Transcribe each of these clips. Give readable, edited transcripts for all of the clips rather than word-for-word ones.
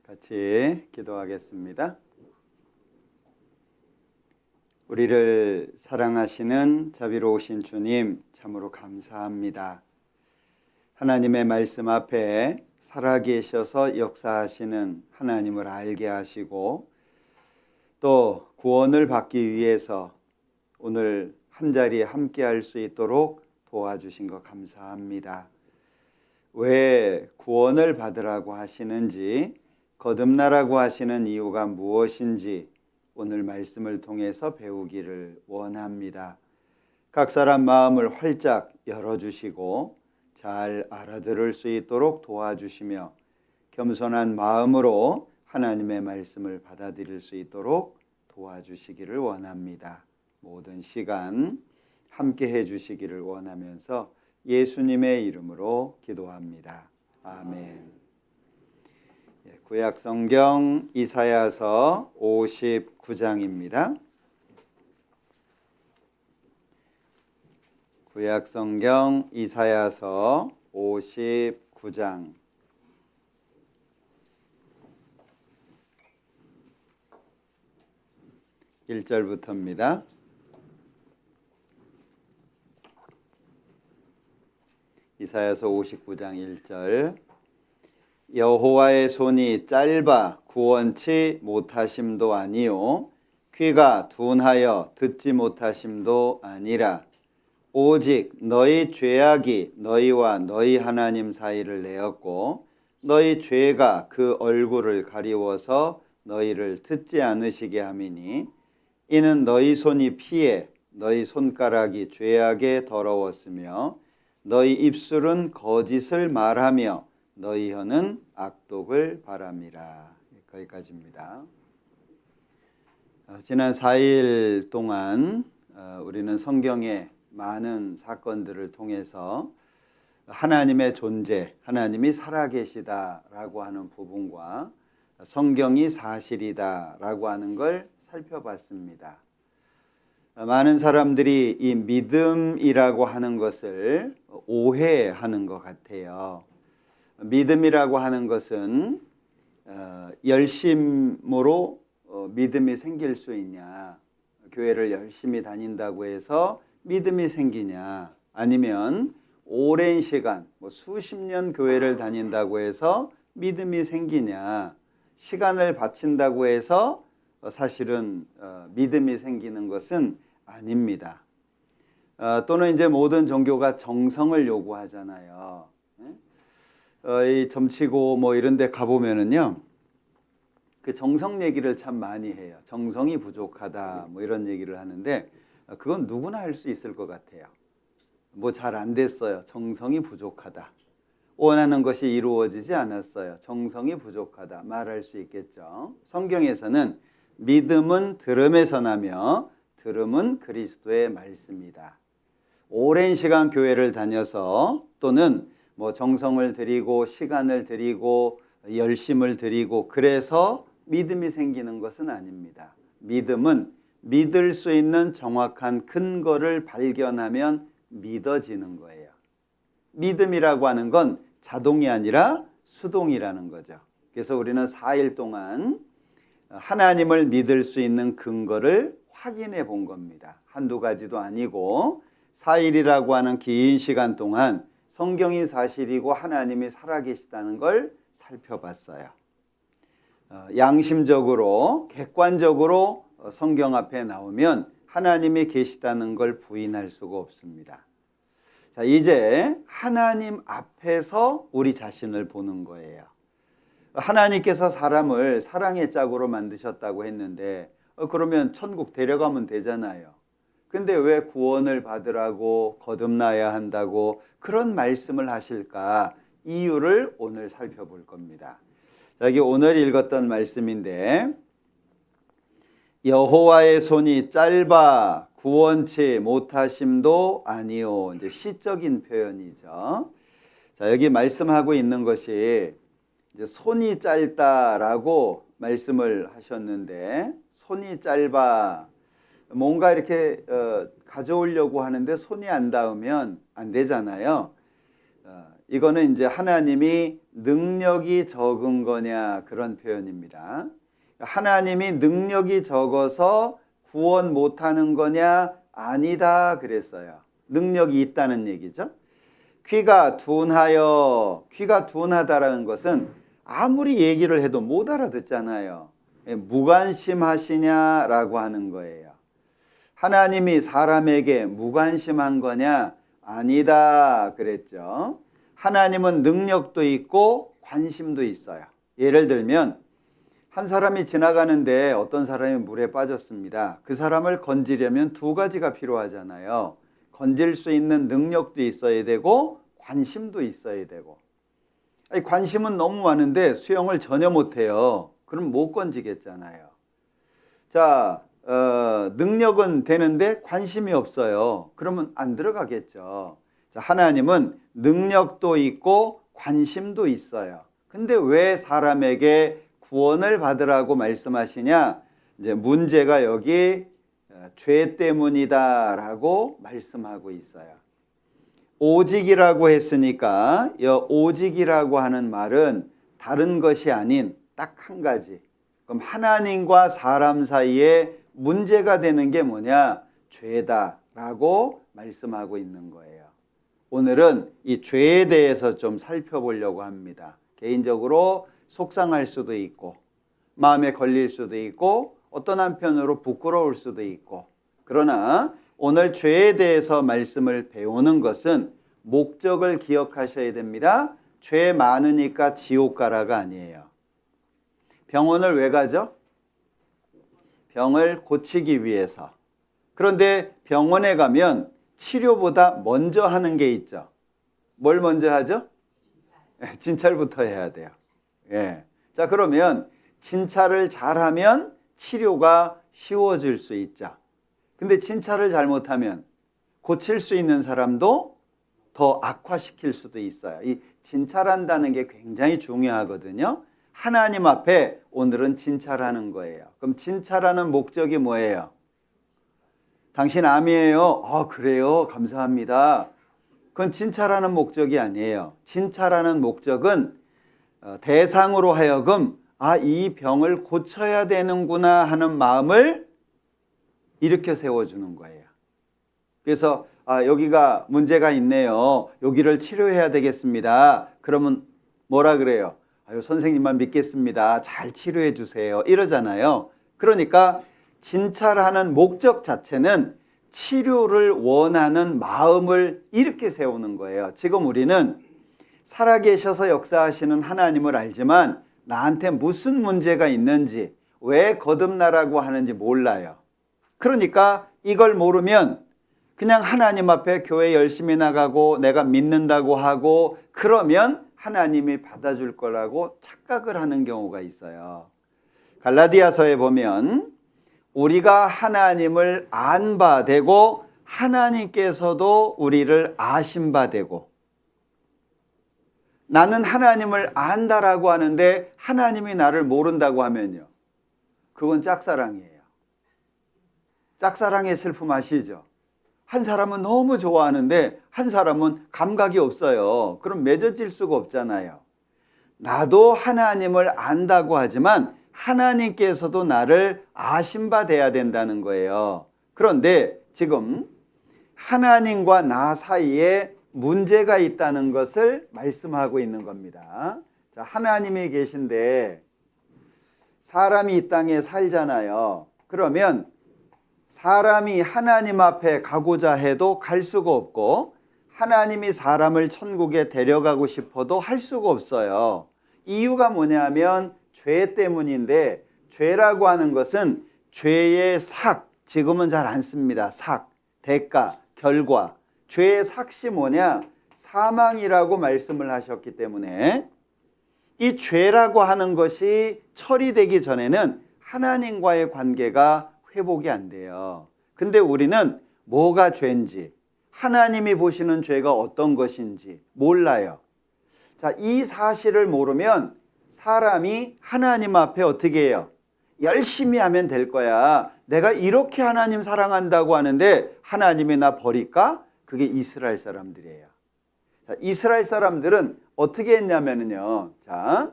같이 기도하겠습니다. 우리를 사랑하시는 자비로우신 주님, 참으로 감사합니다. 하나님의 말씀 앞에 살아계셔서 역사하시는 하나님을 알게 하시고 또 구원을 받기 위해서 오늘 한자리에 함께 할 수 있도록 도와주신 것 감사합니다. 왜 구원을 받으라고 하시는지, 거듭나라고 하시는 이유가 무엇인지 오늘 말씀을 통해서 배우기를 원합니다. 각 사람 마음을 활짝 열어주시고 잘 알아들을 수 있도록 도와주시며 겸손한 마음으로 하나님의 말씀을 받아들일 수 있도록 도와주시기를 원합니다. 모든 시간 함께 해주시기를 원하면서 예수님의 이름으로 기도합니다. 아멘. 구약 성경 이사야서 59장입니다. 구약 성경 이사야서 59장 1절부터입니다. 이사야서 59장 1절. 여호와의 손이 짧아 구원치 못하심도 아니요 귀가 둔하여 듣지 못하심도 아니라 오직 너희 죄악이 너희와 너희 하나님 사이를 내었고 너희 죄가 그 얼굴을 가리워서 너희를 듣지 않으시게 함이니 이는 너희 손이 피해 너희 손가락이 죄악에 더러웠으며 너희 입술은 거짓을 말하며 너희 혀는 악독을 바람이라. 거기까지입니다. 지난 4일 동안 우리는 성경의 많은 사건들을 통해서 하나님의 존재, 하나님이 살아계시다라고 하는 부분과 성경이 사실이다라고 하는 걸 살펴봤습니다. 많은 사람들이 이 믿음이라고 하는 것을 오해하는 것 같아요. 믿음이라고 하는 것은 열심으로 믿음이 생길 수 있냐, 교회를 열심히 다닌다고 해서 믿음이 생기냐, 아니면 오랜 시간 수십 년 교회를 다닌다고 해서 믿음이 생기냐, 시간을 바친다고 해서 사실은 믿음이 생기는 것은 아닙니다. 또는 이제 모든 종교가 정성을 요구하잖아요. 이 점치고 이런 데 가보면은요, 그 정성 얘기를 참 많이 해요. 정성이 부족하다 이런 얘기를 하는데 그건 누구나 할 수 있을 것 같아요. 잘 안 됐어요. 정성이 부족하다. 원하는 것이 이루어지지 않았어요. 정성이 부족하다. 말할 수 있겠죠. 성경에서는 믿음은 들음에서 나며 들음은 그리스도의 말씀이다. 오랜 시간 교회를 다녀서 또는 정성을 들이고 시간을 들이고 열심을 들이고 그래서 믿음이 생기는 것은 아닙니다. 믿음은 믿을 수 있는 정확한 근거를 발견하면 믿어지는 거예요. 믿음이라고 하는 건 자동이 아니라 수동이라는 거죠. 그래서 우리는 4일 동안 하나님을 믿을 수 있는 근거를 확인해 본 겁니다. 한두 가지도 아니고 4일이라고 하는 긴 시간 동안 성경이 사실이고 하나님이 살아계시다는 걸 살펴봤어요. 양심적으로, 객관적으로 성경 앞에 나오면 하나님이 계시다는 걸 부인할 수가 없습니다. 자, 이제 하나님 앞에서 우리 자신을 보는 거예요. 하나님께서 사람을 사랑의 짝으로 만드셨다고 했는데 그러면 천국 데려가면 되잖아요. 근데 왜 구원을 받으라고 거듭나야 한다고 그런 말씀을 하실까? 이유를 오늘 살펴볼 겁니다. 여기 오늘 읽었던 말씀인데 여호와의 손이 짧아 구원치 못하심도 아니요. 이제 시적인 표현이죠. 자, 여기 말씀하고 있는 것이 이제 손이 짧다라고 말씀을 하셨는데 손이 짧아 뭔가 이렇게 가져오려고 하는데 손이 안 닿으면 안 되잖아요. 이거는 이제 하나님이 능력이 적은 거냐 그런 표현입니다. 하나님이 능력이 적어서 구원 못하는 거냐? 아니다 그랬어요. 능력이 있다는 얘기죠. 귀가 둔하다라는 것은 아무리 얘기를 해도 못 알아듣잖아요. 무관심하시냐라고 하는 거예요. 하나님이 사람에게 무관심한 거냐? 아니다 그랬죠. 하나님은 능력도 있고 관심도 있어요. 예를 들면 한 사람이 지나가는데 어떤 사람이 물에 빠졌습니다. 그 사람을 건지려면 두 가지가 필요하잖아요. 건질 수 있는 능력도 있어야 되고 관심도 있어야 되고. 아니, 관심은 너무 많은데 수영을 전혀 못해요. 그럼 못 건지겠잖아요. 자, 능력은 되는데 관심이 없어요. 그러면 안 들어가겠죠. 자, 하나님은 능력도 있고 관심도 있어요. 근데 왜 사람에게 구원을 받으라고 말씀하시냐? 이제 문제가 여기 죄 때문이다라고 말씀하고 있어요. 오직이라고 했으니까 이 오직이라고 하는 말은 다른 것이 아닌 딱 한 가지. 그럼 하나님과 사람 사이에 문제가 되는 게 뭐냐? 죄다라고 말씀하고 있는 거예요. 오늘은 이 죄에 대해서 좀 살펴보려고 합니다. 개인적으로 속상할 수도 있고 마음에 걸릴 수도 있고 어떤 한편으로 부끄러울 수도 있고, 그러나 오늘 죄에 대해서 말씀을 배우는 것은 목적을 기억하셔야 됩니다. 죄 많으니까 지옥 가라가 아니에요. 병원을 왜 가죠? 병을 고치기 위해서. 그런데 병원에 가면 치료보다 먼저 하는 게 있죠. 뭘 먼저 하죠? 진찰부터 해야 돼요. 예. 자, 그러면 진찰을 잘하면 치료가 쉬워질 수 있죠. 근데 진찰을 잘못하면 고칠 수 있는 사람도 더 악화시킬 수도 있어요. 이 진찰한다는 게 굉장히 중요하거든요. 하나님 앞에 오늘은 진찰하는 거예요. 그럼 진찰하는 목적이 뭐예요? 당신 암이에요. 그래요. 감사합니다. 그건 진찰하는 목적이 아니에요. 진찰하는 목적은 대상으로 하여금 이 병을 고쳐야 되는구나 하는 마음을 일으켜 세워주는 거예요. 그래서 여기가 문제가 있네요. 여기를 치료해야 되겠습니다. 그러면 뭐라 그래요? 선생님만 믿겠습니다. 잘 치료해 주세요. 이러잖아요. 그러니까 진찰하는 목적 자체는 치료를 원하는 마음을 일으켜 세우는 거예요. 지금 우리는 살아계셔서 역사하시는 하나님을 알지만 나한테 무슨 문제가 있는지, 왜 거듭나라고 하는지 몰라요. 그러니까 이걸 모르면 그냥 하나님 앞에 교회 열심히 나가고 내가 믿는다고 하고 그러면 하나님이 받아줄 거라고 착각을 하는 경우가 있어요. 갈라디아서에 보면 우리가 하나님을 안 바 되고 하나님께서도 우리를 아신 바 되고, 나는 하나님을 안다라고 하는데 하나님이 나를 모른다고 하면요, 그건 짝사랑이에요. 짝사랑의 슬픔 아시죠? 한 사람은 너무 좋아하는데 한 사람은 감각이 없어요. 그럼 맺어질 수가 없잖아요. 나도 하나님을 안다고 하지만 하나님께서도 나를 아신 바 돼야 된다는 거예요. 그런데 지금 하나님과 나 사이에 문제가 있다는 것을 말씀하고 있는 겁니다. 자, 하나님이 계신데 사람이 이 땅에 살잖아요. 그러면 사람이 하나님 앞에 가고자 해도 갈 수가 없고 하나님이 사람을 천국에 데려가고 싶어도 할 수가 없어요. 이유가 뭐냐면 죄 때문인데, 죄라고 하는 것은 죄의 삭, 지금은 잘 안 씁니다. 삭, 대가, 결과. 죄의 삭이 뭐냐? 사망이라고 말씀을 하셨기 때문에 이 죄라고 하는 것이 처리되기 전에는 하나님과의 관계가 회복이 안 돼요. 근데 우리는 뭐가 죄인지, 하나님이 보시는 죄가 어떤 것인지 몰라요. 자, 이 사실을 모르면 사람이 하나님 앞에 어떻게 해요? 열심히 하면 될 거야. 내가 이렇게 하나님 사랑한다고 하는데 하나님이 나 버릴까? 그게 이스라엘 사람들이에요. 자, 이스라엘 사람들은 어떻게 했냐면요. 자,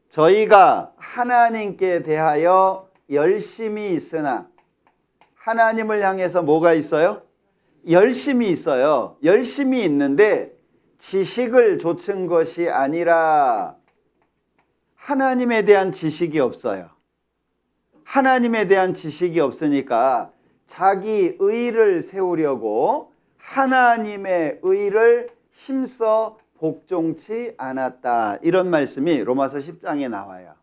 저희가 하나님께 대하여 열심히 있으나 하나님을 향해서 뭐가 있어요? 열심히 있어요. 열심히 있는데 지식을 좇은 것이 아니라 하나님에 대한 지식이 없어요. 하나님에 대한 지식이 없으니까 자기 의를 세우려고 하나님의 의를 힘써 복종치 않았다. 이런 말씀이 로마서 10장에 나와요.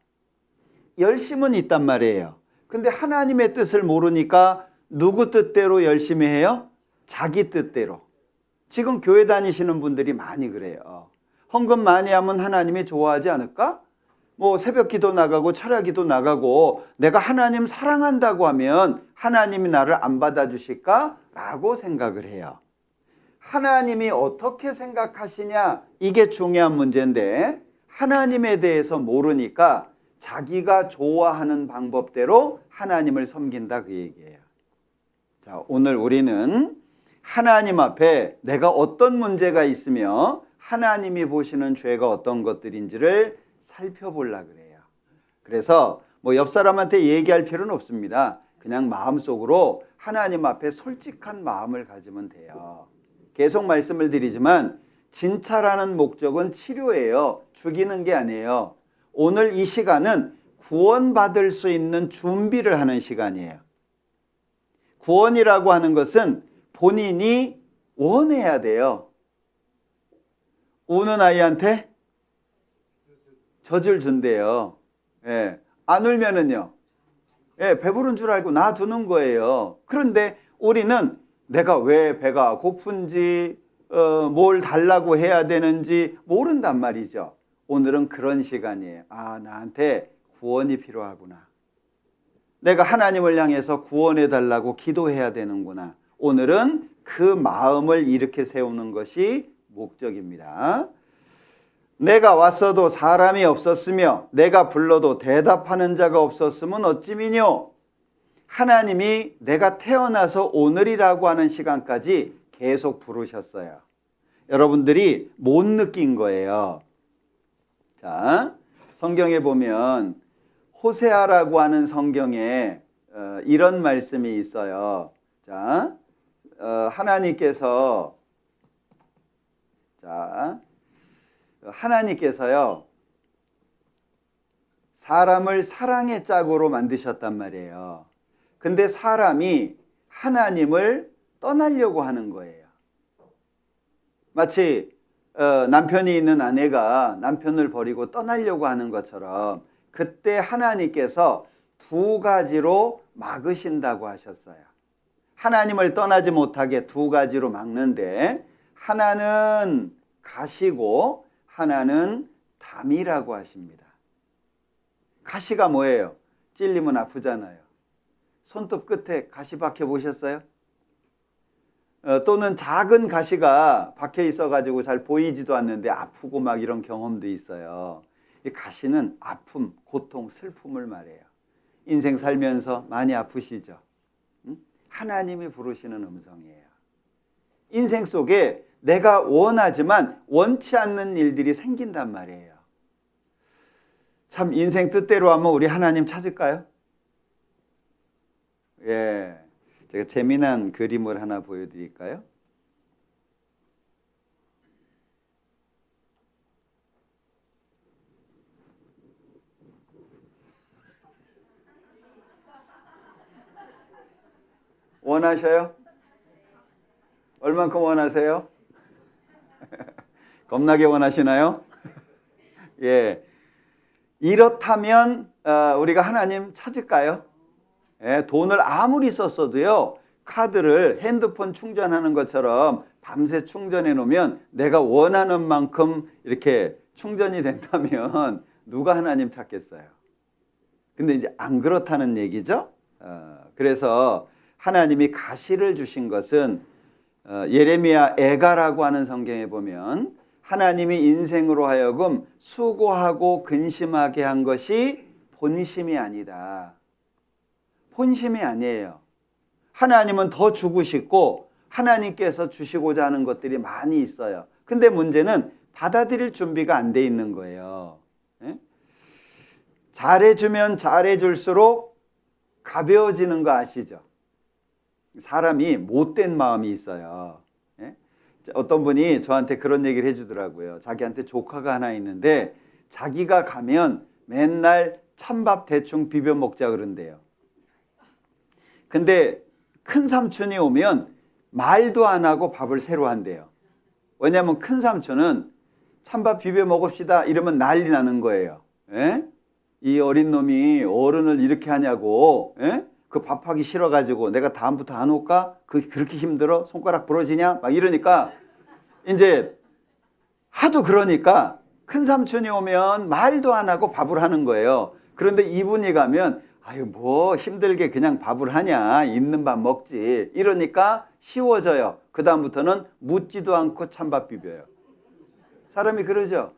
열심은 있단 말이에요. 근데 하나님의 뜻을 모르니까 누구 뜻대로 열심히 해요? 자기 뜻대로. 지금 교회 다니시는 분들이 많이 그래요. 헌금 많이 하면 하나님이 좋아하지 않을까? 뭐 새벽 기도 나가고 철야 기도 나가고 내가 하나님 사랑한다고 하면 하나님이 나를 안 받아주실까? 라고 생각을 해요. 하나님이 어떻게 생각하시냐? 이게 중요한 문제인데 하나님에 대해서 모르니까 자기가 좋아하는 방법대로 하나님을 섬긴다 그 얘기예요. 자, 오늘 우리는 하나님 앞에 내가 어떤 문제가 있으며 하나님이 보시는 죄가 어떤 것들인지를 살펴보려고 그래요. 그래서 뭐 옆 사람한테 얘기할 필요는 없습니다. 그냥 마음속으로 하나님 앞에 솔직한 마음을 가지면 돼요. 계속 말씀을 드리지만 진찰하는 목적은 치료예요. 죽이는 게 아니에요. 오늘 이 시간은 구원받을 수 있는 준비를 하는 시간이에요. 구원이라고 하는 것은 본인이 원해야 돼요. 우는 아이한테 젖을 준대요. 예, 안 울면은요. 예, 배부른 줄 알고 놔두는 거예요. 그런데 우리는 내가 왜 배가 고픈지 뭘 달라고 해야 되는지 모른단 말이죠. 오늘은 그런 시간이에요. 아, 나한테 구원이 필요하구나. 내가 하나님을 향해서 구원해 달라고 기도해야 되는구나. 오늘은 그 마음을 이렇게 세우는 것이 목적입니다. 내가 왔어도 사람이 없었으며 내가 불러도 대답하는 자가 없었으면 어찌미뇨. 하나님이 내가 태어나서 오늘이라고 하는 시간까지 계속 부르셨어요. 여러분들이 못 느낀 거예요. 자, 성경에 보면 호세아라고 하는 성경에 이런 말씀이 있어요. 자, 하나님께서요 사람을 사랑의 짝으로 만드셨단 말이에요. 근데 사람이 하나님을 떠나려고 하는 거예요. 마치 남편이 있는 아내가 남편을 버리고 떠나려고 하는 것처럼 그때 하나님께서 두 가지로 막으신다고 하셨어요. 하나님을 떠나지 못하게 두 가지로 막는데 하나는 가시고 하나는 담이라고 하십니다. 가시가 뭐예요? 찔리면 아프잖아요. 손톱 끝에 가시 박혀 보셨어요? 또는 작은 가시가 박혀 있어가지고 잘 보이지도 않는데 아프고 막 이런 경험도 있어요. 이 가시는 아픔, 고통, 슬픔을 말해요. 인생 살면서 많이 아프시죠? 하나님이 부르시는 음성이에요. 인생 속에 내가 원하지만 원치 않는 일들이 생긴단 말이에요. 참 인생 뜻대로 하면 우리 하나님 찾을까요? 예, 제가 재미난 그림을 하나 보여드릴까요? 원하셔요? 얼만큼 원하세요? 겁나게 원하시나요? 예, 이렇다면 우리가 하나님 찾을까요? 예, 돈을 아무리 썼어도요 카드를 핸드폰 충전하는 것처럼 밤새 충전해 놓으면 내가 원하는 만큼 이렇게 충전이 된다면 누가 하나님 찾겠어요? 근데 이제 안 그렇다는 얘기죠. 그래서 하나님이 가시를 주신 것은 예레미야 애가라고 하는 성경에 보면 하나님이 인생으로 하여금 수고하고 근심하게 한 것이 본심이 아니다. 본심이 아니에요. 하나님은 더 주고 싶고 하나님께서 주시고자 하는 것들이 많이 있어요. 근데 문제는 받아들일 준비가 안 돼 있는 거예요. 예? 잘해주면 잘해줄수록 가벼워지는 거 아시죠? 사람이 못된 마음이 있어요. 예? 어떤 분이 저한테 그런 얘기를 해주더라고요. 자기한테 조카가 하나 있는데 자기가 가면 맨날 찬밥 대충 비벼 먹자 그런대요. 근데 큰 삼촌이 오면 말도 안 하고 밥을 새로 한대요. 왜냐하면 큰 삼촌은 찬밥 비벼 먹읍시다 이러면 난리 나는 거예요. 예? 이 어린 놈이 어른을 이렇게 하냐고. 예? 그 밥하기 싫어가지고 내가 다음부터 안 올까? 그렇게 힘들어? 손가락 부러지냐? 막 이러니까 이제 하도 그러니까 큰 삼촌이 오면 말도 안 하고 밥을 하는 거예요. 그런데 이분이 가면 아유 뭐 힘들게 그냥 밥을 하냐, 있는 밥 먹지 이러니까 쉬워져요. 그 다음부터는 묻지도 않고 찬밥 비벼요. 사람이 그러죠.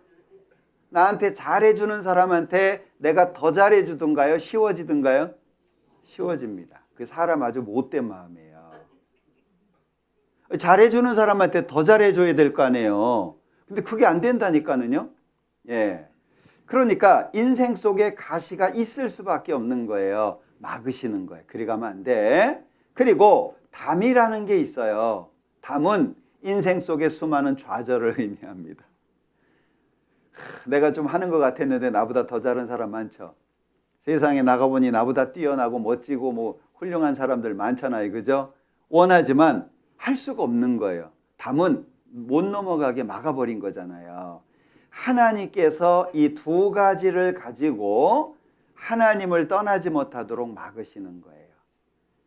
나한테 잘해주는 사람한테 내가 더 잘해주든가요? 쉬워지든가요? 쉬워집니다. 그 사람 아주 못된 마음이에요. 잘해주는 사람한테 더 잘해줘야 될 거 아니에요. 근데 그게 안 된다니까는요. 예. 그러니까 인생 속에 가시가 있을 수밖에 없는 거예요. 막으시는 거예요. 그리 가면 안 돼. 그리고 담이라는 게 있어요. 담은 인생 속에 수많은 좌절을 의미합니다. 내가 좀 하는 것 같았는데 나보다 더 잘하는 사람 많죠. 세상에 나가보니 나보다 뛰어나고 멋지고 뭐 훌륭한 사람들 많잖아요. 그죠? 원하지만 할 수가 없는 거예요. 담은 못 넘어가게 막아버린 거잖아요. 하나님께서 이 두 가지를 가지고 하나님을 떠나지 못하도록 막으시는 거예요.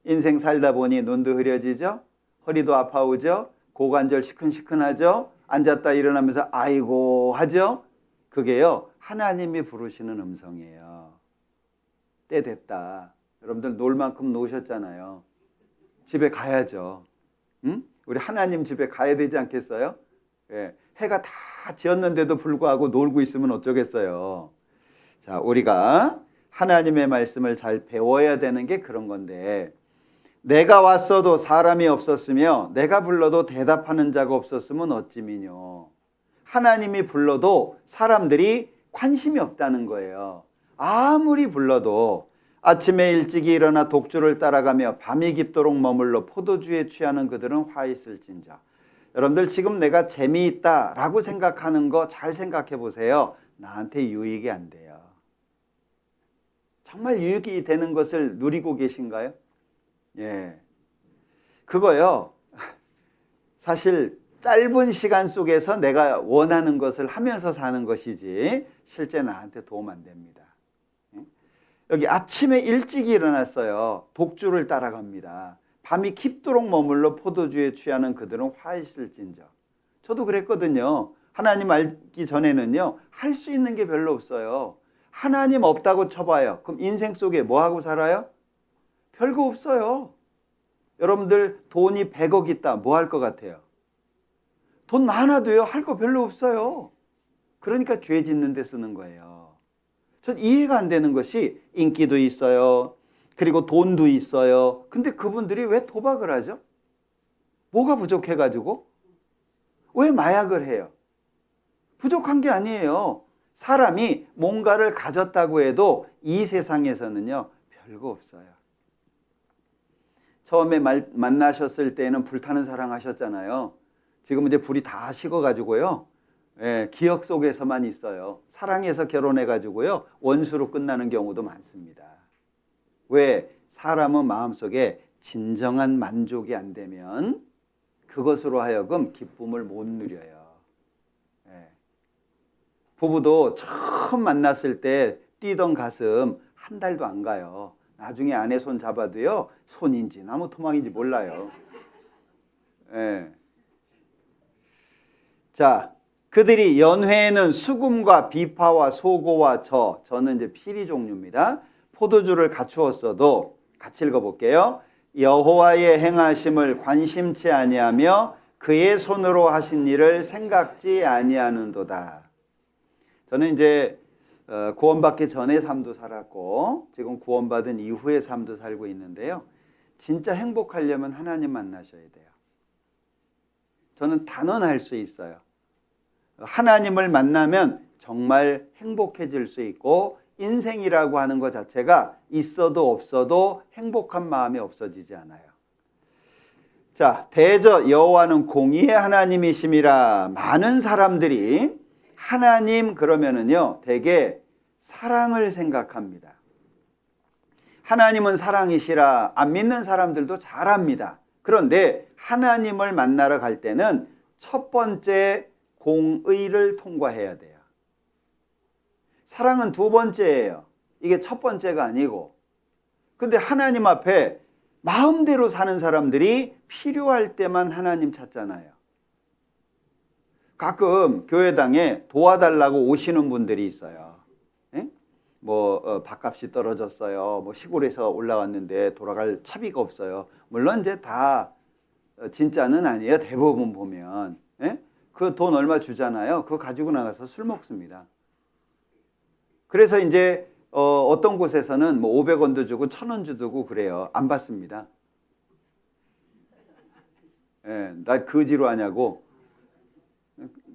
인생 살다 보니 눈도 흐려지죠? 허리도 아파오죠? 고관절 시큰시큰하죠? 앉았다 일어나면서 아이고 하죠? 그게요, 하나님이 부르시는 음성이에요. 때 됐다. 여러분들 놀 만큼 노셨잖아요. 집에 가야죠. 응? 우리 하나님 집에 가야 되지 않겠어요? 예. 해가 다 지었는데도 불구하고 놀고 있으면 어쩌겠어요. 자, 우리가 하나님의 말씀을 잘 배워야 되는 게 그런 건데, 내가 왔어도 사람이 없었으며 내가 불러도 대답하는 자가 없었으면 어찌미뇨. 하나님이 불러도 사람들이 관심이 없다는 거예요. 아무리 불러도 아침에 일찍이 일어나 독주를 따라가며 밤이 깊도록 머물러 포도주에 취하는 그들은 화 있을진저. 여러분들 지금 내가 재미있다라고 생각하는 거 잘 생각해 보세요. 나한테 유익이 안 돼요. 정말 유익이 되는 것을 누리고 계신가요? 예. 그거요. 사실 짧은 시간 속에서 내가 원하는 것을 하면서 사는 것이지 실제 나한테 도움 안 됩니다. 여기 아침에 일찍 일어났어요. 독주를 따라갑니다. 밤이 깊도록 머물러 포도주에 취하는 그들은 화 있을진저. 저도 그랬거든요. 하나님 알기 전에는요, 할 수 있는 게 별로 없어요. 하나님 없다고 쳐봐요. 그럼 인생 속에 뭐 하고 살아요? 별거 없어요. 여러분들 돈이 100억 있다. 뭐 할 것 같아요? 돈 많아도요, 할 거 별로 없어요. 그러니까 죄 짓는 데 쓰는 거예요. 전 이해가 안 되는 것이 인기도 있어요. 그리고 돈도 있어요. 근데 그분들이 왜 도박을 하죠? 뭐가 부족해가지고? 왜 마약을 해요? 부족한 게 아니에요. 사람이 뭔가를 가졌다고 해도 이 세상에서는요, 별거 없어요. 처음에 만나셨을 때는 불타는 사랑 하셨잖아요. 지금 이제 불이 다 식어가지고요. 예, 기억 속에서만 있어요. 사랑해서 결혼해가지고요, 원수로 끝나는 경우도 많습니다. 왜? 사람은 마음속에 진정한 만족이 안 되면 그것으로 하여금 기쁨을 못 누려요. 예. 부부도 처음 만났을 때 뛰던 가슴 한 달도 안 가요. 나중에 아내 손 잡아도요, 손인지 나무 토막인지 몰라요. 예. 자, 그들이 연회에는 수금과 비파와 소고와 저는 이제 피리 종류입니다. 포도주를 갖추었어도 같이 읽어볼게요. 여호와의 행하심을 관심치 아니하며 그의 손으로 하신 일을 생각지 아니하는도다. 저는 이제 구원받기 전의 삶도 살았고 지금 구원받은 이후의 삶도 살고 있는데요. 진짜 행복하려면 하나님 만나셔야 돼요. 저는 단언할 수 있어요. 하나님을 만나면 정말 행복해질 수 있고 인생이라고 하는 것 자체가 있어도 없어도 행복한 마음이 없어지지 않아요. 자, 대저 여호와는 공의의 하나님이심이라. 많은 사람들이 하나님 그러면은요 대개 사랑을 생각합니다. 하나님은 사랑이시라 안 믿는 사람들도 잘 압니다. 그런데 하나님을 만나러 갈 때는 첫 번째 공의를 통과해야 돼요. 사랑은 두 번째예요. 이게 첫 번째가 아니고. 근데 하나님 앞에 마음대로 사는 사람들이 필요할 때만 하나님 찾잖아요. 가끔 교회당에 도와달라고 오시는 분들이 있어요. 밥값이 떨어졌어요. 시골에서 올라왔는데 돌아갈 차비가 없어요. 물론 이제 다 진짜는 아니에요. 대부분 보면. 그 돈 얼마 주잖아요. 그거 가지고 나가서 술 먹습니다. 그래서 이제 어떤 곳에서는 500원도 주고 1000원 주고 그래요. 안 받습니다. 날 거지로 하냐고.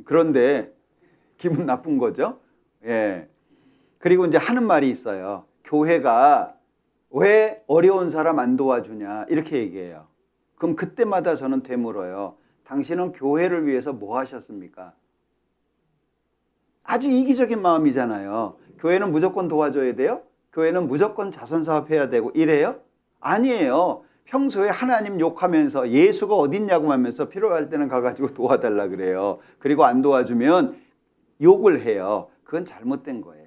그런데 기분 나쁜 거죠. 그리고 이제 하는 말이 있어요. 교회가 왜 어려운 사람 안 도와주냐 이렇게 얘기해요. 그럼 그때마다 저는 되물어요. 당신은 교회를 위해서 뭐 하셨습니까? 아주 이기적인 마음이잖아요. 교회는 무조건 도와줘야 돼요? 교회는 무조건 자선사업해야 되고 이래요? 아니에요. 평소에 하나님 욕하면서 예수가 어딨냐고 하면서 필요할 때는 가가지고 도와달라 그래요. 그리고 안 도와주면 욕을 해요. 그건 잘못된 거예요.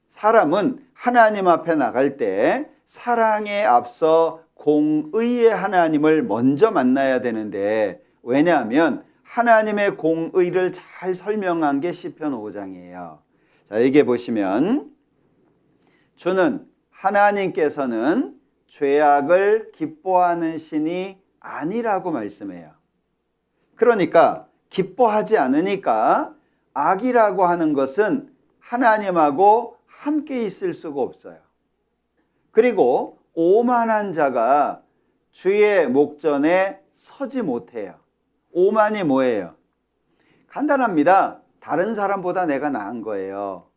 사람은 하나님 앞에 나갈 때 사랑에 앞서 공의의 하나님을 먼저 만나야 되는데, 왜냐하면 하나님의 공의를 잘 설명한 게 시편 5장이에요. 자, 여기 보시면 주는 하나님께서는 죄악을 기뻐하는 신이 아니라고 말씀해요. 그러니까 기뻐하지 않으니까 악이라고 하는 것은 하나님하고 함께 있을 수가 없어요. 그리고 오만한 자가 주의 목전에 서지 못해요. 오만이 뭐예요? 간단합니다. 다른 사람보다 내가 나은 거예요.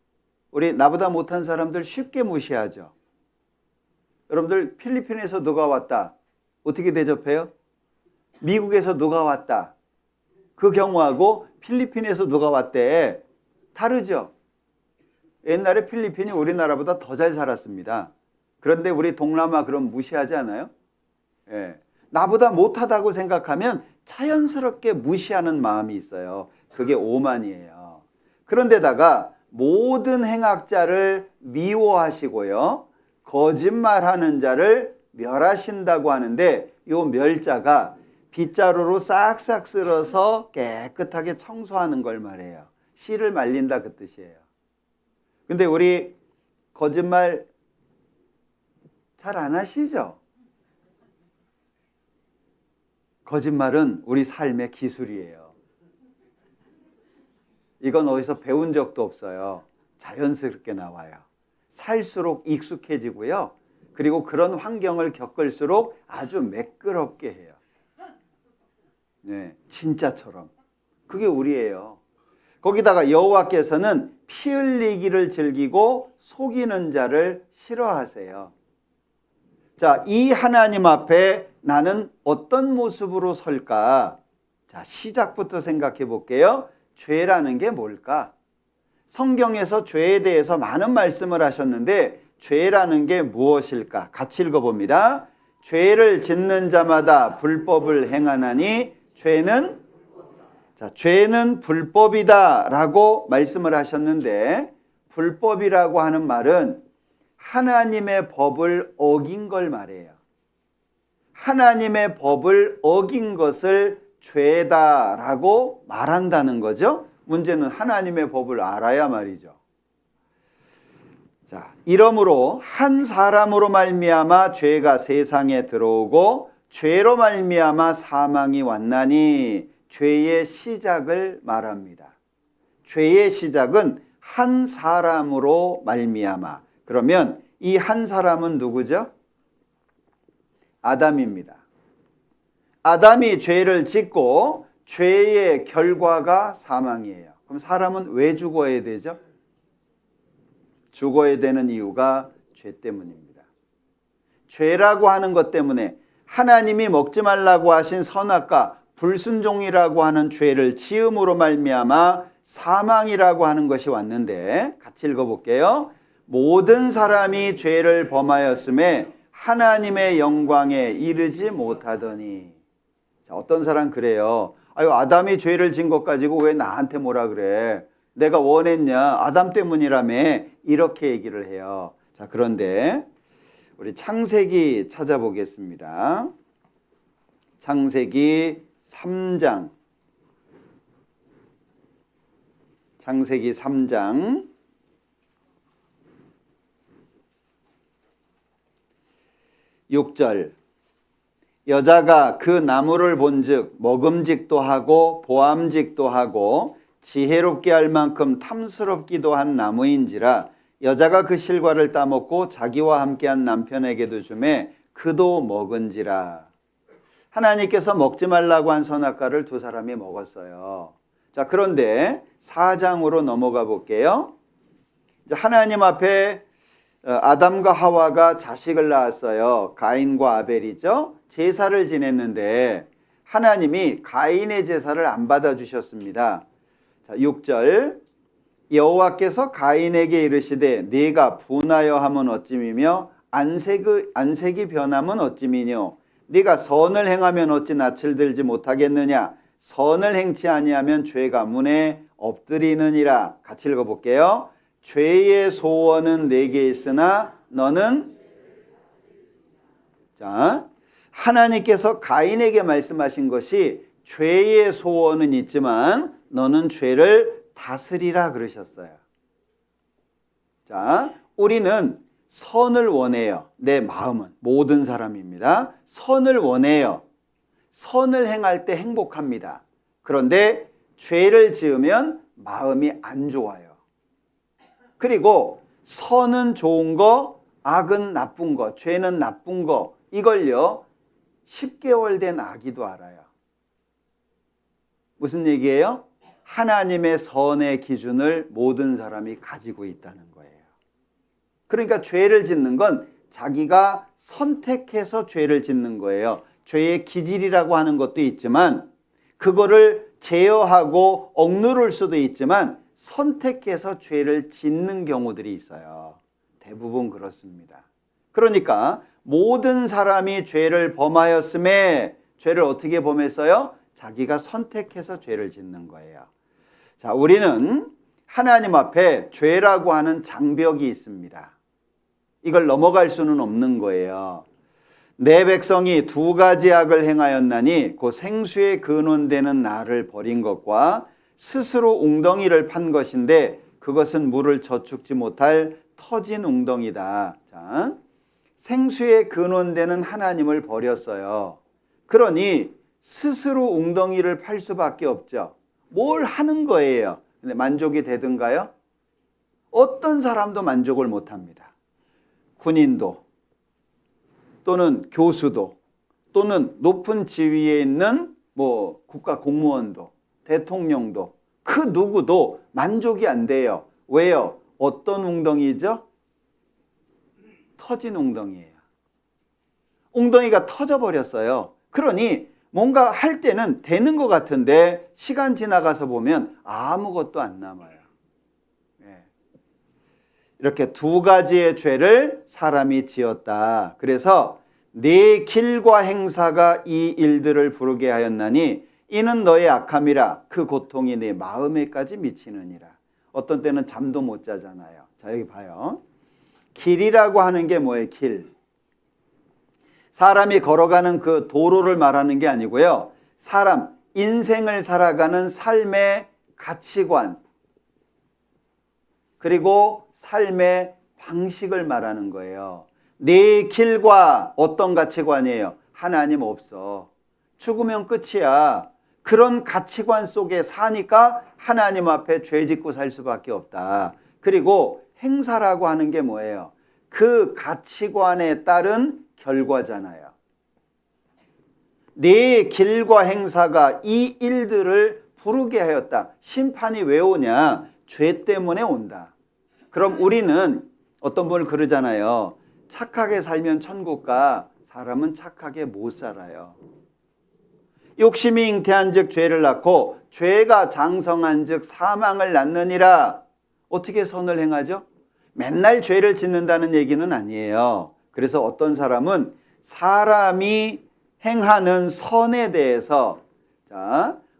우리 나보다 못한 사람들 쉽게 무시하죠. 여러분들 필리핀에서 누가 왔다. 어떻게 대접해요? 미국에서 누가 왔다. 그 경우하고 필리핀에서 누가 왔대. 다르죠. 옛날에 필리핀이 우리나라보다 더 잘 살았습니다. 그런데 우리 동남아 그럼 무시하지 않아요? 나보다 못하다고 생각하면 자연스럽게 무시하는 마음이 있어요. 그게 오만이에요. 그런데다가 모든 행악자를 미워하시고요. 거짓말하는 자를 멸하신다고 하는데 이 멸자가 빗자루로 싹싹 쓸어서 깨끗하게 청소하는 걸 말해요. 씨를 말린다 그 뜻이에요. 근데 우리 거짓말 잘 안 하시죠? 거짓말은 우리 삶의 기술이에요. 이건 어디서 배운 적도 없어요. 자연스럽게 나와요. 살수록 익숙해지고요. 그리고 그런 환경을 겪을수록 아주 매끄럽게 해요. 진짜처럼. 그게 우리예요. 거기다가 여호와께서는 피 흘리기를 즐기고 속이는 자를 싫어하세요. 자, 이 하나님 앞에 나는 어떤 모습으로 설까? 자, 시작부터 생각해 볼게요. 죄라는 게 뭘까? 성경에서 죄에 대해서 많은 말씀을 하셨는데 죄라는 게 무엇일까? 같이 읽어봅니다. 죄를 짓는 자마다 불법을 행하나니 죄는 불법이다 라고 말씀을 하셨는데, 불법이라고 하는 말은 하나님의 법을 어긴 걸 말해요. 하나님의 법을 어긴 것을 죄다라고 말한다는 거죠. 문제는 하나님의 법을 알아야 말이죠. 자, 이러므로 한 사람으로 말미암아 죄가 세상에 들어오고 죄로 말미암아 사망이 왔나니, 죄의 시작을 말합니다. 죄의 시작은 한 사람으로 말미암아. 그러면 이 한 사람은 누구죠? 아담입니다. 아담이 죄를 짓고 죄의 결과가 사망이에요. 그럼 사람은 왜 죽어야 되죠? 죽어야 되는 이유가 죄 때문입니다. 죄라고 하는 것 때문에 하나님이 먹지 말라고 하신 선악과 불순종이라고 하는 죄를 지음으로 말미암아 사망이라고 하는 것이 왔는데, 같이 읽어볼게요. 모든 사람이 죄를 범하였음에 하나님의 영광에 이르지 못하더니. 자, 어떤 사람 그래요. 아유, 아담이 죄를 진 것 가지고 왜 나한테 뭐라 그래? 내가 원했냐? 아담 때문이라며. 이렇게 얘기를 해요. 자, 그런데 우리 창세기 찾아보겠습니다. 창세기 3장. 창세기 3장 6절. 여자가 그 나무를 본즉 먹음직도 하고 보암직도 하고 지혜롭게 할 만큼 탐스럽기도 한 나무인지라 여자가 그 실과를 따먹고 자기와 함께한 남편에게도 주매 그도 먹은지라. 하나님께서 먹지 말라고 한 선악과를 두 사람이 먹었어요. 자, 그런데 4장으로 넘어가 볼게요. 하나님 앞에 아담과 하와가 자식을 낳았어요. 가인과 아벨이죠. 제사를 지냈는데 하나님이 가인의 제사를 안 받아주셨습니다. 자, 6절. 여호와께서 가인에게 이르시되 네가 분하여 함은 어찌미며 안색이 변함은 어찌미뇨. 네가 선을 행하면 어찌 낯을 들지 못하겠느냐. 선을 행치 아니하면 죄가 문에 엎드리느니라. 같이 읽어볼게요. 죄의 소원은 내게 있으나 너는, 자, 하나님께서 가인에게 말씀하신 것이 죄의 소원은 있지만 너는 죄를 다스리라 그러셨어요. 자, 우리는 선을 원해요. 내 마음은, 모든 사람입니다. 선을 원해요. 선을 행할 때 행복합니다. 그런데 죄를 지으면 마음이 안 좋아요. 그리고 선은 좋은 거, 악은 나쁜 거, 죄는 나쁜 거, 이걸요 10개월 된 아기도 알아요. 무슨 얘기예요? 하나님의 선의 기준을 모든 사람이 가지고 있다는 거예요. 그러니까 죄를 짓는 건 자기가 선택해서 죄를 짓는 거예요. 죄의 기질이라고 하는 것도 있지만 그거를 제어하고 억누를 수도 있지만 선택해서 죄를 짓는 경우들이 있어요. 대부분 그렇습니다. 그러니까 모든 사람이 죄를 범하였음에 죄를 어떻게 범했어요? 자기가 선택해서 죄를 짓는 거예요. 자, 우리는 하나님 앞에 죄라고 하는 장벽이 있습니다. 이걸 넘어갈 수는 없는 거예요. 내 백성이 두 가지 악을 행하였나니 곧 생수의 근원되는 나를 버린 것과 스스로 웅덩이를 판 것인데 그것은 물을 저축지 못할 터진 웅덩이다. 자, 생수의 근원되는 하나님을 버렸어요. 그러니 스스로 웅덩이를 팔 수밖에 없죠. 뭘 하는 거예요. 근데 만족이 되든가요? 어떤 사람도 만족을 못합니다. 군인도 또는 교수도 또는 높은 지위에 있는 국가 공무원도 대통령도 그 누구도 만족이 안 돼요. 왜요? 어떤 웅덩이죠? 터진 웅덩이에요. 웅덩이가 터져버렸어요. 그러니 뭔가 할 때는 되는 것 같은데 시간 지나가서 보면 아무것도 안 남아요. 이렇게 두 가지의 죄를 사람이 지었다. 그래서 네 길과 행사가 이 일들을 부르게 하였나니 이는 너의 악함이라 그 고통이 네 마음에까지 미치느니라. 어떤 때는 잠도 못 자잖아요. 자, 여기 봐요. 길이라고 하는 게 뭐예요? 길. 사람이 걸어가는 그 도로를 말하는 게 아니고요. 사람, 인생을 살아가는 삶의 가치관, 그리고 삶의 방식을 말하는 거예요. 네 길과 어떤 가치관이에요? 하나님 없어. 죽으면 끝이야. 그런 가치관 속에 사니까 하나님 앞에 죄 짓고 살 수밖에 없다. 그리고 행사라고 하는 게 뭐예요? 그 가치관에 따른 결과잖아요. 내 길과 행사가 이 일들을 부르게 하였다. 심판이 왜 오냐? 죄 때문에 온다. 그럼 우리는 어떤 분을 그러잖아요. 착하게 살면 천국 가, 사람은 착하게 못 살아요. 욕심이 잉태한 즉 죄를 낳고 죄가 장성한 즉 사망을 낳느니라. 어떻게 선을 행하죠? 맨날 죄를 짓는다는 얘기는 아니에요. 그래서 어떤 사람은 사람이 행하는 선에 대해서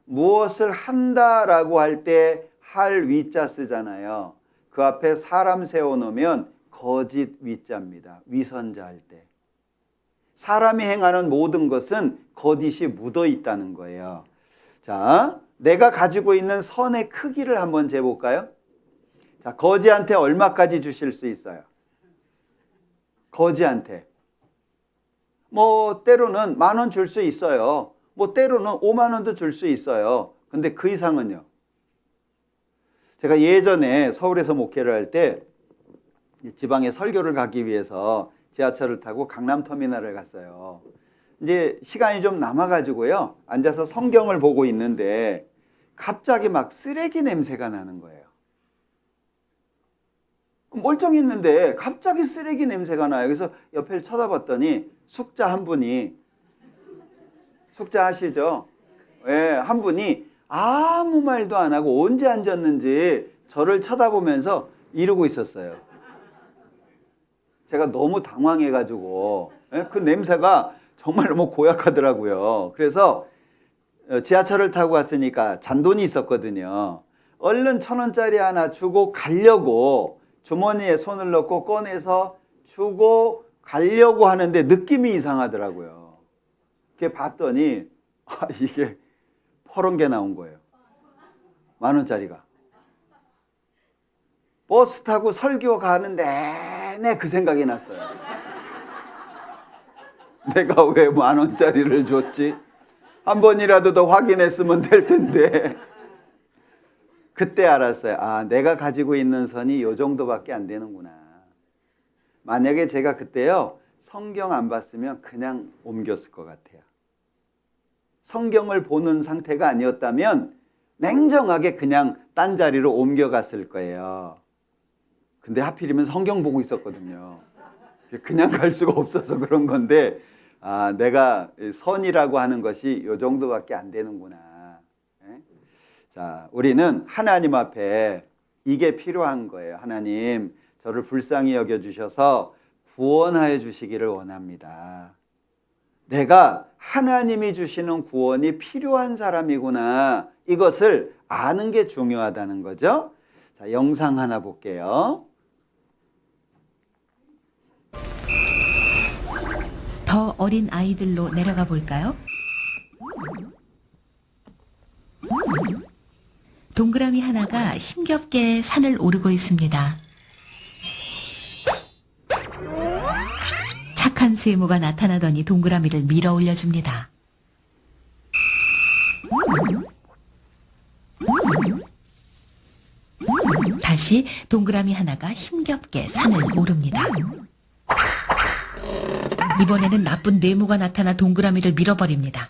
무엇을 한다라고 할 때 할 위자 쓰잖아요. 그 앞에 사람 세워놓으면 거짓 위자입니다. 위선자 할 때. 사람이 행하는 모든 것은 거짓이 묻어 있다는 거예요. 자, 내가 가지고 있는 선의 크기를 한번 재볼까요? 자, 거지한테 얼마까지 주실 수 있어요? 거지한테. 뭐 때로는 10,000원 줄 수 있어요. 뭐 때로는 5만 원도 줄 수 있어요. 근데 그 이상은요? 제가 예전에 서울에서 목회를 할 때 지방에 설교를 가기 위해서 지하철을 타고 강남터미널을 갔어요. 이제 시간이 좀 남아가지고요. 앉아서 성경을 보고 있는데 갑자기 막 쓰레기 냄새가 나는 거예요. 멀쩡했는데 갑자기 쓰레기 냄새가 나요. 그래서 옆을 쳐다봤더니 숙자 한 분이, 숙자 아시죠? 예, 한 분이 아무 말도 안 하고 언제 앉았는지 저를 쳐다보면서 이러고 있었어요. 제가 너무 당황해가지고, 그 냄새가 정말 너무 고약하더라고요. 그래서 지하철을 타고 갔으니까 잔돈이 있었거든요. 얼른 1,000원짜리 하나 주고 가려고 주머니에 손을 넣고 꺼내서 주고 가려고 하는데 느낌이 이상하더라고요. 그게 봤더니 이게 퍼런 게 나온 거예요. 10,000원짜리가. 버스 타고 설교 가는 내내 그 생각이 났어요. 내가 왜 10,000원짜리를 줬지? 한 번이라도 더 확인했으면 될 텐데. 그때 알았어요. 아, 내가 가지고 있는 선이 요 정도밖에 안 되는구나. 만약에 제가 그때요, 성경 안 봤으면 그냥 옮겼을 것 같아요. 성경을 보는 상태가 아니었다면 냉정하게 그냥 딴 자리로 옮겨갔을 거예요. 근데 하필이면 성경 보고 있었거든요. 그냥 갈 수가 없어서 그런 건데, 아, 내가 선이라고 하는 것이 요 정도밖에 안 되는구나. 자, 우리는 하나님 앞에 이게 필요한 거예요. 하나님, 저를 불쌍히 여겨주셔서 구원하여 주시기를 원합니다. 내가 하나님이 주시는 구원이 필요한 사람이구나. 이것을 아는 게 중요하다는 거죠. 자, 영상 하나 볼게요. 더 어린 아이들로 내려가 볼까요? 동그라미 하나가 힘겹게 산을 오르고 있습니다. 착한 세모가 나타나더니 동그라미를 밀어 올려줍니다. 다시 동그라미 하나가 힘겹게 산을 오릅니다. 이번에는 나쁜 네모가 나타나 동그라미를 밀어버립니다.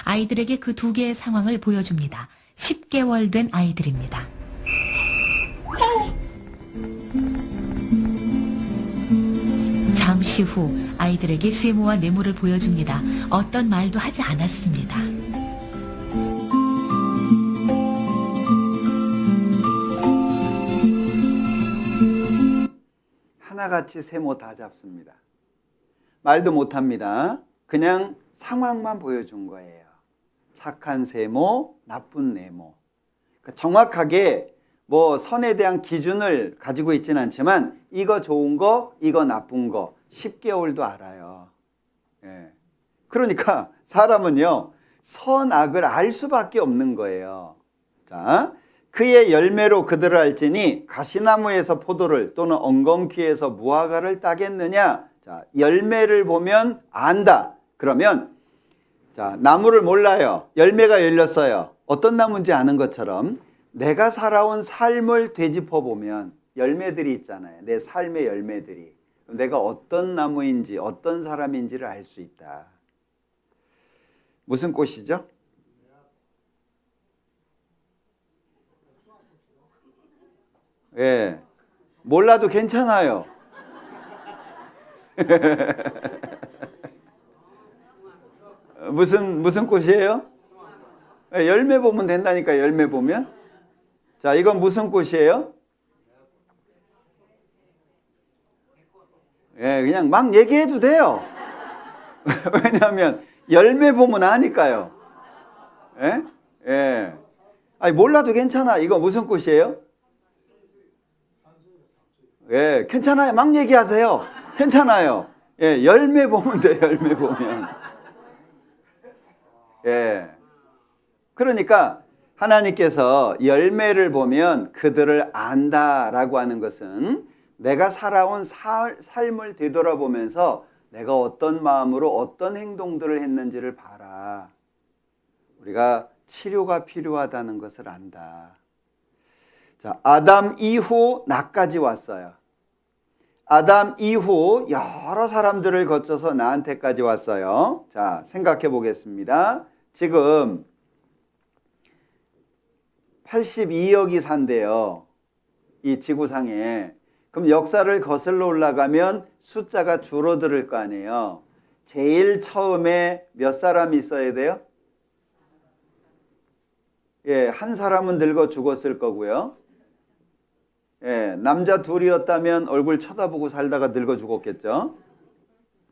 아이들에게 그 두 개의 상황을 보여줍니다. 10개월 된 아이들입니다. 잠시 후 아이들에게 세모와 네모를 보여줍니다. 어떤 말도 하지 않았습니다. 하나같이 세모 다 잡습니다. 말도 못합니다. 그냥 상황만 보여준 거예요. 착한 세모, 나쁜 네모. 그러니까 정확하게 뭐 선에 대한 기준을 가지고 있지는 않지만 이거 좋은 거, 이거 나쁜 거 10개월도 알아요. 예. 그러니까 사람은요, 선악을 알 수밖에 없는 거예요. 자, 그의 열매로 그들을 알지니 가시나무에서 포도를 또는 엉겅퀴에서 무화과를 따겠느냐. 자, 열매를 보면 안다. 그러면 자, 나무를 몰라요. 열매가 열렸어요. 어떤 나무인지 아는 것처럼 내가 살아온 삶을 되짚어 보면 열매들이 있잖아요. 내 삶의 열매들이. 내가 어떤 나무인지 어떤 사람인지를 알 수 있다. 무슨 꽃이죠? 예, 몰라도 괜찮아요. 무슨 꽃이에요? 예, 열매 보면 된다니까. 열매 보면. 자, 이건 무슨 꽃이에요? 예, 그냥 막 얘기해도 돼요. 왜냐하면 열매 보면 아니까요. 예? 예. 아니, 몰라도 괜찮아. 이거 무슨 꽃이에요? 예, 괜찮아요. 막 얘기하세요. 괜찮아요. 예, 열매 보면 돼. 열매 보면. 예. 그러니까 하나님께서 열매를 보면 그들을 안다라고 하는 것은 내가 살아온 삶을 되돌아보면서 내가 어떤 마음으로 어떤 행동들을 했는지를 봐라. 우리가 치료가 필요하다는 것을 안다. 자, 아담 이후 나까지 왔어요. 아담 이후 여러 사람들을 거쳐서 나한테까지 왔어요. 자, 생각해 보겠습니다. 지금 82억이 산대요. 이 지구상에. 그럼 역사를 거슬러 올라가면 숫자가 줄어들 거 아니에요. 제일 처음에 몇 사람이 있어야 돼요? 예, 한 사람은 늙어 죽었을 거고요. 예, 남자 둘이었다면 얼굴 쳐다보고 살다가 늙어 죽었겠죠.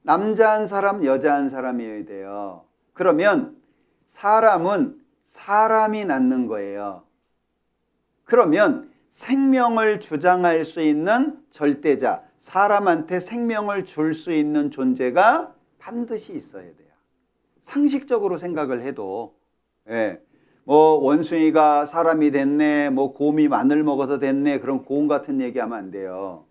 남자 한 사람, 여자 한 사람이어야 돼요. 그러면 사람은 사람이 낳는 거예요. 그러면 생명을 주장할 수 있는 절대자, 사람한테 생명을 줄 수 있는 존재가 반드시 있어야 돼요. 상식적으로 생각을 해도. 예. 뭐 원숭이가 사람이 됐네, 뭐 곰이 마늘 먹어서 됐네, 그런 고음 같은 얘기하면 안 돼요.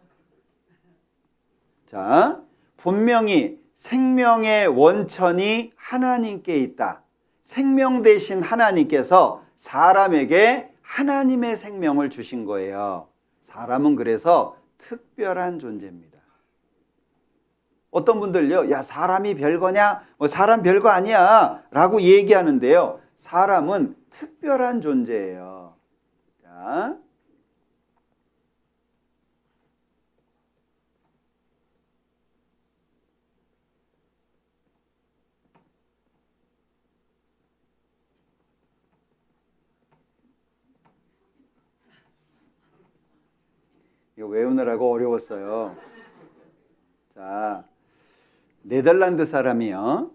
자, 분명히 생명의 원천이 하나님께 있다. 생명 대신 하나님께서 사람에게 하나님의 생명을 주신 거예요. 사람은 그래서 특별한 존재입니다. 어떤 분들요, 야, 사람이 별거냐? 뭐 사람 별거 아니야 라고 얘기하는데요. 사람은 특별한 존재예요. 자, 이거 외우느라고 어려웠어요. 자, 네덜란드 사람이요.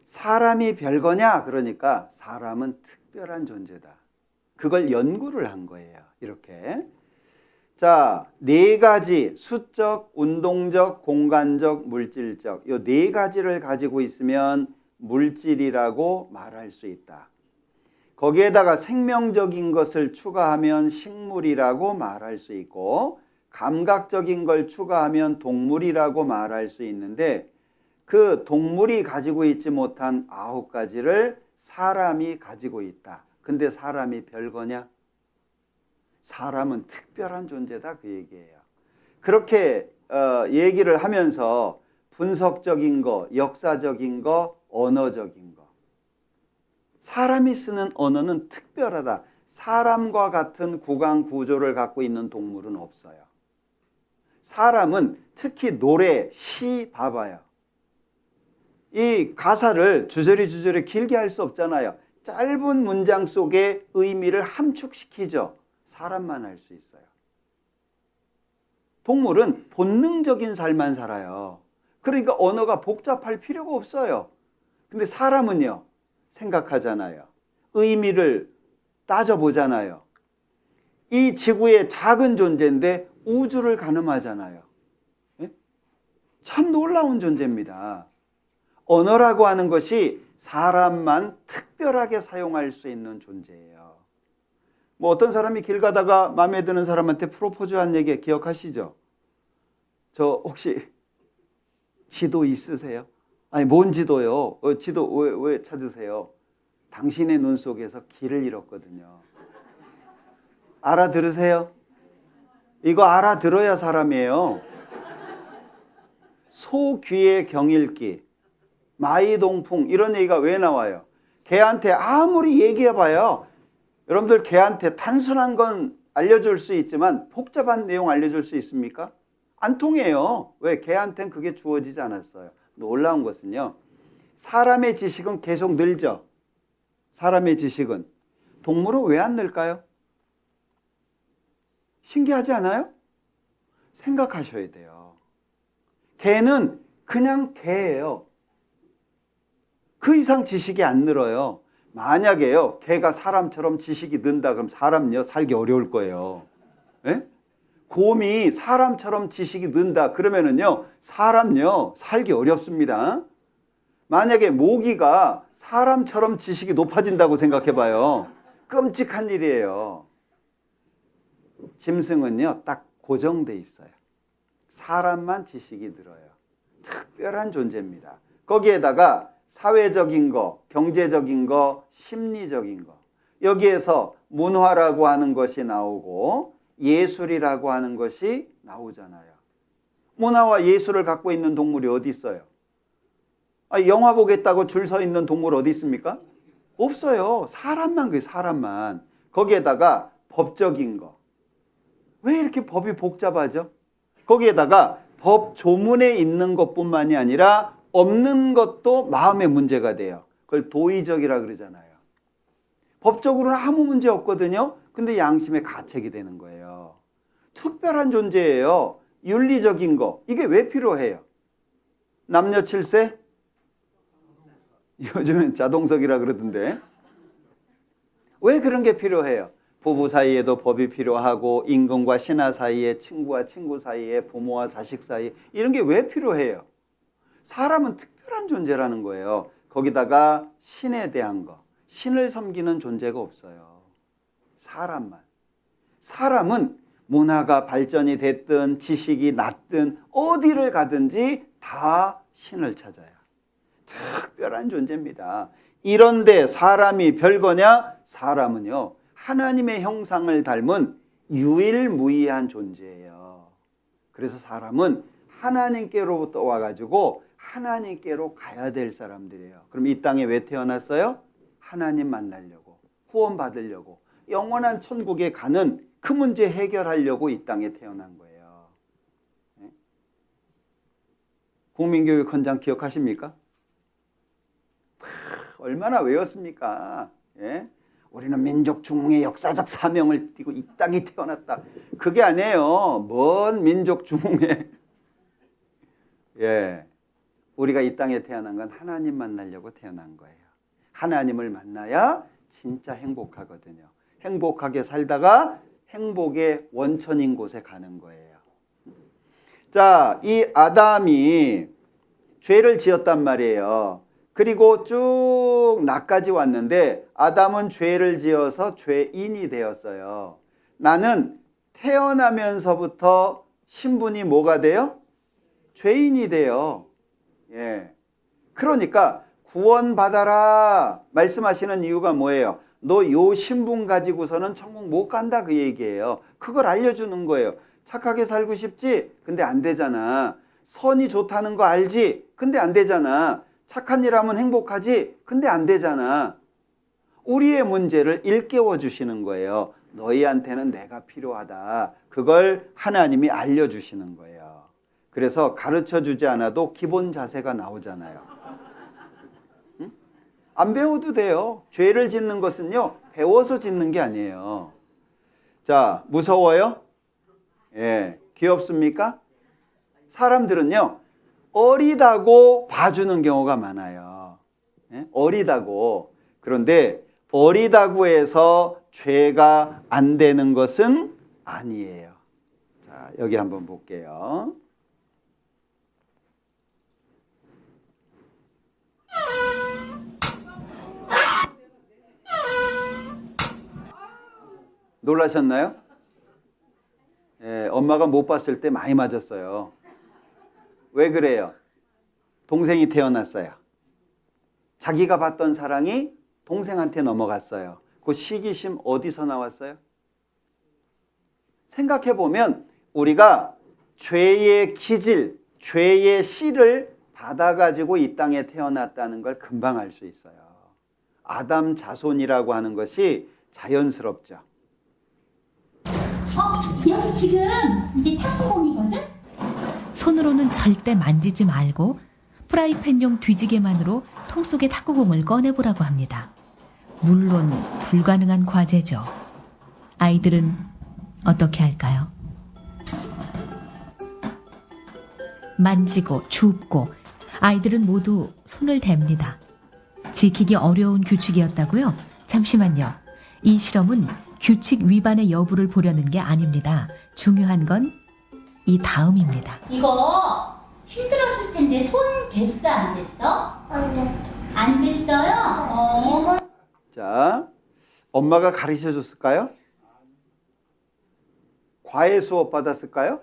사람이 별거냐? 그러니까 사람은 특별한 존재다. 그걸 연구를 한 거예요. 이렇게. 자, 네 가지 수적, 운동적, 공간적, 물질적 이 네 가지를 가지고 있으면 물질이라고 말할 수 있다. 거기에다가 생명적인 것을 추가하면 식물이라고 말할 수 있고 감각적인 걸 추가하면 동물이라고 말할 수 있는데 그 동물이 가지고 있지 못한 9가지를 사람이 가지고 있다. 근데 사람이 별거냐? 사람은 특별한 존재다 그 얘기예요. 그렇게 얘기를 하면서 분석적인 거, 역사적인 거, 언어적인 거. 사람이 쓰는 언어는 특별하다. 사람과 같은 구강 구조를 갖고 있는 동물은 없어요. 사람은 특히 노래, 시 봐봐요. 이 가사를 주저리 길게 할 수 없잖아요. 짧은 문장 속에 의미를 함축시키죠. 사람만 할 수 있어요. 동물은 본능적인 삶만 살아요. 그러니까 언어가 복잡할 필요가 없어요. 근데 사람은요, 생각하잖아요. 의미를 따져보잖아요. 이 지구의 작은 존재인데 우주를 가늠하잖아요. 예? 참 놀라운 존재입니다. 언어라고 하는 것이 사람만 특별하게 사용할 수 있는 존재예요. 뭐 어떤 사람이 길 가다가 마음에 드는 사람한테 프로포즈한 얘기 기억하시죠? 저 혹시 지도 있으세요? 아니 뭔 지도요? 지도 왜 찾으세요? 당신의 눈 속에서 길을 잃었거든요. 알아들으세요? 이거 알아들어야 사람이에요. 소귀의 경일기, 마이동풍 이런 얘기가 왜 나와요? 개한테 아무리 얘기해봐요. 여러분들 개한테 단순한 건 알려줄 수 있지만 복잡한 내용 알려줄 수 있습니까? 안 통해요. 왜? 개한테는 그게 주어지지 않았어요. 놀라운 것은요. 사람의 지식은 계속 늘죠. 사람의 지식은. 동물은 왜 안 늘까요? 신기하지 않아요? 생각하셔야 돼요. 개는 그냥 개예요. 그 이상 지식이 안 늘어요. 만약에요, 개가 사람처럼 지식이 는다 그럼 사람요 살기 어려울 거예요. 예? 곰이 사람처럼 지식이 는다 그러면은요 사람요 살기 어렵습니다. 만약에 모기가 사람처럼 지식이 높아진다고 생각해봐요. 끔찍한 일이에요. 짐승은요 딱 고정돼 있어요. 사람만 지식이 늘어요. 특별한 존재입니다. 거기에다가 사회적인 거, 경제적인 거, 심리적인 거, 여기에서 문화라고 하는 것이 나오고 예술이라고 하는 것이 나오잖아요. 문화와 예술을 갖고 있는 동물이 어디 있어요? 영화 보겠다고 줄 서 있는 동물 어디 있습니까? 없어요. 사람만 그래요. 사람만. 거기에다가 법적인 거. 왜 이렇게 법이 복잡하죠? 거기에다가 법 조문에 있는 것뿐만이 아니라 없는 것도 마음의 문제가 돼요. 그걸 도의적이라 그러잖아요. 법적으로는 아무 문제 없거든요. 근데 양심의 가책이 되는 거예요. 특별한 존재예요. 윤리적인 거. 이게 왜 필요해요? 남녀 7세? 요즘엔 자동석이라 그러던데. 왜 그런 게 필요해요? 부부 사이에도 법이 필요하고 임금과 신하 사이에, 친구와 친구 사이에, 부모와 자식 사이에 이런 게 왜 필요해요? 사람은 특별한 존재라는 거예요. 거기다가 신에 대한 거. 신을 섬기는 존재가 없어요. 사람만. 사람은 문화가 발전이 됐든 지식이 낮든 어디를 가든지 다 신을 찾아요. 특별한 존재입니다. 이런데 사람이 별거냐? 사람은요 하나님의 형상을 닮은 유일무이한 존재예요. 그래서 사람은 하나님께로부터 와가지고 하나님께로 가야 될 사람들이에요. 그럼 이 땅에 왜 태어났어요? 하나님 만나려고, 구원 받으려고, 영원한 천국에 가는 그 문제 해결하려고 이 땅에 태어난 거예요. 네? 국민교육 헌장 기억하십니까? 얼마나 외웠습니까? 예? 우리는 민족 중흥의 역사적 사명을 띠고 이 땅에 태어났다. 그게 아니에요. 먼 민족 중흥의 예, 우리가 이 땅에 태어난 건 하나님 만나려고 태어난 거예요. 하나님을 만나야 진짜 행복하거든요. 행복하게 살다가 행복의 원천인 곳에 가는 거예요. 자, 이 아담이 죄를 지었단 말이에요. 그리고 쭉 나까지 왔는데 아담은 죄를 지어서 죄인이 되었어요. 나는 태어나면서부터 신분이 뭐가 돼요? 죄인이 돼요. 예. 그러니까 구원받아라 말씀하시는 이유가 뭐예요? 너 요 신분 가지고서는 천국 못 간다 그 얘기예요. 그걸 알려주는 거예요. 착하게 살고 싶지? 근데 안 되잖아. 선이 좋다는 거 알지? 근데 안 되잖아. 착한 일 하면 행복하지? 근데 안 되잖아. 우리의 문제를 일깨워 주시는 거예요. 너희한테는 내가 필요하다. 그걸 하나님이 알려주시는 거예요. 그래서 가르쳐 주지 않아도 기본 자세가 나오잖아요. 응? 안 배워도 돼요. 죄를 짓는 것은요, 배워서 짓는 게 아니에요. 자, 무서워요? 예. 귀엽습니까? 사람들은요, 어리다고 봐주는 경우가 많아요. 예? 어리다고. 그런데 어리다고 해서 죄가 안 되는 것은 아니에요. 자, 여기 한번 볼게요. 놀라셨나요? 예, 엄마가 못 봤을 때 많이 맞았어요. 왜 그래요? 동생이 태어났어요. 자기가 받던 사랑이 동생한테 넘어갔어요. 그 시기심 어디서 나왔어요? 생각해보면 우리가 죄의 기질, 죄의 씨를 받아가지고 이 땅에 태어났다는 걸 금방 알 수 있어요. 아담 자손이라고 하는 것이 자연스럽죠. 여기 지금 이게 탁구공이거든? 손으로는 절대 만지지 말고 프라이팬용 뒤지개만으로 통 속의 탁구공을 꺼내보라고 합니다. 물론 불가능한 과제죠. 아이들은 어떻게 할까요? 만지고 줍고 아이들은 모두 손을 댑니다. 지키기 어려운 규칙이었다고요? 잠시만요. 이 실험은 규칙 위반의 여부를 보려는 게 아닙니다. 중요한 건 이 다음입니다. 이거 힘들었을 텐데 손 됐어 안 됐어? 안 됐어요? 자, 엄마가 가르쳐 줬을까요? 과외 수업 받았을까요?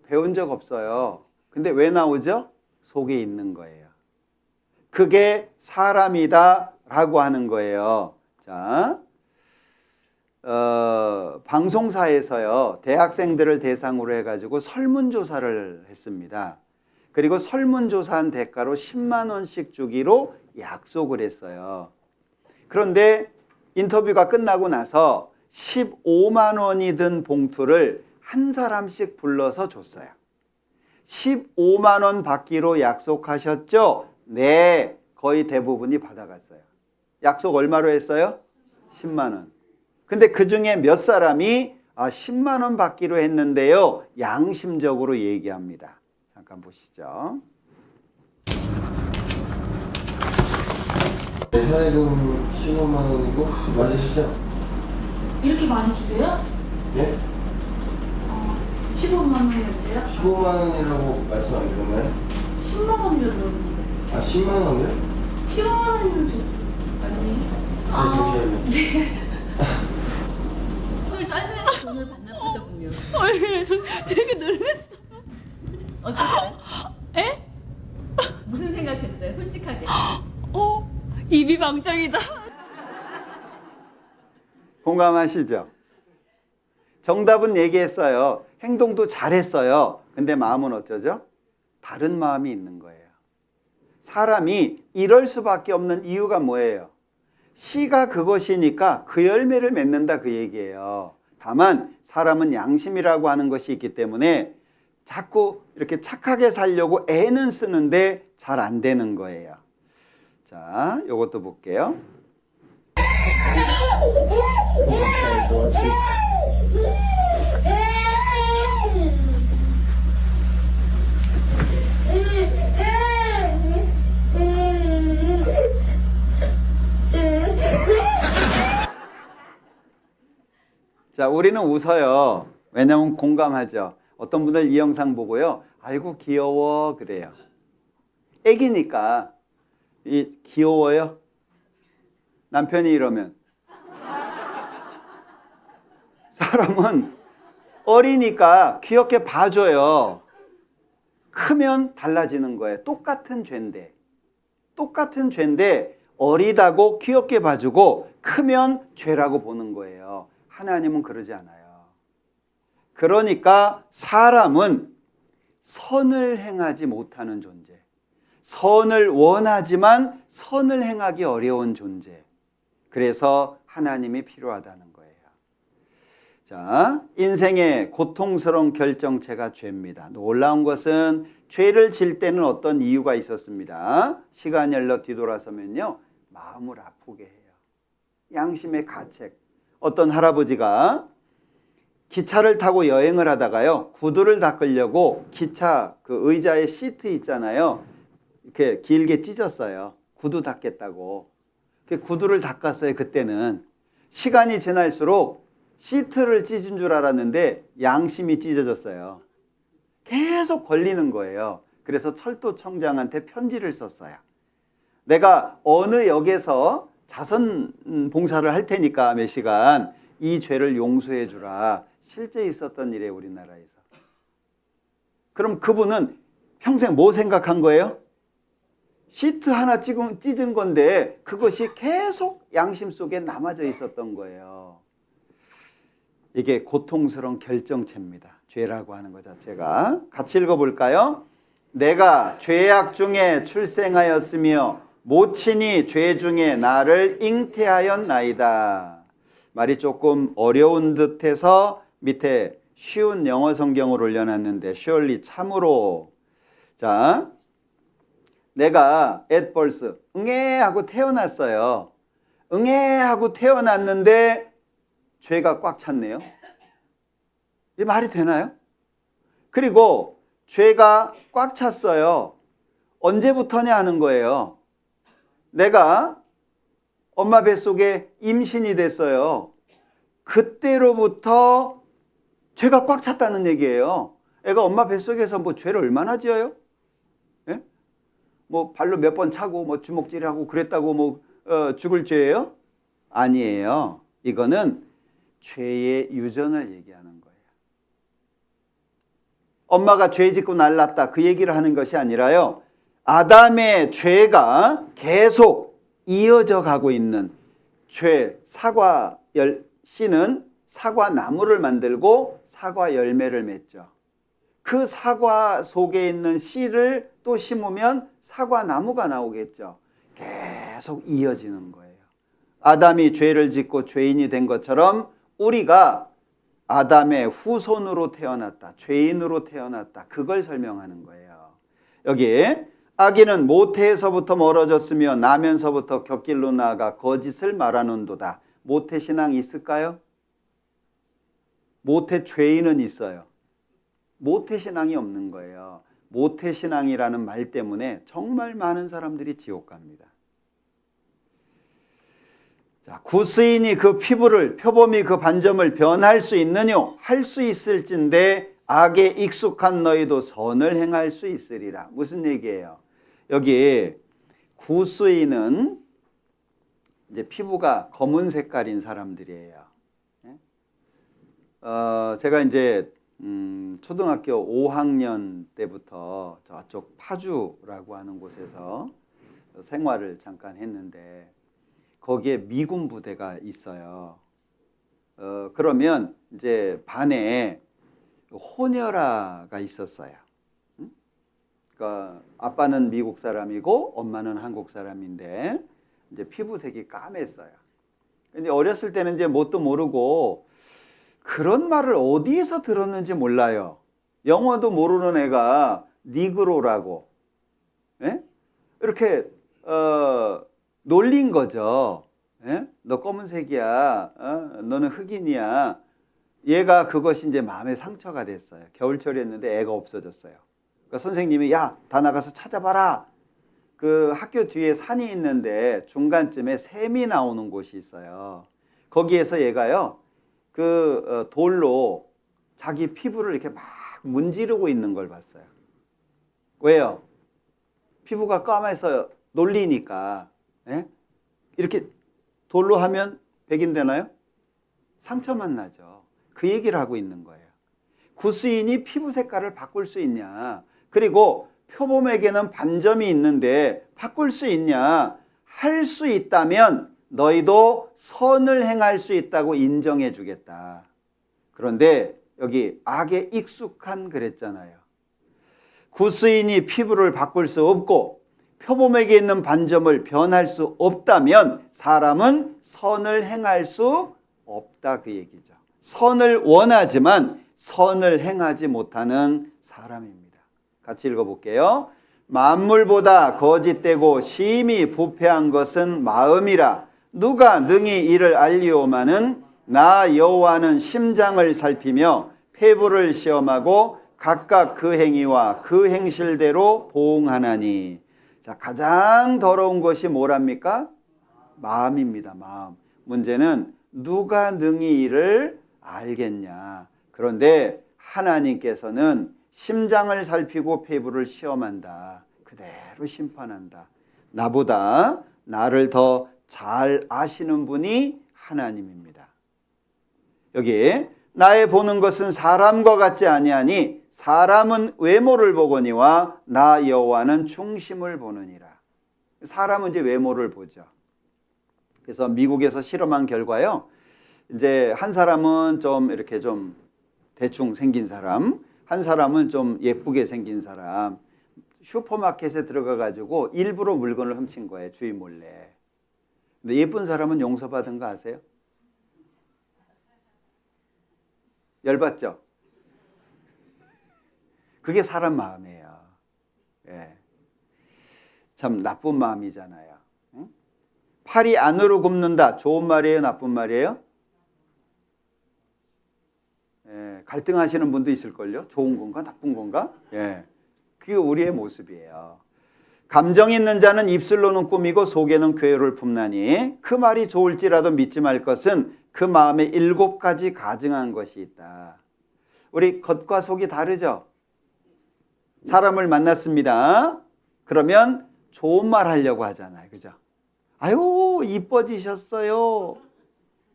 배운 적 없어요. 근데 왜 나오죠? 속에 있는 거예요. 그게 사람이다 라고 하는 거예요. 자, 방송사에서요, 대학생들을 대상으로 해가지고 설문조사를 했습니다. 그리고 설문조사한 대가로 10만 원씩 주기로 약속을 했어요. 그런데 인터뷰가 끝나고 나서 15만 원이 든 봉투를 한 사람씩 불러서 줬어요. 15만 원 받기로 약속하셨죠? 네, 거의 대부분이 받아갔어요. 약속 얼마로 했어요? 10만 원. 근데 그 중에 몇 사람이 10만 원 받기로 했는데요, 양심적으로 얘기합니다. 잠깐 보시죠. 사례금 15만 원이고 맞으시죠? 이렇게 많이 주세요? 예? 15만 원이나 주세요? 15만 원이라고 말씀 안 드렸나요? 10만 원이라 그러는데 10만 원이요? 10만 원이면 아니 잠시만요. 오늘 딸면서 돈을 받나 보더군요. 저 되게 놀랐어. 어떠세요? 에? 무슨 생각했어요? 솔직하게. 입이 방정이다. 공감하시죠? 정답은 얘기했어요. 행동도 잘했어요. 근데 마음은 어쩌죠? 다른 마음이 있는 거예요. 사람이 이럴 수밖에 없는 이유가 뭐예요? 씨가 그것이니까 그 열매를 맺는다 그 얘기예요. 다만 사람은 양심이라고 하는 것이 있기 때문에 자꾸 이렇게 착하게 살려고 애는 쓰는데 잘 안 되는 거예요. 자, 이것도 볼게요. 자, 우리는 웃어요. 왜냐하면 공감하죠. 어떤 분들 이 영상 보고요, 아이고 귀여워 그래요. 애기니까 귀여워요? 남편이 이러면. 사람은 어리니까 귀엽게 봐줘요. 크면 달라지는 거예요. 똑같은 죄인데 어리다고 귀엽게 봐주고 크면 죄라고 보는 거예요. 하나님은 그러지 않아요. 그러니까 사람은 선을 행하지 못하는 존재, 선을 원하지만 선을 행하기 어려운 존재, 그래서 하나님이 필요하다는 거예요. 자, 인생의 고통스러운 결정체가 죄입니다. 놀라운 것은 죄를 질 때는 어떤 이유가 있었습니다. 시간이 흘러 뒤돌아서면요, 마음을 아프게 해요. 양심의 가책. 어떤 할아버지가 기차를 타고 여행을 하다가요, 구두를 닦으려고 기차 그 의자에 시트 있잖아요, 이렇게 길게 찢었어요. 구두 닦겠다고. 구두를 닦았어요. 그때는 시간이 지날수록 시트를 찢은 줄 알았는데 양심이 찢어졌어요. 계속 걸리는 거예요. 그래서 철도청장한테 편지를 썼어요. 내가 어느 역에서 자선 봉사를 할 테니까 몇 시간 이 죄를 용서해 주라. 실제 있었던 일에 우리나라에서. 그럼 그분은 평생 뭐 생각한 거예요? 시트 하나 찢은 건데 그것이 계속 양심 속에 남아져 있었던 거예요. 이게 고통스러운 결정체입니다. 죄라고 하는 것 자체가. 같이 읽어볼까요? 내가 죄악 중에 출생하였으며 모친이 죄 중에 나를 잉태하였나이다. 말이 조금 어려운 듯해서 밑에 쉬운 영어 성경을 올려놨는데 surely 참으로. 자, 내가 at birth 응애 하고 태어났어요. 응애 하고 태어났는데 죄가 꽉 찼네요. 이 말이 되나요? 그리고 죄가 꽉 찼어요. 언제부터냐 하는 거예요. 내가 엄마 뱃속에 임신이 됐어요. 그때로부터 죄가 꽉 찼다는 얘기예요. 애가 엄마 뱃속에서 뭐 죄를 얼마나 지어요? 예? 뭐 발로 몇 번 차고 뭐 주먹질하고 그랬다고 뭐 죽을 죄예요? 아니에요. 이거는 죄의 유전을 얘기하는 거예요. 엄마가 죄 짓고 날랐다 그 얘기를 하는 것이 아니라요. 아담의 죄가 계속 이어져 가고 있는 죄. 씨는 사과 나무를 만들고 사과 열매를 맺죠. 그 사과 속에 있는 씨를 또 심으면 사과 나무가 나오겠죠. 계속 이어지는 거예요. 아담이 죄를 짓고 죄인이 된 것처럼 우리가 아담의 후손으로 태어났다. 죄인으로 태어났다. 그걸 설명하는 거예요. 여기 아기는 모태에서부터 멀어졌으며 나면서부터 곁길로 나아가 거짓을 말하는도다. 모태신앙 있을까요? 모태죄인은 있어요. 모태신앙이 없는 거예요. 모태신앙이라는 말 때문에 정말 많은 사람들이 지옥 갑니다. 자, 구스인이 그 피부를 표범이 그 반점을 변할 수 있느뇨? 할 수 있을진데 악에 익숙한 너희도 선을 행할 수 있으리라. 무슨 얘기예요? 여기 구스인은 이제 피부가 검은 색깔인 사람들이에요. 제가 이제 초등학교 5학년 때부터 저쪽 파주라고 하는 곳에서 생활을 잠깐 했는데 거기에 미군 부대가 있어요. 그러면 이제 반에 호녀라가 있었어요. 그러니까 아빠는 미국 사람이고 엄마는 한국 사람인데 이제 피부색이 까맸어요. 근데 어렸을 때는 이제 뭣도 모르고 그런 말을 어디에서 들었는지 몰라요. 영어도 모르는 애가 니그로라고, 예? 이렇게 놀린 거죠. 예? 너 검은색이야. 너는 흑인이야. 얘가 그것이 이제 마음의 상처가 됐어요. 겨울철이었는데 애가 없어졌어요. 그러니까 선생님이 야, 다 나가서 찾아봐라. 그 학교 뒤에 산이 있는데 중간쯤에 샘이 나오는 곳이 있어요. 거기에서 얘가요, 그 돌로 자기 피부를 이렇게 막 문지르고 있는 걸 봤어요. 왜요? 피부가 까매서 놀리니까. 예? 이렇게 돌로 하면 백인 되나요? 상처만 나죠. 그 얘기를 하고 있는 거예요. 구스인이 피부 색깔을 바꿀 수 있냐? 그리고 표범에게는 반점이 있는데 바꿀 수 있냐? 할 수 있다면 너희도 선을 행할 수 있다고 인정해 주겠다. 그런데 여기 악에 익숙한 그랬잖아요. 구스인이 피부를 바꿀 수 없고 표범에게 있는 반점을 변할 수 없다면 사람은 선을 행할 수 없다 그 얘기죠. 선을 원하지만 선을 행하지 못하는 사람입니다. 같이 읽어볼게요. 만물보다 거짓되고 심히 부패한 것은 마음이라. 누가 능히 이를 알리오마는 나 여호와는 심장을 살피며 폐부를 시험하고 각각 그 행위와 그 행실대로 보응하나니. 자, 가장 더러운 것이 뭐랍니까? 마음입니다. 마음. 문제는 누가 능히 이를 알겠냐. 그런데 하나님께서는 심장을 살피고 폐부를 시험한다. 그대로 심판한다. 나보다 나를 더 잘 아시는 분이 하나님입니다. 여기 나의 보는 것은 사람과 같지 아니하니 사람은 외모를 보거니와 나 여호와는 중심을 보느니라. 사람은 이제 외모를 보죠. 그래서 미국에서 실험한 결과요. 이제 한 사람은 좀 이렇게 좀 대충 생긴 사람, 한 사람은 좀 예쁘게 생긴 사람, 슈퍼마켓에 들어가 가지고 일부러 물건을 훔친 거예요. 주인 몰래. 근데 예쁜 사람은 용서받은 거 아세요? 열받죠? 그게 사람 마음이에요. 예. 참 나쁜 마음이잖아요. 응? 팔이 안으로 굽는다. 좋은 말이에요? 나쁜 말이에요? 예. 갈등하시는 분도 있을걸요? 좋은 건가? 나쁜 건가? 예. 그게 우리의 모습이에요. 감정 있는 자는 입술로는 꾸미고 속에는 괴로를 품나니 그 말이 좋을지라도 믿지 말 것은 그 마음에 7가지 가증한 것이 있다. 우리 겉과 속이 다르죠? 사람을 만났습니다. 그러면 좋은 말 하려고 하잖아요. 그죠? 아유, 이뻐지셨어요.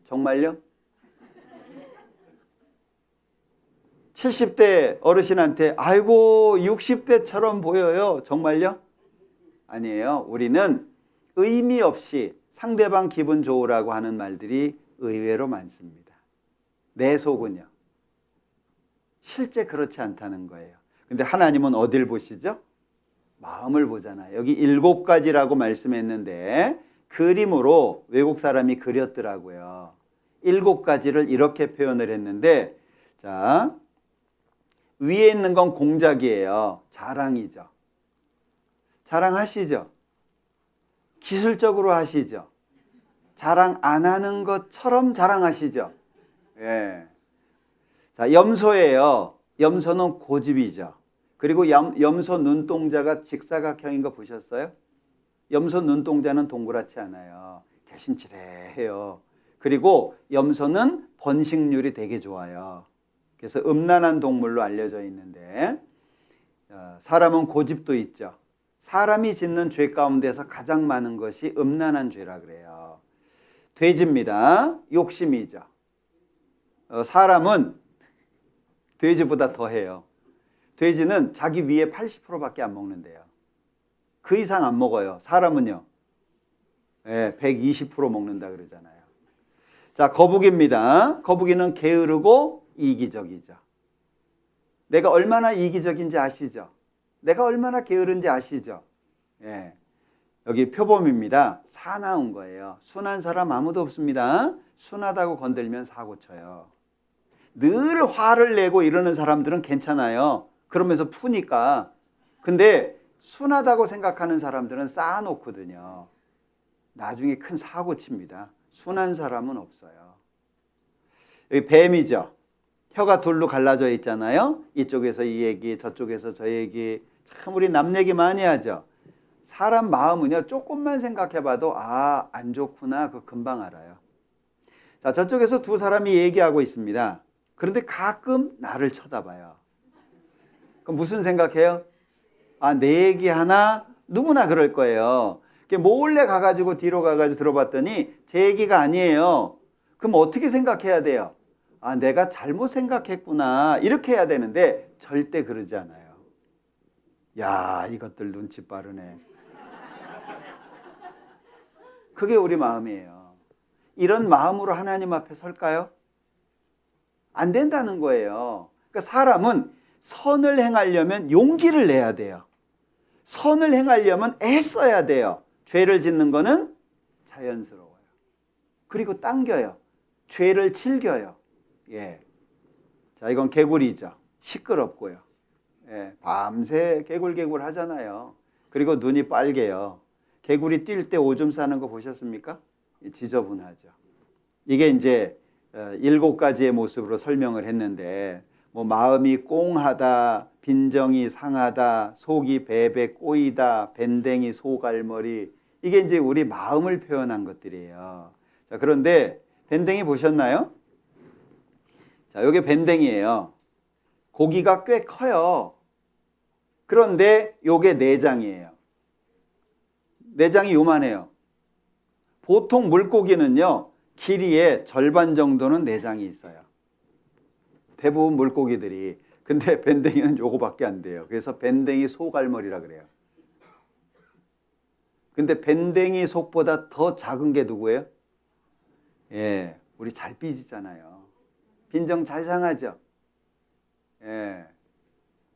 정말요? 70대 어르신한테 아이고 60대처럼 보여요. 정말요? 아니에요. 우리는 의미 없이 상대방 기분 좋으라고 하는 말들이 의외로 많습니다. 내 속은요. 실제 그렇지 않다는 거예요. 근데 하나님은 어딜 보시죠? 마음을 보잖아요. 여기 7가지라고 말씀했는데 그림으로 외국 사람이 그렸더라고요. 7가지를 이렇게 표현을 했는데 자, 위에 있는 건 공작이에요. 자랑이죠. 자랑하시죠? 기술적으로 하시죠? 자랑 안 하는 것처럼 자랑하시죠? 예. 자, 염소예요. 염소는 고집이죠. 그리고 염소 눈동자가 직사각형인 거 보셨어요? 염소 눈동자는 동그랗지 않아요. 개심치레해요. 그리고 염소는 번식률이 되게 좋아요. 그래서 음란한 동물로 알려져 있는데 사람은 고집도 있죠. 사람이 짓는 죄 가운데서 가장 많은 것이 음란한 죄라 그래요. 돼지입니다. 욕심이죠. 사람은 돼지보다 더해요. 돼지는 자기 위에 80%밖에 안 먹는데요. 그 이상 안 먹어요. 사람은요. 120% 먹는다 그러잖아요. 자, 거북이입니다. 거북이는 게으르고 이기적이죠. 내가 얼마나 이기적인지 아시죠? 내가 얼마나 게으른지 아시죠? 예. 여기 표범입니다. 사나운 거예요. 순한 사람 아무도 없습니다. 순하다고 건들면 사고 쳐요. 늘 화를 내고 이러는 사람들은 괜찮아요. 그러면서 푸니까. 근데 순하다고 생각하는 사람들은 쌓아놓거든요. 나중에 큰 사고 칩니다. 순한 사람은 없어요. 여기 뱀이죠. 혀가 둘로 갈라져 있잖아요. 이쪽에서 이 얘기, 저쪽에서 저 얘기. 참 우리 남 얘기 많이 하죠. 사람 마음은요, 조금만 생각해봐도 아, 안 좋구나. 그거 금방 알아요. 자, 저쪽에서 두 사람이 얘기하고 있습니다. 그런데 가끔 나를 쳐다봐요. 그럼 무슨 생각해요? 아, 내 얘기 하나? 누구나 그럴 거예요. 몰래 가가지고 뒤로 가가지고 들어봤더니 제 얘기가 아니에요. 그럼 어떻게 생각해야 돼요? 아, 내가 잘못 생각했구나. 이렇게 해야 되는데 절대 그러지 않아요. 야, 이것들 눈치 빠르네. 그게 우리 마음이에요. 이런 마음으로 하나님 앞에 설까요? 안 된다는 거예요. 그러니까 사람은 선을 행하려면 용기를 내야 돼요. 선을 행하려면 애써야 돼요. 죄를 짓는 거는 자연스러워요. 그리고 당겨요. 죄를 즐겨요. 예. 자, 이건 개구리죠. 시끄럽고요. 예. 밤새 개굴개굴 하잖아요. 그리고 눈이 빨개요. 개구리 뛸 때 오줌 싸는 거 보셨습니까? 지저분하죠. 이게 이제 7가지의 모습으로 설명을 했는데 뭐 마음이 꽁하다, 빈정이 상하다, 속이 베베 꼬이다, 밴댕이 소갈머리, 이게 이제 우리 마음을 표현한 것들이에요. 자, 그런데 밴댕이 보셨나요? 자, 이게 밴댕이에요. 고기가 꽤 커요. 그런데 이게 내장이에요. 내장이 요만해요. 보통 물고기는요, 길이의 절반 정도는 내장이 있어요. 대부분 물고기들이. 근데 밴댕이는 요거밖에 안 돼요. 그래서 밴댕이 소갈머리라 그래요. 근데 밴댕이 속보다 더 작은 게 누구예요? 예, 우리 잘 삐지잖아요. 빈정 잘 상하죠? 예.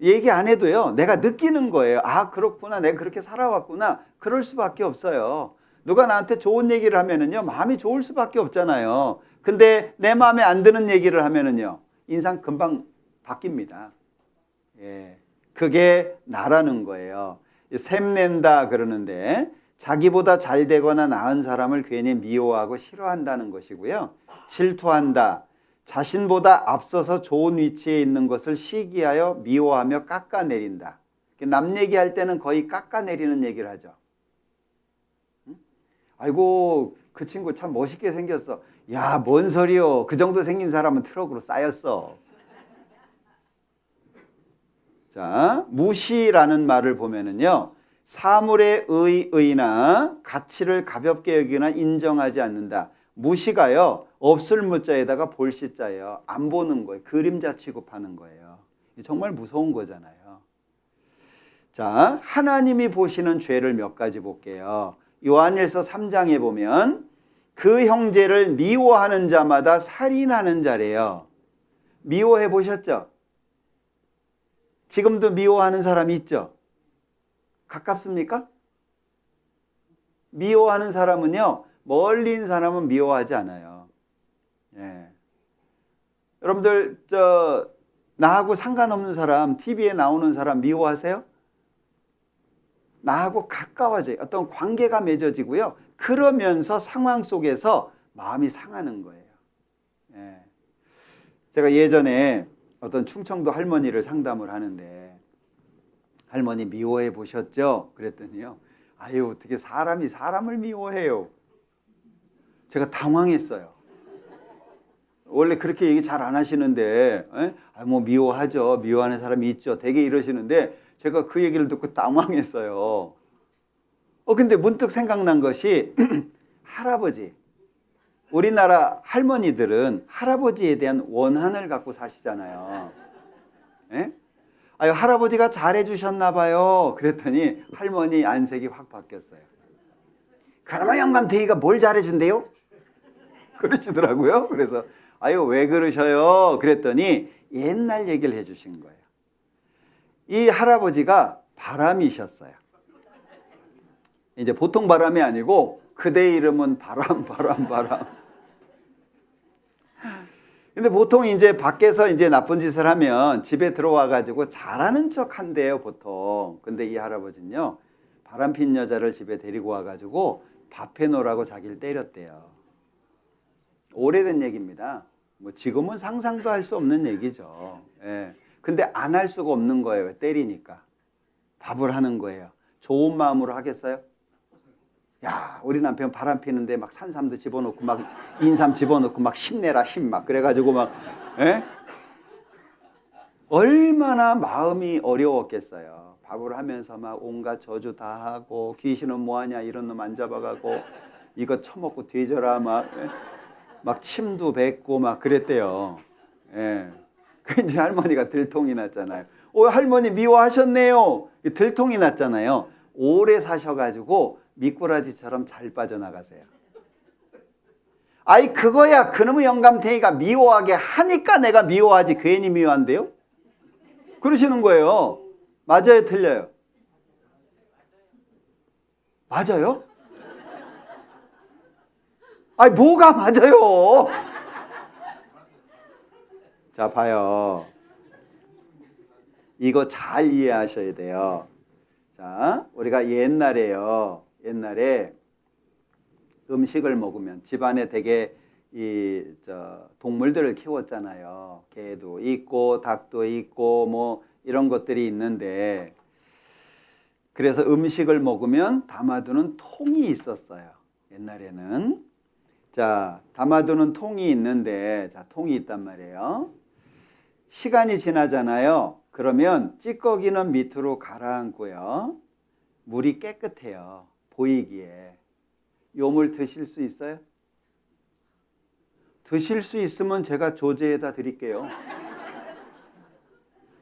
얘기 안 해도요, 내가 느끼는 거예요. 아, 그렇구나. 내가 그렇게 살아왔구나. 그럴 수밖에 없어요. 누가 나한테 좋은 얘기를 하면은요, 마음이 좋을 수밖에 없잖아요. 근데 내 마음에 안 드는 얘기를 하면은요, 인상 금방 바뀝니다. 예. 그게 나라는 거예요. 샘낸다 그러는데, 자기보다 잘 되거나 나은 사람을 괜히 미워하고 싫어한다는 것이고요. 질투한다. 자신보다 앞서서 좋은 위치에 있는 것을 시기하여 미워하며 깎아내린다. 남 얘기할 때는 거의 깎아내리는 얘기를 하죠. 아이고, 그 친구 참 멋있게 생겼어. 야, 뭔 소리요. 그 정도 생긴 사람은 트럭으로 쌓였어. 자, 무시라는 말을 보면은요, 사물의 의나 가치를 가볍게 여기거나 인정하지 않는다. 무시가요, 없을 무자에다가 볼 시자예요. 안 보는 거예요. 그림자 취급하는 거예요. 정말 무서운 거잖아요. 자, 하나님이 보시는 죄를 몇 가지 볼게요. 요한일서 3장에 보면 그 형제를 미워하는 자마다 살인하는 자래요. 미워해 보셨죠? 지금도 미워하는 사람이 있죠? 가깝습니까? 미워하는 사람은요, 멀리인 사람은 미워하지 않아요. 예. 여러분들, 나하고 상관없는 사람, TV에 나오는 사람 미워하세요? 나하고 가까워져요. 어떤 관계가 맺어지고요. 그러면서 상황 속에서 마음이 상하는 거예요. 예. 제가 예전에 어떤 충청도 할머니를 상담을 하는데, 할머니 미워해 보셨죠? 그랬더니요, 아유, 어떻게 사람이 사람을 미워해요? 제가 당황했어요. 원래 그렇게 얘기 잘 안 하시는데, 아, 뭐 미워하죠. 미워하는 사람이 있죠. 되게 이러시는데, 제가 그 얘기를 듣고 당황했어요. 근데 문득 생각난 것이 할아버지. 우리나라 할머니들은 할아버지에 대한 원한을 갖고 사시잖아요. 예? 아유, 할아버지가 잘해주셨나 봐요. 그랬더니 할머니 안색이 확 바뀌었어요. 그러면 영감탱이가 뭘 잘해준대요? 그러시더라고요. 그래서 아유, 왜 그러셔요? 그랬더니 옛날 얘기를 해주신 거예요. 이 할아버지가 바람이셨어요. 이제 보통 바람이 아니고 그대 이름은 바람. 근데 보통 이제 밖에서 이제 나쁜 짓을 하면 집에 들어와 가지고 잘하는 척 한대요, 보통. 근데 이 할아버지는요, 바람 핀 여자를 집에 데리고 와 가지고 밥 해놓으라고 자기를 때렸대요. 오래된 얘기입니다. 뭐 지금은 상상도 할 수 없는 얘기죠. 예. 근데 안 할 수가 없는 거예요. 때리니까. 밥을 하는 거예요. 좋은 마음으로 하겠어요? 야, 우리 남편 바람 피는데 막 산삼도 집어넣고 막 인삼 집어넣고 막 힘내라 힘 막 그래가지고 막, 예? 얼마나 마음이 어려웠겠어요. 밥을 하면서 막 온갖 저주 다 하고, 귀신은 뭐하냐 이런 놈 안 잡아가고, 이거 처먹고 뒤져라 막, 예? 막 침도 뱉고 막 그랬대요. 예. 그 이제 할머니가 들통이 났잖아요. 할머니 미워하셨네요. 들통이 났잖아요. 오래 사셔가지고 미꾸라지처럼 잘 빠져나가세요. 아이, 그거야 그놈의 영감탱이가 미워하게 하니까 내가 미워하지 괜히 미워한대요? 그러시는 거예요. 맞아요, 틀려요? 맞아요? 아이, 뭐가 맞아요? 자, 봐요. 이거 잘 이해하셔야 돼요. 자, 우리가 옛날에 음식을 먹으면 집안에 되게 동물들을 키웠잖아요. 개도 있고 닭도 있고 뭐 이런 것들이 있는데, 그래서 음식을 먹으면 담아두는 통이 있었어요. 옛날에는. 자, 담아두는 통이 있는데, 자, 통이 있단 말이에요. 시간이 지나잖아요. 그러면 찌꺼기는 밑으로 가라앉고요. 물이 깨끗해요. 보이기에. 요 물 드실 수 있어요? 드실 수 있으면 제가 조제해다 드릴게요.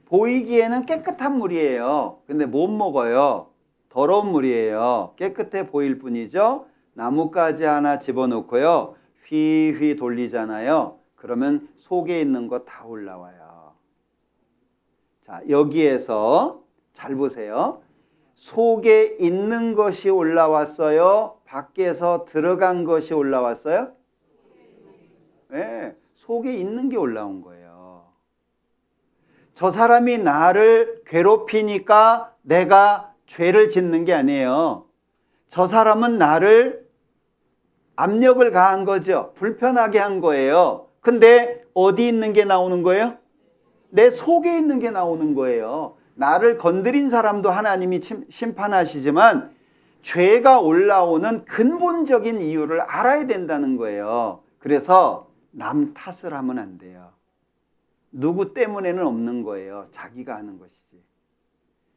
보이기에는 깨끗한 물이에요. 근데 못 먹어요. 더러운 물이에요. 깨끗해 보일 뿐이죠. 나뭇가지 하나 집어넣고요. 휘휘 돌리잖아요. 그러면 속에 있는 거 다 올라와요. 자, 여기에서 잘 보세요. 속에 있는 것이 올라왔어요? 밖에서 들어간 것이 올라왔어요? 네, 속에 있는 게 올라온 거예요. 저 사람이 나를 괴롭히니까 내가 죄를 짓는 게 아니에요. 저 사람은 나를 압력을 가한 거죠. 불편하게 한 거예요. 근데 어디 있는 게 나오는 거예요? 내 속에 있는 게 나오는 거예요. 나를 건드린 사람도 하나님이 심판하시지만 죄가 올라오는 근본적인 이유를 알아야 된다는 거예요. 그래서 남 탓을 하면 안 돼요. 누구 때문에는 없는 거예요. 자기가 하는 것이지.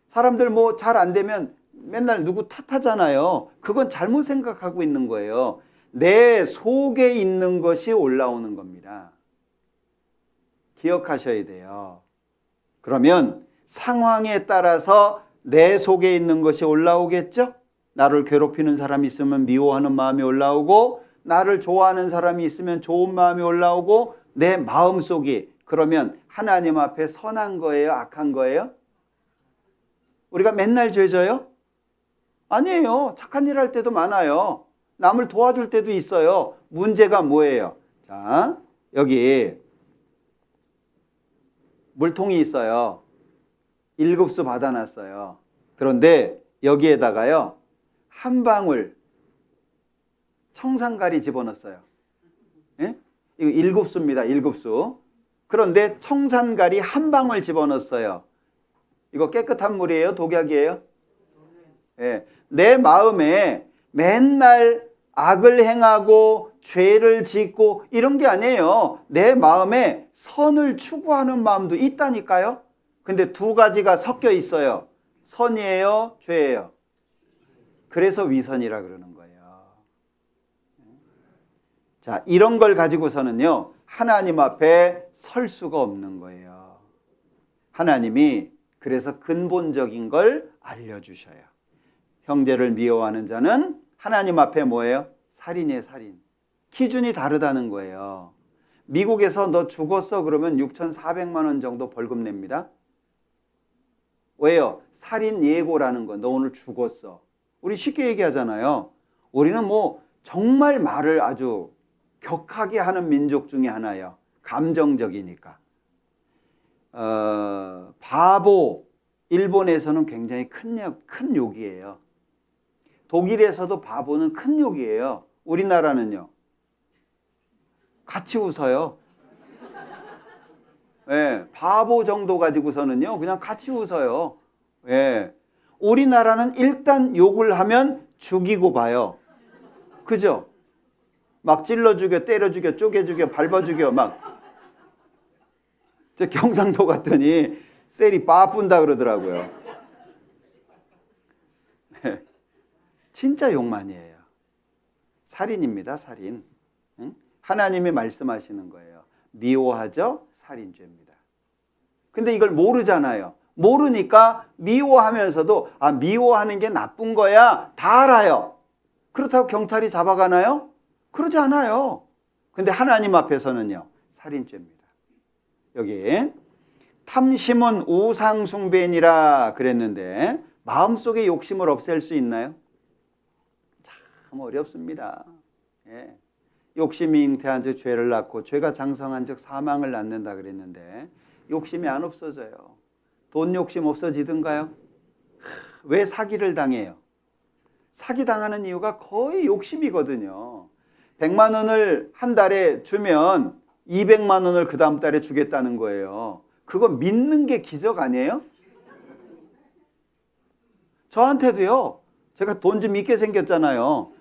사람들 뭐 잘 안 되면 맨날 누구 탓하잖아요. 그건 잘못 생각하고 있는 거예요. 내 속에 있는 것이 올라오는 겁니다. 기억하셔야 돼요. 그러면 상황에 따라서 내 속에 있는 것이 올라오겠죠? 나를 괴롭히는 사람이 있으면 미워하는 마음이 올라오고, 나를 좋아하는 사람이 있으면 좋은 마음이 올라오고, 내 마음속이 그러면 하나님 앞에 선한 거예요? 악한 거예요? 우리가 맨날 죄 져요? 아니에요. 착한 일 할 때도 많아요. 남을 도와줄 때도 있어요. 문제가 뭐예요? 자, 여기 물통이 있어요. 1급수 받아놨어요. 그런데 여기에다가요, 한 방울 청산가리 집어넣었어요. 예? 이거 1급수입니다. 1급수. 그런데 청산가리 한 방울 집어넣었어요. 이거 깨끗한 물이에요? 독약이에요? 예. 내 마음에 맨날 악을 행하고 죄를 짓고 이런 게 아니에요. 내 마음에 선을 추구하는 마음도 있다니까요. 근데 두 가지가 섞여 있어요. 선이에요? 죄예요? 그래서 위선이라 그러는 거예요. 자, 이런 걸 가지고서는요, 하나님 앞에 설 수가 없는 거예요. 하나님이 그래서 근본적인 걸 알려주셔요. 형제를 미워하는 자는 하나님 앞에 뭐예요? 살인이에요, 살인. 기준이 다르다는 거예요. 미국에서 너 죽었어 그러면 6,400만 원 정도 벌금 냅니다. 왜요? 살인 예고라는 거. 너 오늘 죽었어. 우리 쉽게 얘기하잖아요. 우리는 뭐 정말 말을 아주 격하게 하는 민족 중에 하나예요. 감정적이니까. 바보, 일본에서는 굉장히 큰 욕이에요. 독일에서도 바보는 큰 욕이에요. 우리나라는요, 같이 웃어요. 예, 바보 정도 가지고서는요, 그냥 같이 웃어요. 예, 우리나라는 일단 욕을 하면 죽이고 봐요. 그죠? 막 찔러 죽여, 때려 죽여, 쪼개 죽여, 밟아 죽여, 막. 저 경상도 갔더니 셀이 빠푼다 그러더라고요. 진짜 욕 많이 해요. 살인입니다, 살인. 응? 하나님이 말씀하시는 거예요. 미워하죠? 살인죄입니다. 근데 이걸 모르잖아요. 모르니까 미워하면서도 미워하는 게 나쁜 거야 다 알아요. 그렇다고 경찰이 잡아가나요? 그러지 않아요. 근데 하나님 앞에서는요, 살인죄입니다. 여기 탐심은 우상숭배니라 그랬는데 마음속의 욕심을 없앨 수 있나요? 참 어렵습니다. 예. 욕심이 잉태한 즉 죄를 낳고 죄가 장성한 즉 사망을 낳는다 그랬는데 욕심이 안 없어져요. 돈 욕심 없어지던가요? 왜 사기를 당해요? 사기 당하는 이유가 거의 욕심이거든요. 100만 원을 한 달에 주면 200만 원을 그 다음 달에 주겠다는 거예요. 그거 믿는 게 기적 아니에요? 저한테도요, 제가 돈 좀 있게 생겼잖아요.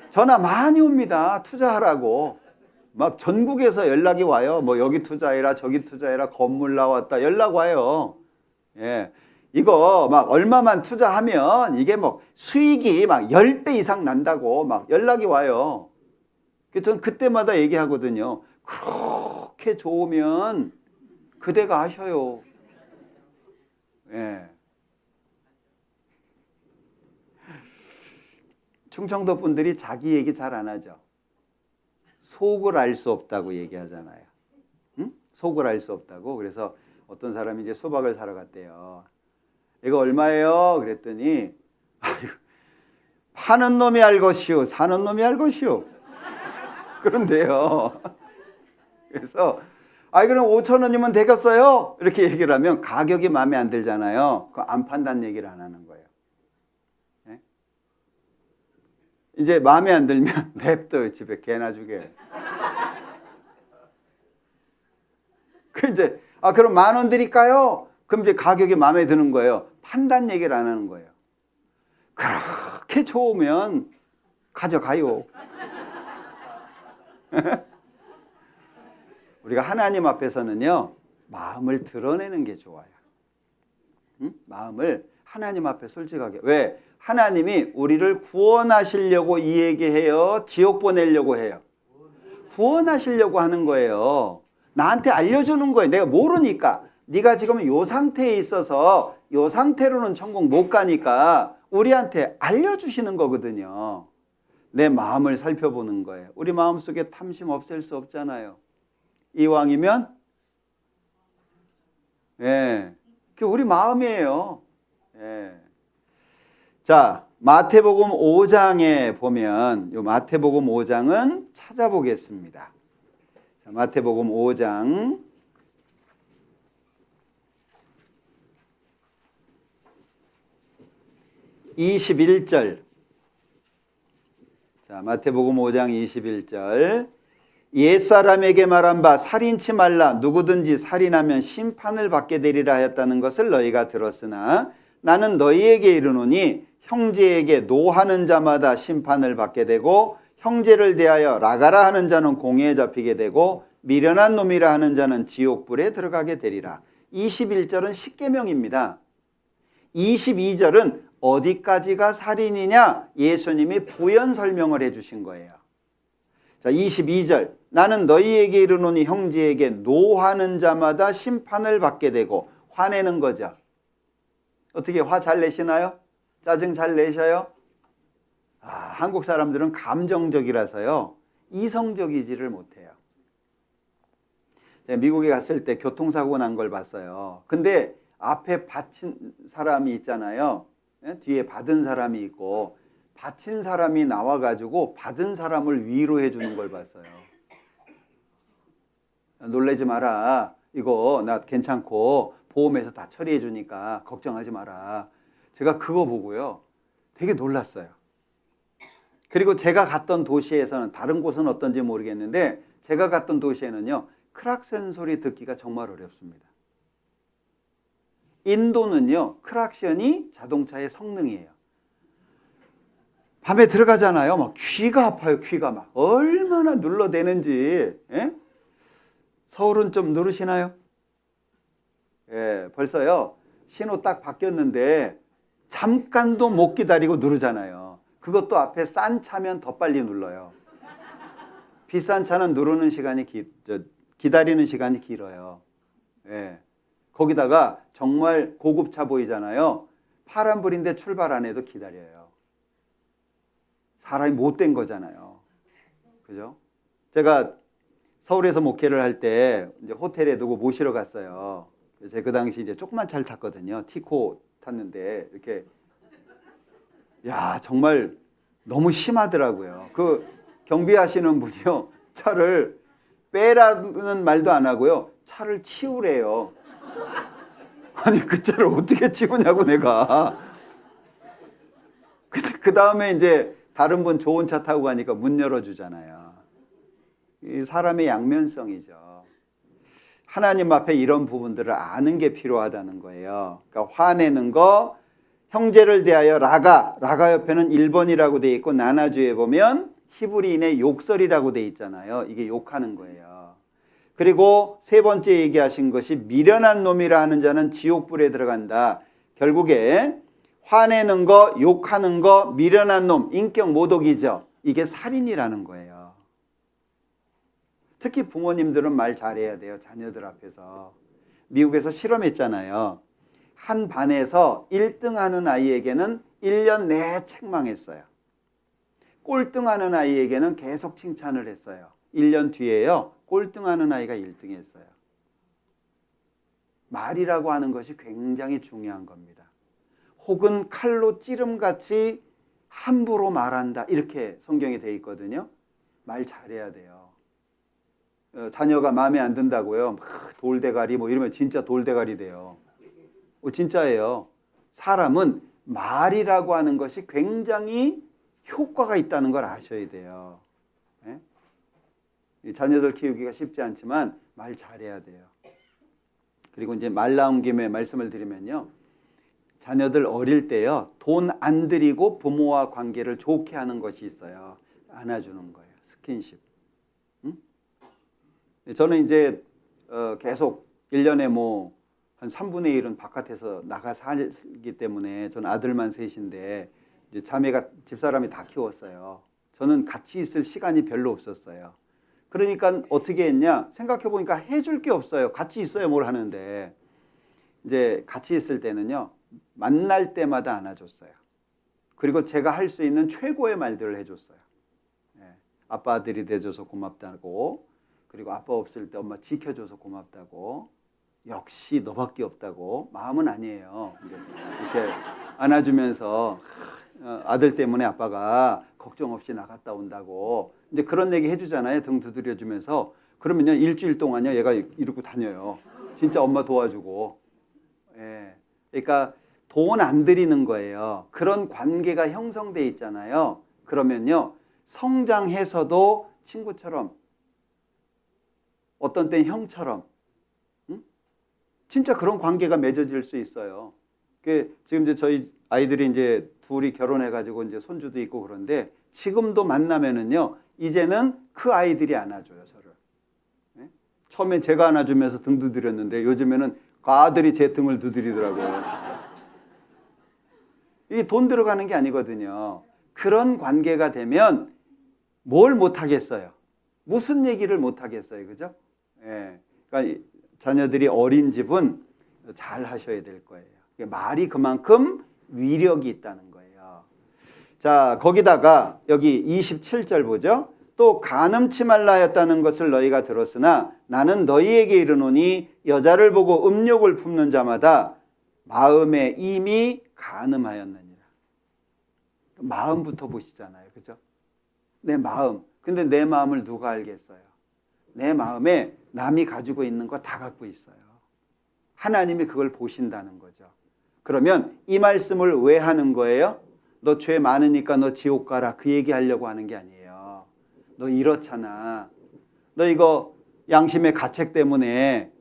전화 많이 옵니다. 투자하라고. 막 전국에서 연락이 와요. 뭐 여기 투자해라, 저기 투자해라, 건물 나왔다. 연락 와요. 예. 이거 막 얼마만 투자하면 이게 뭐 수익이 막 10배 이상 난다고 막 연락이 와요. 그래서 전 그때마다 얘기하거든요. 그렇게 좋으면 그대가 하셔요. 예. 충청도 분들이 자기 얘기 잘 안 하죠. 속을 알 수 없다고 얘기하잖아요. 응? 속을 알 수 없다고. 그래서 어떤 사람이 이제 수박을 사러 갔대요. 이거 얼마예요? 그랬더니 아이고, 파는 놈이 알것이오, 사는 놈이 알것이오. 그런데요. 그래서 그럼 5,000원이면 되겠어요? 이렇게 얘기를 하면 가격이 마음에 안 들잖아요. 그거 안 판다는 얘기를 안 하는 거예요. 네? 이제 마음에 안 들면 냅둬요. 집에 개나 주게. 그 이제 그럼 10,000원 드릴까요? 그럼 이제 가격이 마음에 드는 거예요. 판단 얘기를 안 하는 거예요. 그렇게 좋으면 가져가요. 우리가 하나님 앞에서는요, 마음을 드러내는 게 좋아요. 응? 마음을 하나님 앞에 솔직하게. 왜? 하나님이 우리를 구원하시려고 이 얘기해요? 지옥 보내려고 해요? 구원하시려고 하는 거예요. 나한테 알려주는 거예요. 내가 모르니까. 네가 지금 이 상태에 있어서 이 상태로는 천국 못 가니까 우리한테 알려주시는 거거든요. 내 마음을 살펴보는 거예요. 우리 마음속에 탐심 없앨 수 없잖아요. 이왕이면 그게 우리 마음이에요. 자, 마태복음 5장에 보면 요 마태복음 5장은 찾아보겠습니다. 자, 마태복음 5장 21절. 자, 마태복음 5장 21절. 옛사람에게 말한 바 살인치 말라 누구든지 살인하면 심판을 받게 되리라 하였다는 것을 너희가 들었으나 나는 너희에게 이르노니 형제에게 노하는 자마다 심판을 받게 되고 형제를 대하여 라가라 하는 자는 공회에 잡히게 되고 미련한 놈이라 하는 자는 지옥불에 들어가게 되리라. 21절은 십계명입니다. 22절은 어디까지가 살인이냐? 예수님이 부연 설명을 해 주신 거예요. 자, 22절. 나는 너희에게 이르노니 형제에게 노하는 자마다 심판을 받게 되고. 화내는 거죠. 어떻게 화 잘 내시나요? 짜증 잘 내셔요? 한국 사람들은 감정적이라서요, 이성적이지를 못해요. 제가 미국에 갔을 때 교통사고 난 걸 봤어요. 근데 앞에 받친 사람이 있잖아요. 뒤에 받은 사람이 있고 받친 사람이 나와가지고 받은 사람을 위로해 주는 걸 봤어요. 놀라지 마라. 이거 나 괜찮고 보험에서 다 처리해 주니까 걱정하지 마라. 제가 그거 보고요, 되게 놀랐어요. 그리고 제가 갔던 도시에서는, 다른 곳은 어떤지 모르겠는데 제가 갔던 도시에는요, 크락션 소리 듣기가 정말 어렵습니다. 인도는요, 크락션이 자동차의 성능이에요. 밤에 들어가잖아요. 막 귀가 아파요. 귀가 막 얼마나 눌러대는지. 서울은 좀 누르시나요? 벌써요, 신호 딱 바뀌었는데 잠깐도 못 기다리고 누르잖아요. 그것도 앞에 싼 차면 더 빨리 눌러요. 비싼 차는 누르는 시간이 기다리는 시간이 길어요. 거기다가 정말 고급차 보이잖아요. 파란불인데 출발 안 해도 기다려요. 사람이 못된 거잖아요. 그죠? 제가 서울에서 목회를 할 때 이제 호텔에 누구 모시러 갔어요. 제가 그 당시 이제 조그만 차를 탔거든요. 티코 탔는데 이렇게, 야, 정말 너무 심하더라고요. 그 경비하시는 분이요, 차를 빼라는 말도 안 하고요, 차를 치우래요. 아니, 그 차를 어떻게 치우냐고 내가. 그 다음에 이제 다른 분 좋은 차 타고 가니까 문 열어주잖아요. 이 사람의 양면성이죠. 하나님 앞에 이런 부분들을 아는 게 필요하다는 거예요. 그러니까 화내는 거, 형제를 대하여 라가 옆에는 1번이라고 돼 있고 나나주에 보면 히브리인의 욕설이라고 돼 있잖아요. 이게 욕하는 거예요. 그리고 세 번째 얘기하신 것이 미련한 놈이라 하는 자는 지옥불에 들어간다. 결국에 화내는 거, 욕하는 거, 미련한 놈, 인격 모독이죠. 이게 살인이라는 거예요. 특히 부모님들은 말 잘해야 돼요. 자녀들 앞에서. 미국에서 실험했잖아요. 한 반에서 1등하는 아이에게는 1년 내에 책망했어요. 꼴등하는 아이에게는 계속 칭찬을 했어요. 1년 뒤에요, 꼴등하는 아이가 1등했어요. 말이라고 하는 것이 굉장히 중요한 겁니다. 혹은 칼로 찌름같이 함부로 말한다 이렇게 성경에 돼 있거든요. 말 잘해야 돼요. 자녀가 마음에 안 든다고요. 막 돌대가리 뭐 이러면 진짜 돌대가리 돼요. 진짜예요. 사람은 말이라고 하는 것이 굉장히 효과가 있다는 걸 아셔야 돼요. 예? 자녀들 키우기가 쉽지 않지만 말 잘해야 돼요. 그리고 이제 말 나온 김에 말씀을 드리면요. 자녀들 어릴 때요. 돈 안 들이고 부모와 관계를 좋게 하는 것이 있어요. 안아주는 거예요. 스킨십. 응? 저는 이제 계속 1년에 뭐 한 3분의 1은 바깥에서 나가 살기 때문에 저는 아들만 셋인데 이제 자매가 집사람이 다 키웠어요. 저는 같이 있을 시간이 별로 없었어요. 그러니까 어떻게 했냐? 생각해 보니까 해줄 게 없어요. 같이 있어야 뭘 하는데. 이제 같이 있을 때는요. 만날 때마다 안아줬어요. 그리고 제가 할 수 있는 최고의 말들을 해줬어요. 아빠 아들이 돼줘서 고맙다고, 그리고 아빠 없을 때 엄마 지켜줘서 고맙다고, 역시 너밖에 없다고. 마음은 아니에요. 이렇게 안아주면서 아들 때문에 아빠가 걱정 없이 나갔다 온다고 이제 그런 얘기 해주잖아요. 등 두드려주면서. 그러면요 일주일 동안요 얘가 이러고 다녀요. 진짜 엄마 도와주고. 예. 그러니까 돈 안 들이는 거예요. 그런 관계가 형성돼 있잖아요. 그러면요 성장해서도 친구처럼, 어떤 땐 형처럼, 진짜 그런 관계가 맺어질 수 있어요. 지금 이제 저희 아이들이 이제 둘이 결혼해가지고 이제 손주도 있고 그런데 지금도 만나면은요 이제는 그 아이들이 안아줘요 저를. 네? 처음엔 제가 안아주면서 등 두드렸는데 요즘에는 그 아들이 제 등을 두드리더라고요. 이게 돈 들어가는 게 아니거든요. 그런 관계가 되면 뭘 못하겠어요? 무슨 얘기를 못하겠어요? 그죠? 예. 그러니까 자녀들이 어린 집은 잘 하셔야 될 거예요. 말이 그만큼 위력이 있다는 거예요. 자, 거기다가 여기 27절 보죠. 또 간음치 말라 하였다는 것을 너희가 들었으나 나는 너희에게 이르노니 여자를 보고 음욕을 품는 자마다 마음에 이미 간음하였느니라. 마음부터 보시잖아요. 그죠? 내 마음. 근데 내 마음을 누가 알겠어요? 내 마음에 남이 가지고 있는 거 다 갖고 있어요. 하나님이 그걸 보신다는 거죠. 그러면 이 말씀을 왜 하는 거예요? 너 죄 많으니까 너 지옥 가라. 그 얘기 하려고 하는 게 아니에요. 너 이렇잖아. 너 이거 양심의 가책 때문에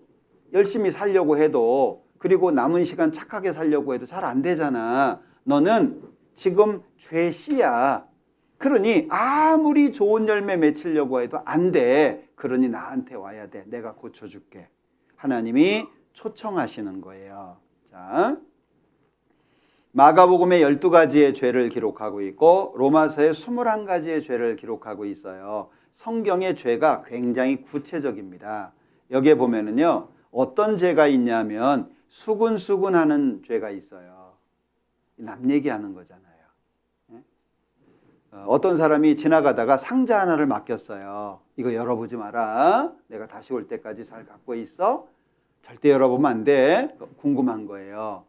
열심히 살려고 해도, 그리고 남은 시간 착하게 살려고 해도 잘 안 되잖아. 너는 지금 죄 씨야. 그러니 아무리 좋은 열매 맺히려고 해도 안 돼. 그러니 나한테 와야 돼. 내가 고쳐줄게. 하나님이 초청하시는 거예요. 자, 마가복음에 12가지의 죄를 기록하고 있고 로마서에 21가지의 죄를 기록하고 있어요. 성경의 죄가 굉장히 구체적입니다. 여기에 보면은요, 어떤 죄가 있냐면 수군수군하는 죄가 있어요. 남 얘기하는 거잖아요. 어떤 사람이 지나가다가 상자 하나를 맡겼어요. 이거 열어보지 마라. 내가 다시 올 때까지 잘 갖고 있어. 절대 열어보면 안 돼. 궁금한 거예요.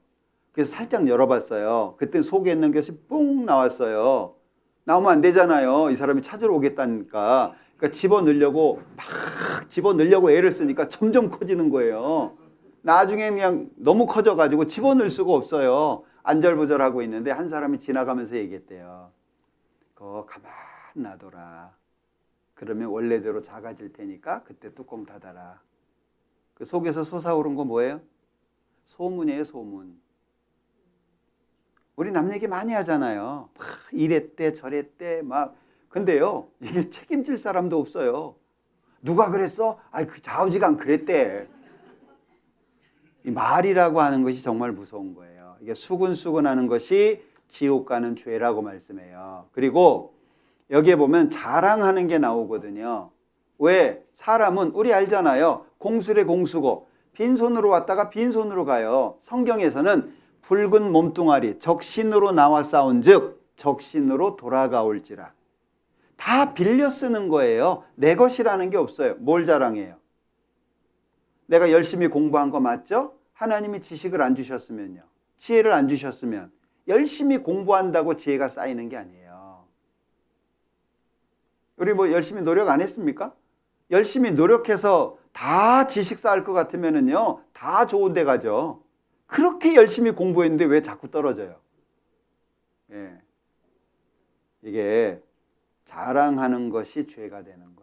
그래서 살짝 열어봤어요. 그때 속에 있는 것이 뽕 나왔어요. 나오면 안 되잖아요. 이 사람이 찾으러 오겠다니까. 그러니까 집어넣으려고 막 집어넣으려고 애를 쓰니까 점점 커지는 거예요. 나중에 그냥 너무 커져가지고 집어넣을 수가 없어요. 안절부절하고 있는데 한 사람이 지나가면서 얘기했대요. 그거 가만 놔둬라. 그러면 원래대로 작아질 테니까 그때 뚜껑 닫아라. 그 속에서 솟아오른 거 뭐예요? 소문이에요, 소문. 우리 남 얘기 많이 하잖아요. 막 이랬대 저랬대 막. 근데요, 이게 책임질 사람도 없어요. 누가 그랬어? 아이 그 좌우지간 그랬대. 이 말이라고 하는 것이 정말 무서운 거예요. 이게 수군수군하는 것이 지옥 가는 죄라고 말씀해요. 그리고 여기에 보면 자랑하는 게 나오거든요. 왜? 사람은 우리 알잖아요. 공술에 공수고 빈손으로 왔다가 빈손으로 가요. 성경에서는 붉은 몸뚱아리 적신으로 나와 싸운 즉 적신으로 돌아가올지라. 다 빌려 쓰는 거예요. 내 것이라는 게 없어요. 뭘 자랑해요? 내가 열심히 공부한 거 맞죠? 하나님이 지식을 안 주셨으면요. 지혜를 안 주셨으면 열심히 공부한다고 지혜가 쌓이는 게 아니에요. 우리 뭐 열심히 노력 안 했습니까? 열심히 노력해서 다 지식 쌓을 것 같으면은요, 다 좋은 데 가죠. 그렇게 열심히 공부했는데 왜 자꾸 떨어져요? 예. 이게 자랑하는 것이 죄가 되는 거예요.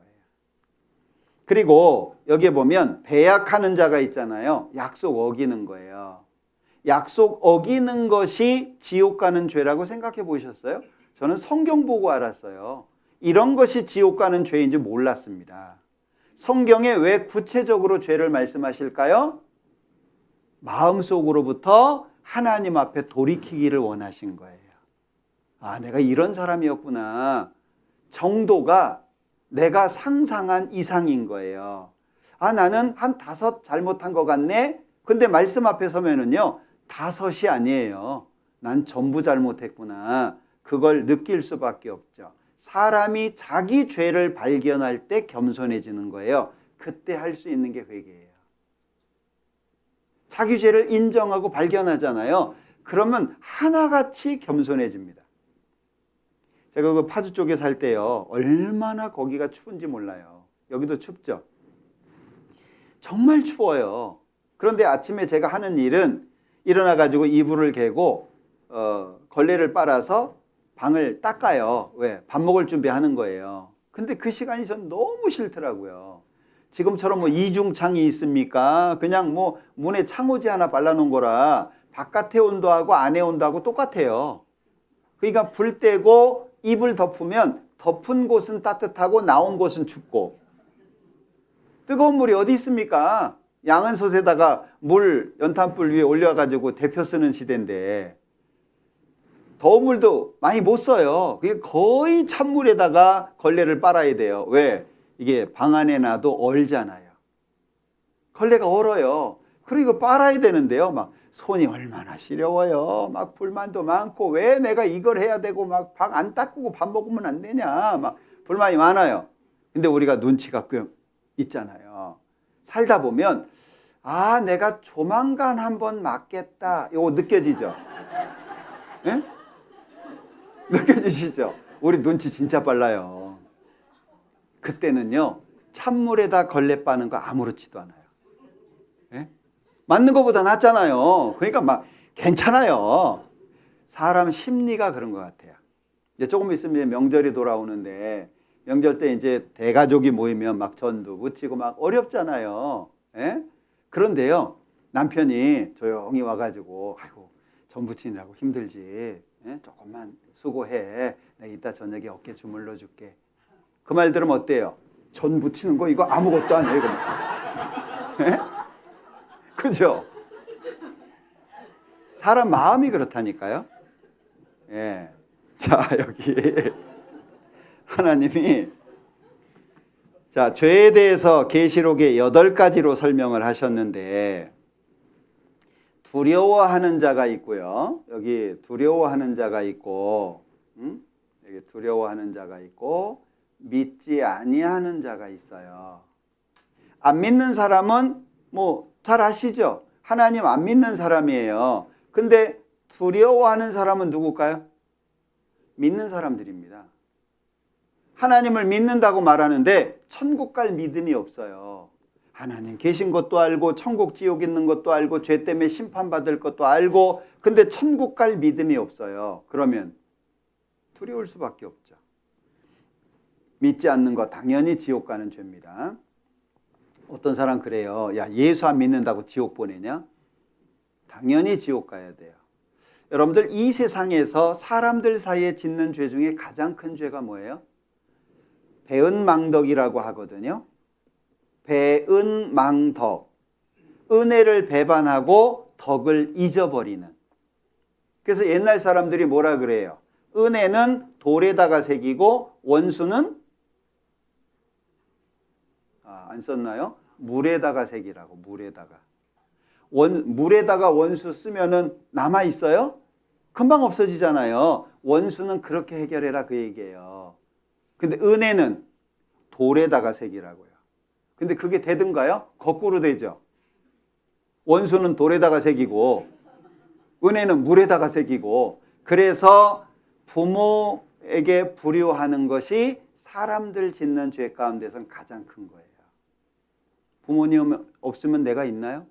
그리고 여기에 보면 배약하는 자가 있잖아요. 약속 어기는 거예요. 약속 어기는 것이 지옥 가는 죄라고 생각해 보셨어요? 저는 성경 보고 알았어요. 이런 것이 지옥 가는 죄인 줄 몰랐습니다. 성경에 왜 구체적으로 죄를 말씀하실까요? 마음속으로부터 하나님 앞에 돌이키기를 원하신 거예요. 아, 내가 이런 사람이었구나. 정도가 내가 상상한 이상인 거예요. 아, 나는 한 5 잘못한 것 같네? 근데 말씀 앞에 서면은요, 5이 아니에요. 난 전부 잘못했구나. 그걸 느낄 수밖에 없죠. 사람이 자기 죄를 발견할 때 겸손해지는 거예요. 그때 할 수 있는 게 회개예요. 자기 죄를 인정하고 발견하잖아요. 그러면 하나같이 겸손해집니다. 제가 그 파주 쪽에 살 때요, 얼마나 거기가 추운지 몰라요. 여기도 춥죠? 정말 추워요. 그런데 아침에 제가 하는 일은 일어나가지고 이불을 개고 걸레를 빨아서 방을 닦아요. 왜? 밥 먹을 준비하는 거예요. 근데 그 시간이 전 너무 싫더라고요. 지금처럼 뭐 이중창이 있습니까? 그냥 뭐 문에 창호지 하나 발라놓은 거라 바깥의 온도하고 안의 온도하고 똑같아요. 그러니까 불 떼고 이불 덮으면 덮은 곳은 따뜻하고 나온 곳은 춥고, 뜨거운 물이 어디 있습니까? 양은솥에다가 물 연탄불 위에 올려가지고 데펴 쓰는 시대인데 더운 물도 많이 못 써요. 그게 거의 찬물에다가 걸레를 빨아야 돼요. 왜? 이게 방 안에 놔도 얼잖아요. 걸레가 얼어요. 그리고 빨아야 되는데요. 막 손이 얼마나 시려워요. 막 불만도 많고, 왜 내가 이걸 해야 되고, 막 방 안 닦고 밥 먹으면 안 되냐. 막 불만이 많아요. 근데 우리가 눈치가 꽤 있잖아요. 살다 보면, 아, 내가 조만간 한번 맞겠다. 이거 느껴지죠? 예? 느껴지시죠? 우리 눈치 진짜 빨라요. 그때는요, 찬물에다 걸레 빠는 거 아무렇지도 않아요. 예? 맞는 것보다 낫잖아요. 그러니까 막 괜찮아요. 사람 심리가 그런 것 같아요. 이제 조금 있으면 명절이 돌아오는데, 명절 때 이제 대가족이 모이면 막 전도 붙이고 막 어렵잖아요. 예? 그런데요, 남편이 조용히 와가지고, 아이고, 전 부치느라고 힘들지. 예? 조금만 수고해. 내가 이따 저녁에 어깨 주물러 줄게. 그 말 들으면 어때요? 전 부치는 거 이거 아무것도 아니에요. 이거. 예? 그죠? 사람 마음이 그렇다니까요. 예. 자, 여기 하나님이, 자, 죄에 대해서 계시록에 8가지로 설명을 하셨는데, 두려워하는 자가 있고요. 여기 두려워하는 자가 있고, 여기 두려워하는 자가 있고, 믿지 아니하는 자가 있어요. 안 믿는 사람은 뭐 잘 아시죠? 하나님 안 믿는 사람이에요. 근데 두려워하는 사람은 누굴까요? 믿는 사람들입니다. 하나님을 믿는다고 말하는데 천국 갈 믿음이 없어요. 하나님 계신 것도 알고, 천국 지옥 있는 것도 알고, 죄 때문에 심판받을 것도 알고, 근데 천국 갈 믿음이 없어요. 그러면 두려울 수밖에 없죠. 믿지 않는 거 당연히 지옥 가는 죄입니다. 어떤 사람 그래요. 야, 예수 안 믿는다고 지옥 보내냐? 당연히 지옥 가야 돼요. 여러분들, 이 세상에서 사람들 사이에 짓는 죄 중에 가장 큰 죄가 뭐예요? 배은망덕이라고 하거든요. 배은망덕. 은혜를 배반하고 덕을 잊어버리는. 그래서 옛날 사람들이 뭐라 그래요? 은혜는 돌에다가 새기고 원수는 안 썼나요? 물에다가 새기라고. 물에다가. 물에다가 원수 쓰면은 남아 있어요? 금방 없어지잖아요. 원수는 그렇게 해결해라 그 얘기예요. 근데 은혜는 돌에다가 새기라고요. 근데 그게 되든가요? 거꾸로 되죠. 원수는 돌에다가 새기고 은혜는 물에다가 새기고, 그래서 부모에게 불효하는 것이 사람들 짓는 죄 가운데서는 가장 큰 거예요. 부모님 없으면 내가 있나요?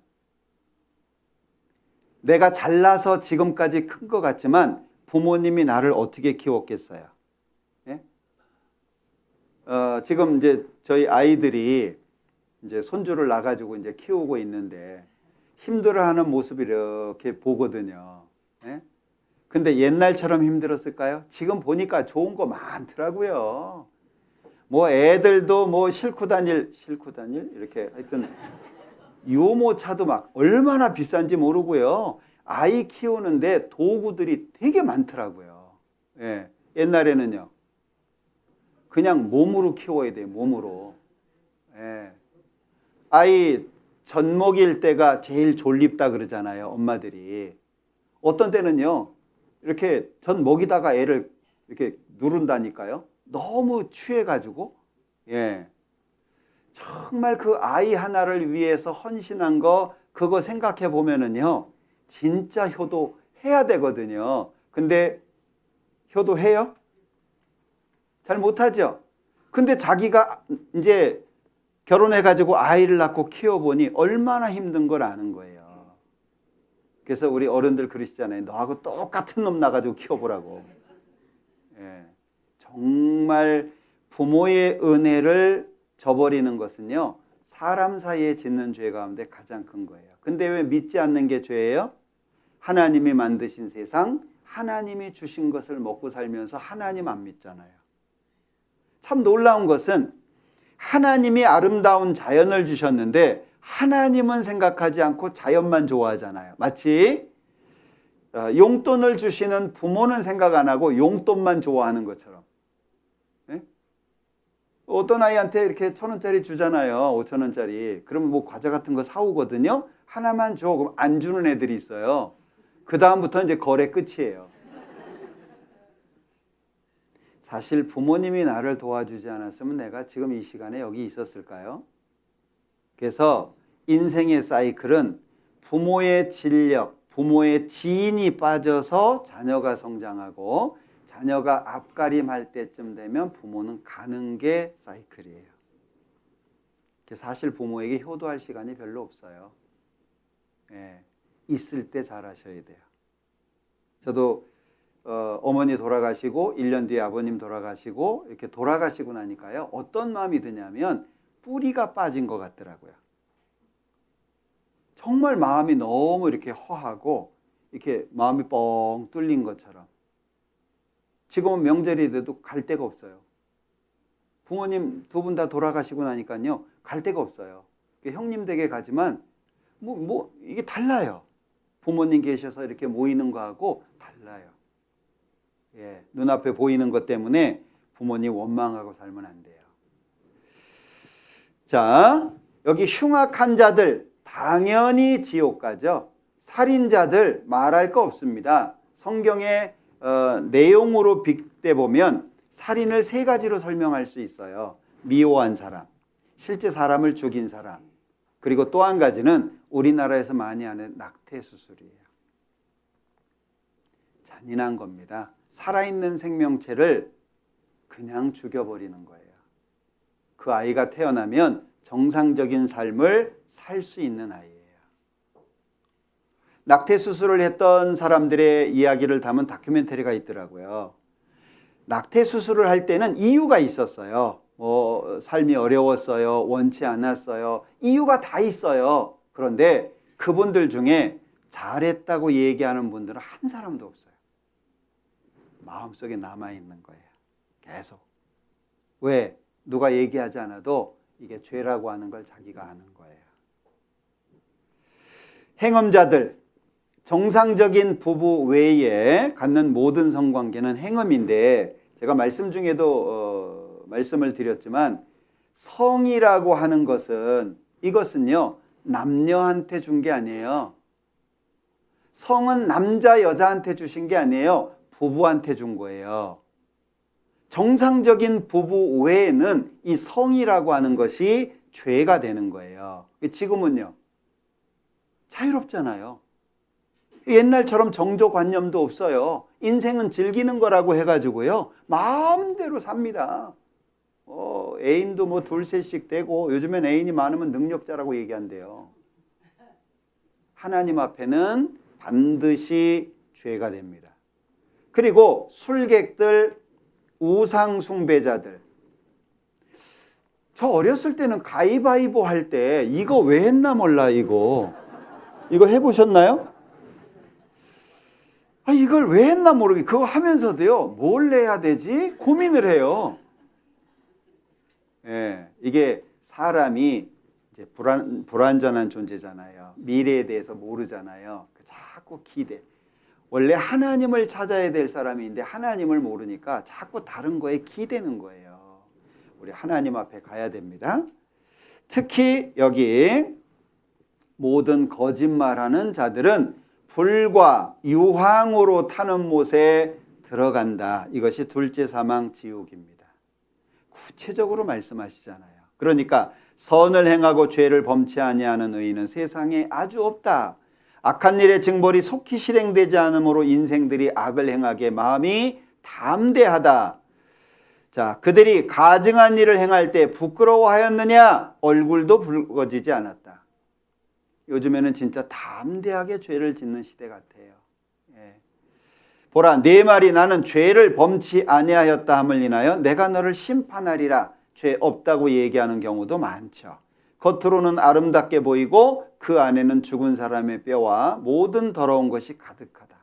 내가 잘나서 지금까지 큰 것 같지만 부모님이 나를 어떻게 키웠겠어요? 예? 지금 이제 저희 아이들이 이제 손주를 낳아가지고 이제 키우고 있는데 힘들어하는 모습을 이렇게 보거든요. 예? 근데 옛날처럼 힘들었을까요? 지금 보니까 좋은 거 많더라고요. 뭐 애들도 뭐 싣고 다닐 이렇게 하여튼 유모차도 막 얼마나 비싼지 모르고요. 아이 키우는데 도구들이 되게 많더라고요. 예. 옛날에는요, 그냥 몸으로 키워야 돼요. 몸으로. 예. 아이 젖먹일 때가 제일 졸립다 그러잖아요, 엄마들이. 어떤 때는요, 이렇게 젖 먹이다가 애를 이렇게 누른다니까요. 너무 취해가지고. 예. 정말 그 아이 하나를 위해서 헌신한 거, 그거 생각해 보면은요, 진짜 효도해야 되거든요. 근데 효도해요? 잘 못하죠? 근데 자기가 이제 결혼해가지고 아이를 낳고 키워보니 얼마나 힘든 걸 아는 거예요. 그래서 우리 어른들 그러시잖아요. 너하고 똑같은 놈 낳아가지고 키워보라고. 예. 정말 부모의 은혜를 저버리는 것은요, 사람 사이에 짓는 죄 가운데 가장 큰 거예요. 근데 왜 믿지 않는 게 죄예요? 하나님이 만드신 세상, 하나님이 주신 것을 먹고 살면서 하나님 안 믿잖아요. 참 놀라운 것은 하나님이 아름다운 자연을 주셨는데 하나님은 생각하지 않고 자연만 좋아하잖아요. 마치 용돈을 주시는 부모는 생각 안 하고 용돈만 좋아하는 것처럼. 어떤 아이한테 이렇게 1,000원짜리 주잖아요. 5,000원짜리. 그러면 뭐 과자 같은 거 사오거든요. 하나만 줘. 그럼 안 주는 애들이 있어요. 그 다음부터 이제 거래 끝이에요. 사실 부모님이 나를 도와주지 않았으면 내가 지금 이 시간에 여기 있었을까요? 그래서 인생의 사이클은 부모의 진력, 부모의 지인이 빠져서 자녀가 성장하고 자녀가 앞가림할 때쯤 되면 부모는 가는 게 사이클이에요. 사실 부모에게 효도할 시간이 별로 없어요. 예, 있을 때 잘하셔야 돼요. 저도 어머니 돌아가시고 1년 뒤에 아버님 돌아가시고 이렇게 돌아가시고 나니까요, 어떤 마음이 드냐면 뿌리가 빠진 것 같더라고요. 정말 마음이 너무 이렇게 허하고 이렇게 마음이 뻥 뚫린 것처럼. 지금은 명절이 돼도 갈 데가 없어요. 부모님 두 분 다 돌아가시고 나니까요, 갈 데가 없어요. 형님 댁에 가지만 이게 달라요. 부모님 계셔서 이렇게 모이는 거하고 달라요. 예, 눈앞에 보이는 것 때문에 부모님 원망하고 살면 안 돼요. 자, 여기 흉악한 자들 당연히 지옥 가죠. 살인자들 말할 거 없습니다. 성경의 내용으로 빗대 보면 살인을 3가지로 설명할 수 있어요. 미워한 사람, 실제 사람을 죽인 사람, 그리고 또 한 가지는 우리나라에서 많이 하는 낙태 수술이에요. 잔인한 겁니다. 살아있는 생명체를 그냥 죽여버리는 거예요. 그 아이가 태어나면 정상적인 삶을 살 수 있는 아이예요. 낙태 수술을 했던 사람들의 이야기를 담은 다큐멘터리가 있더라고요. 낙태 수술을 할 때는 이유가 있었어요. 삶이 어려웠어요. 원치 않았어요. 이유가 다 있어요. 그런데 그분들 중에 잘했다고 얘기하는 분들은 한 사람도 없어요. 마음속에 남아있는 거예요. 계속. 왜? 누가 얘기하지 않아도 이게 죄라고 하는 걸 자기가 아는 거예요. 행음자들, 정상적인 부부 외에 갖는 모든 성관계는 행음인데, 제가 말씀 중에도 말씀을 드렸지만 성이라고 하는 것은, 이것은요 남녀한테 준 게 아니에요. 성은 남자 여자한테 주신 게 아니에요. 부부한테 준 거예요. 정상적인 부부 외에는 이 성이라고 하는 것이 죄가 되는 거예요. 지금은요, 자유롭잖아요. 옛날처럼 정조관념도 없어요. 인생은 즐기는 거라고 해가지고요. 마음대로 삽니다. 애인도 뭐 둘, 셋씩 되고 요즘엔 애인이 많으면 능력자라고 얘기한대요. 하나님 앞에는 반드시 죄가 됩니다. 그리고 술객들, 우상 숭배자들. 저 어렸을 때는 가위바위보 할 때 이거 왜 했나 몰라 이거 해보셨나요? 이걸 왜 했나 모르게 그거 하면서도요 뭘 해야 되지? 고민을 해요. 예, 이게 사람이 이제 불완전한 존재잖아요. 미래에 대해서 모르잖아요. 자꾸 기대. 원래 하나님을 찾아야 될 사람인데 하나님을 모르니까 자꾸 다른 거에 기대는 거예요. 우리 하나님 앞에 가야 됩니다. 특히 여기 모든 거짓말하는 자들은 불과 유황으로 타는 못에 들어간다. 이것이 둘째 사망 지옥입니다. 구체적으로 말씀하시잖아요. 그러니까 선을 행하고 죄를 범치 아니하는 의인은 세상에 아주 없다. 악한 일의 징벌이 속히 실행되지 않으므로 인생들이 악을 행하게 마음이 담대하다. 자, 그들이 가증한 일을 행할 때 부끄러워하였느냐? 얼굴도 붉어지지 않았다. 요즘에는 진짜 담대하게 죄를 짓는 시대 같아요. 예. 보라, 네 말이 나는 죄를 범치 아니하였다 함을 인하여 내가 너를 심판하리라. 죄 없다고 얘기하는 경우도 많죠. 겉으로는 아름답게 보이고 그 안에는 죽은 사람의 뼈와 모든 더러운 것이 가득하다.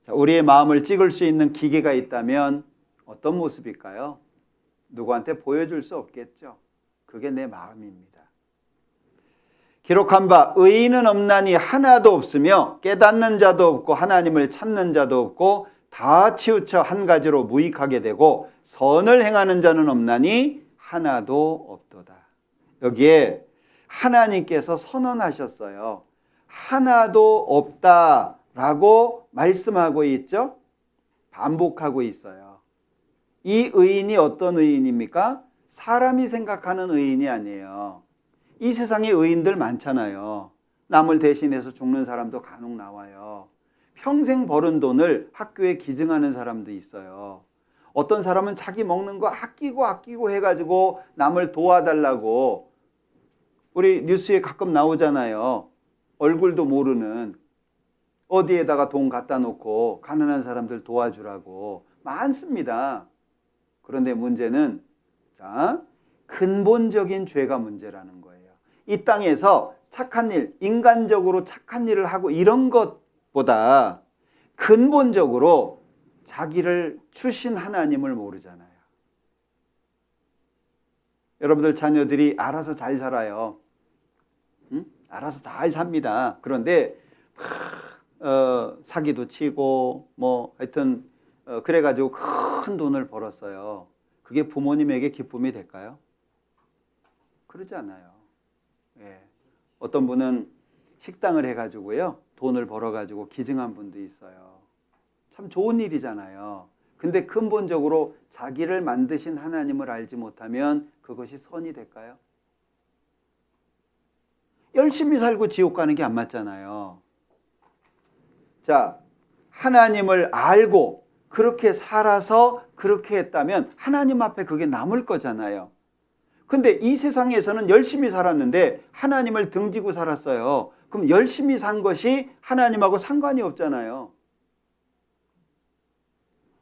자, 우리의 마음을 찍을 수 있는 기계가 있다면 어떤 모습일까요? 누구한테 보여줄 수 없겠죠. 그게 내 마음입니다. 기록한 바 의인은 없나니 하나도 없으며 깨닫는 자도 없고 하나님을 찾는 자도 없고 다 치우쳐 한 가지로 무익하게 되고 선을 행하는 자는 없나니 하나도 없도다. 여기에 하나님께서 선언하셨어요. 하나도 없다라고 말씀하고 있죠. 반복하고 있어요. 이 의인이 어떤 의인입니까? 사람이 생각하는 의인이 아니에요. 이 세상에 의인들 많잖아요. 남을 대신해서 죽는 사람도 간혹 나와요. 평생 벌은 돈을 학교에 기증하는 사람도 있어요. 어떤 사람은 자기 먹는 거 아끼고 해가지고 남을 도와달라고, 우리 뉴스에 가끔 나오잖아요. 얼굴도 모르는, 어디에다가 돈 갖다 놓고 가난한 사람들 도와주라고 많습니다. 그런데 문제는 근본적인 죄가 문제라는 거예요. 이 땅에서 착한 일, 인간적으로 착한 일을 하고 이런 것보다 근본적으로 자기를 주신 하나님을 모르잖아요. 여러분들 자녀들이 알아서 잘 살아요. 응? 알아서 잘 삽니다. 그런데 사기도 치고 뭐 하여튼 그래가지고 큰 돈을 벌었어요. 그게 부모님에게 기쁨이 될까요? 그러지 않아요. 예. 어떤 분은 식당을 해가지고요 돈을 벌어가지고 기증한 분도 있어요. 참 좋은 일이잖아요. 근데 근본적으로 자기를 만드신 하나님을 알지 못하면 그것이 선이 될까요? 열심히 살고 지옥 가는 게 안 맞잖아요. 자, 하나님을 알고 그렇게 살아서 그렇게 했다면 하나님 앞에 그게 남을 거잖아요. 근데 이 세상에서는 열심히 살았는데 하나님을 등지고 살았어요. 그럼 열심히 산 것이 하나님하고 상관이 없잖아요.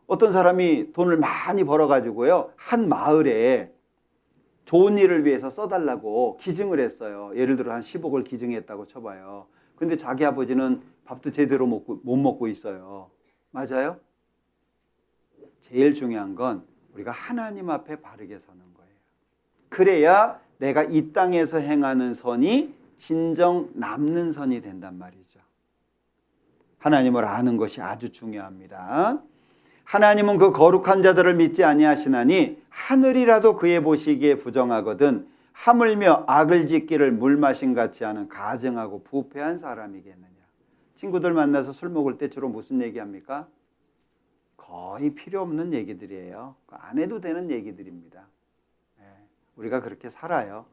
어떤 사람이 돈을 많이 벌어가지고요 한 마을에 좋은 일을 위해서 써달라고 기증을 했어요. 예를 들어 한 10억을 기증했다고 쳐봐요. 근데 자기 아버지는 밥도 제대로 못 먹고 있어요. 맞아요? 제일 중요한 건 우리가 하나님 앞에 바르게 서는 거예요. 그래야 내가 이 땅에서 행하는 선이 진정 남는 선이 된단 말이죠. 하나님을 아는 것이 아주 중요합니다. 하나님은 그 거룩한 자들을 믿지 아니하시나니 하늘이라도 그의 보시기에 부정하거든 하물며 악을 짓기를 물 마신 같이 하는 가증하고 부패한 사람이겠느냐. 친구들 만나서 술 먹을 때 주로 무슨 얘기합니까? 거의 필요 없는 얘기들이에요. 안 해도 되는 얘기들입니다. 우리가 그렇게 살아요.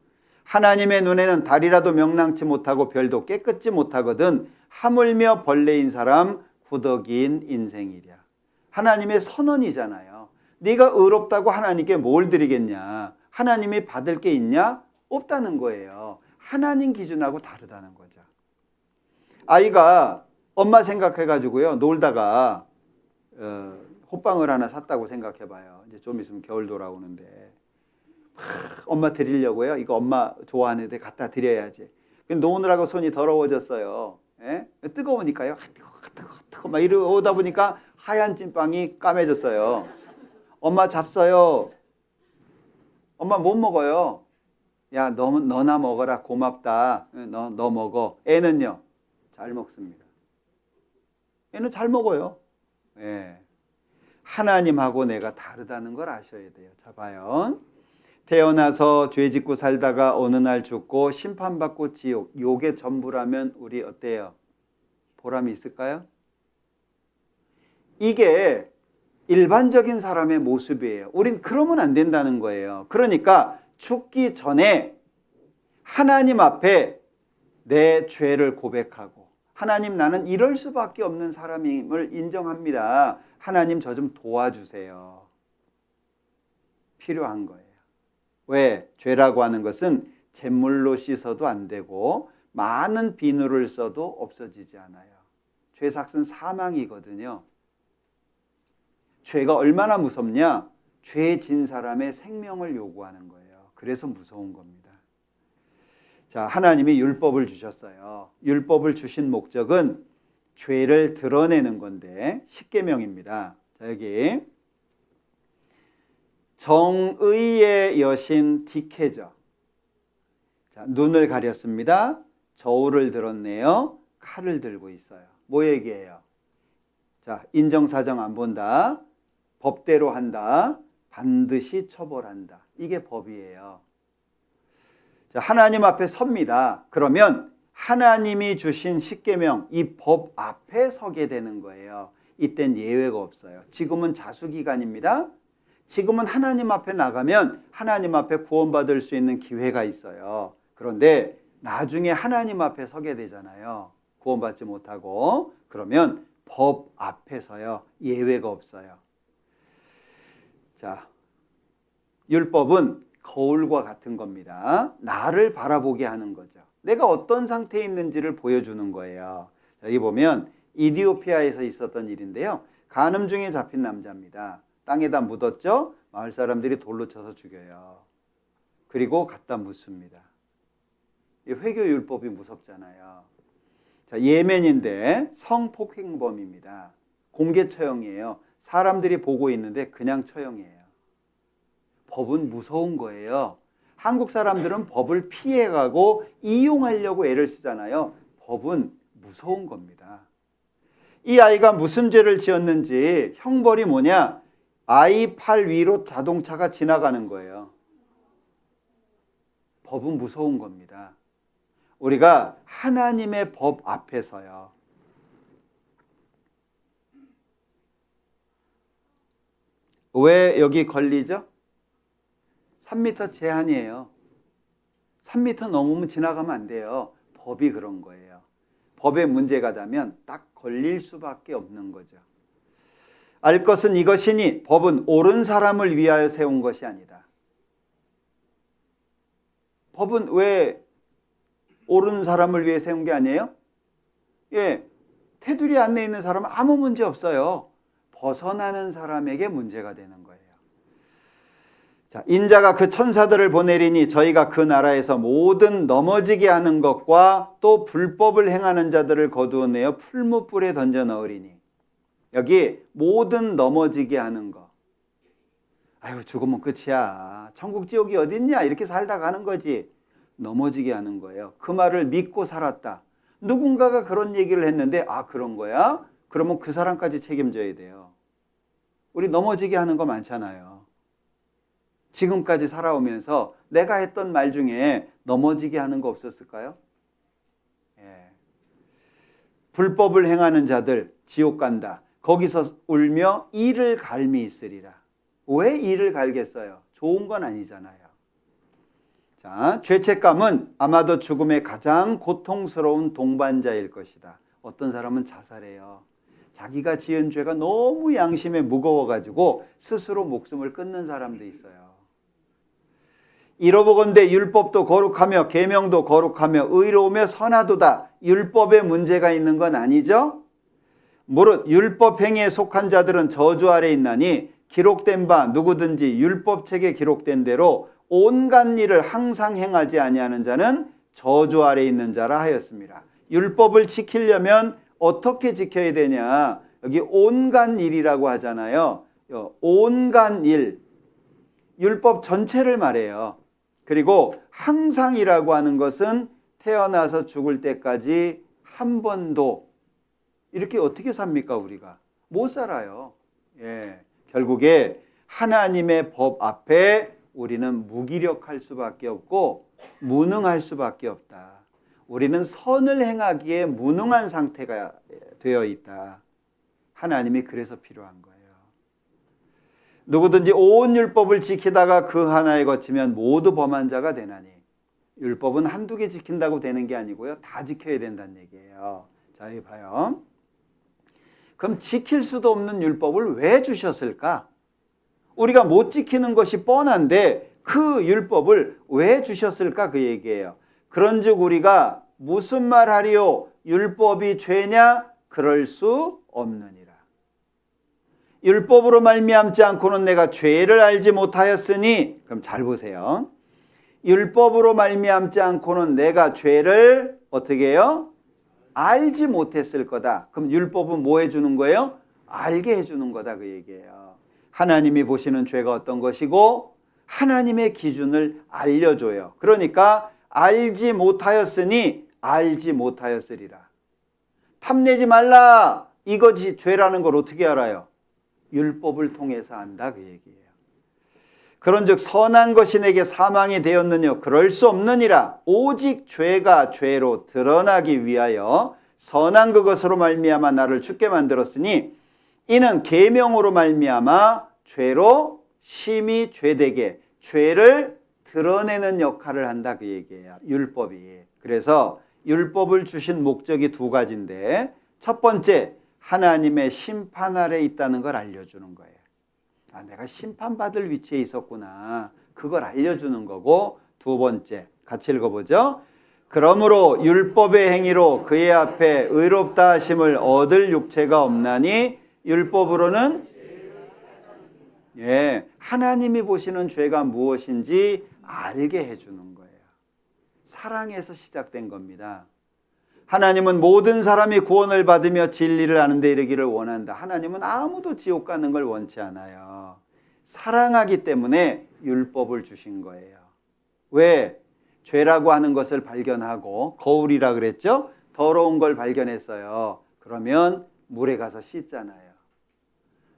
하나님의 눈에는 달이라도 명랑치 못하고 별도 깨끗지 못하거든 하물며 벌레인 사람 구더기인 인생이랴. 하나님의 선언이잖아요. 네가 의롭다고 하나님께 뭘 드리겠냐? 하나님이 받을 게 있냐? 없다는 거예요. 하나님 기준하고 다르다는 거죠. 아이가 엄마 생각해가지고요 놀다가 호빵을 하나 샀다고 생각해봐요. 이제 좀 있으면 겨울 돌아오는데 엄마 드리려고요. 이거 엄마 좋아하는데 갖다 드려야지. 노느라고 손이 더러워졌어요. 예? 뜨거우니까요. 뜨거 막 이러다 보니까 하얀 찐빵이 까매졌어요. 엄마 잡숴요. 엄마 못 먹어요. 야, 너나 먹어라. 고맙다. 너 먹어. 애는요? 잘 먹습니다. 애는 잘 먹어요. 예. 하나님하고 내가 다르다는 걸 아셔야 돼요. 자, 봐요. 태어나서 죄 짓고 살다가 어느 날 죽고 심판받고 지옥. 요게 전부라면 우리 어때요? 보람이 있을까요? 이게 일반적인 사람의 모습이에요. 우린 그러면 안 된다는 거예요. 그러니까 죽기 전에 하나님 앞에 내 죄를 고백하고 하나님 나는 이럴 수밖에 없는 사람임을 인정합니다. 하나님 저 좀 도와주세요. 필요한 거예요. 왜? 죄라고 하는 것은 잿물로 씻어도 안 되고 많은 비누를 써도 없어지지 않아요. 죄 삭은 사망이거든요. 죄가 얼마나 무섭냐? 죄 진 사람의 생명을 요구하는 거예요. 그래서 무서운 겁니다. 자, 하나님이 율법을 주셨어요. 율법을 주신 목적은 죄를 드러내는 건데 십계명입니다. 자, 여기 정의의 여신 디케저. 자, 눈을 가렸습니다. 저울을 들었네요. 칼을 들고 있어요. 뭐 얘기해요? 자, 인정사정 안 본다. 법대로 한다. 반드시 처벌한다. 이게 법이에요. 자, 하나님 앞에 섭니다. 그러면 하나님이 주신 십계명, 이 법 앞에 서게 되는 거예요. 이땐 예외가 없어요. 지금은 자수기간입니다. 지금은 하나님 앞에 나가면 하나님 앞에 구원받을 수 있는 기회가 있어요. 그런데 나중에 하나님 앞에 서게 되잖아요. 구원받지 못하고. 그러면 법 앞에서요. 예외가 없어요. 자, 율법은 거울과 같은 겁니다. 나를 바라보게 하는 거죠. 내가 어떤 상태에 있는지를 보여주는 거예요. 자, 여기 보면 이디오피아에서 있었던 일인데요. 간음 중에 잡힌 남자입니다. 땅에다 묻었죠. 마을 사람들이 돌로 쳐서 죽여요. 그리고 갖다 묻습니다. 이 회교율법이 무섭잖아요. 자, 예멘인데 성폭행범입니다. 공개 처형이에요. 사람들이 보고 있는데 그냥 처형이에요. 법은 무서운 거예요. 한국 사람들은 법을 피해가고 이용하려고 애를 쓰잖아요. 법은 무서운 겁니다. 이 아이가 무슨 죄를 지었는지 형벌이 뭐냐? 아이 팔 위로 자동차가 지나가는 거예요. 법은 무서운 겁니다. 우리가 하나님의 법 앞에서요. 왜 여기 걸리죠? 3m 제한이에요. 3m 넘으면 지나가면 안 돼요. 법이 그런 거예요. 법에 문제가 되면 딱 걸릴 수밖에 없는 거죠. 알 것은 이것이니 법은 옳은 사람을 위하여 세운 것이 아니다. 법은 왜 옳은 사람을 위해 세운 게 아니에요? 예, 테두리 안에 있는 사람은 아무 문제 없어요. 벗어나는 사람에게 문제가 되는 거예요. 자, 인자가 그 천사들을 보내리니 저희가 그 나라에서 모든 넘어지게 하는 것과 또 불법을 행하는 자들을 거두어내어 풀무불에 던져 넣으리니. 여기 모든 넘어지게 하는 거. 아유, 죽으면 끝이야. 천국 지옥이 어딨냐? 이렇게 살다 가는 거지. 넘어지게 하는 거예요. 그 말을 믿고 살았다. 누군가가 그런 얘기를 했는데 아, 그런 거야? 그러면 그 사람까지 책임져야 돼요. 우리 넘어지게 하는 거 많잖아요. 지금까지 살아오면서 내가 했던 말 중에 넘어지게 하는 거 없었을까요? 예. 불법을 행하는 자들 지옥 간다. 거기서 울며 이를 갈미 있으리라. 왜 이를 갈겠어요? 좋은 건 아니잖아요. 자, 죄책감은 아마도 죽음의 가장 고통스러운 동반자일 것이다. 어떤 사람은 자살해요. 자기가 지은 죄가 너무 양심에 무거워가지고 스스로 목숨을 끊는 사람도 있어요. 이러보건대 율법도 거룩하며 계명도 거룩하며 의로우며 선하도다. 율법에 문제가 있는 건 아니죠? 무릇 율법 행위에 속한 자들은 저주 아래 있나니 기록된 바 누구든지 율법책에 기록된 대로 온갖 일을 항상 행하지 아니하는 자는 저주 아래 있는 자라 하였습니다. 율법을 지키려면 어떻게 지켜야 되냐? 여기 온갖 일이라고 하잖아요. 온갖 일, 율법 전체를 말해요. 그리고 항상이라고 하는 것은 태어나서 죽을 때까지 한 번도 이렇게 어떻게 삽니까 우리가? 못 살아요. 예, 결국에 하나님의 법 앞에 우리는 무기력할 수밖에 없고 무능할 수밖에 없다. 우리는 선을 행하기에 무능한 상태가 되어 있다. 하나님이 그래서 필요한 거예요. 누구든지 온 율법을 지키다가 그 하나에 거치면 모두 범한 자가 되나니. 율법은 한두 개 지킨다고 되는 게 아니고요. 다 지켜야 된다는 얘기예요. 자, 여기 봐요. 그럼 지킬 수도 없는 율법을 왜 주셨을까? 우리가 못 지키는 것이 뻔한데 그 율법을 왜 주셨을까? 그 얘기예요. 그런즉 우리가 무슨 말 하리요? 율법이 죄냐? 그럴 수 없느니라. 율법으로 말미암지 않고는 내가 죄를 알지 못하였으니, 그럼 잘 보세요. 율법으로 말미암지 않고는 내가 죄를 어떻게 해요? 알지 못했을 거다. 그럼 율법은 뭐 해주는 거예요? 알게 해주는 거다 그 얘기예요. 하나님이 보시는 죄가 어떤 것이고 하나님의 기준을 알려줘요. 그러니까 알지 못하였으니 알지 못하였으리라. 탐내지 말라. 이것이 죄라는 걸 어떻게 알아요? 율법을 통해서 안다 그 얘기예요. 그런즉 선한 것이 내게 사망이 되었느냐? 그럴 수 없느니라. 오직 죄가 죄로 드러나기 위하여 선한 그것으로 말미암아 나를 죽게 만들었으니 이는 계명으로 말미암아 죄로 심히 죄되게 죄를 드러내는 역할을 한다 그 얘기예요. 율법이. 그래서 율법을 주신 목적이 두 가지인데 첫 번째 하나님의 심판 아래 있다는 걸 알려주는 거예요. 아, 내가 심판받을 위치에 있었구나. 그걸 알려주는 거고 두 번째 같이 읽어보죠. 그러므로 율법의 행위로 그의 앞에 의롭다 하심을 얻을 육체가 없나니 율법으로는 하나님이 보시는 죄가 무엇인지 알게 해주는 거예요. 사랑에서 시작된 겁니다. 하나님은 모든 사람이 구원을 받으며 진리를 아는 데 이르기를 원한다. 하나님은 아무도 지옥 가는 걸 원치 않아요. 사랑하기 때문에 율법을 주신 거예요. 왜? 죄라고 하는 것을 발견하고 거울이라 그랬죠? 더러운 걸 발견했어요. 그러면 물에 가서 씻잖아요.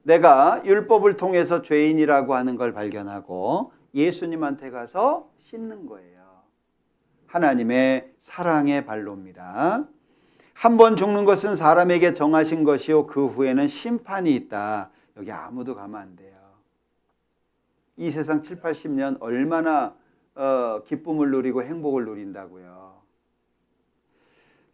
내가 율법을 통해서 죄인이라고 하는 걸 발견하고 예수님한테 가서 씻는 거예요. 하나님의 사랑의 발로입니다. 한 번 죽는 것은 사람에게 정하신 것이요 그 후에는 심판이 있다. 여기 아무도 가면 안 돼요. 이 세상 7, 80년 얼마나 기쁨을 누리고 행복을 누린다고요.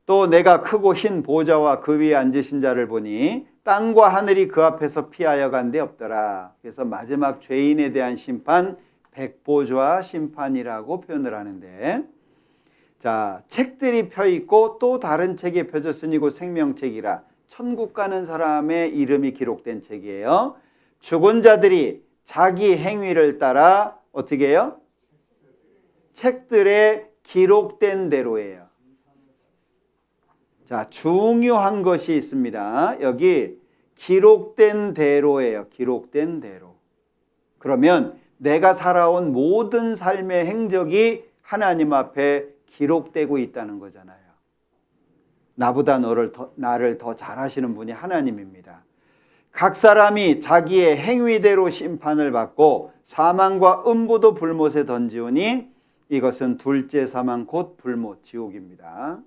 또 내가 크고 흰 보좌와 그 위에 앉으신 자를 보니 땅과 하늘이 그 앞에서 피하여 간 데 없더라. 그래서 마지막 죄인에 대한 심판 백보좌 심판이라고 표현을 하는데 자, 책들이 펴있고 또 다른 책이 펴졌으니 곧 생명책이라. 천국 가는 사람의 이름이 기록된 책이에요. 죽은 자들이 자기 행위를 따라 어떻게 해요? 책들에 기록된 대로예요. 자, 중요한 것이 있습니다. 여기 기록된 대로예요. 기록된 대로. 그러면 내가 살아온 모든 삶의 행적이 하나님 앞에 기록되고 있다는 거잖아요. 나보다 나를 더 잘하시는 분이 하나님입니다. 각 사람이 자기의 행위대로 심판을 받고 사망과 음부도 불못에 던지오니 이것은 둘째 사망 곧 불못 지옥입니다.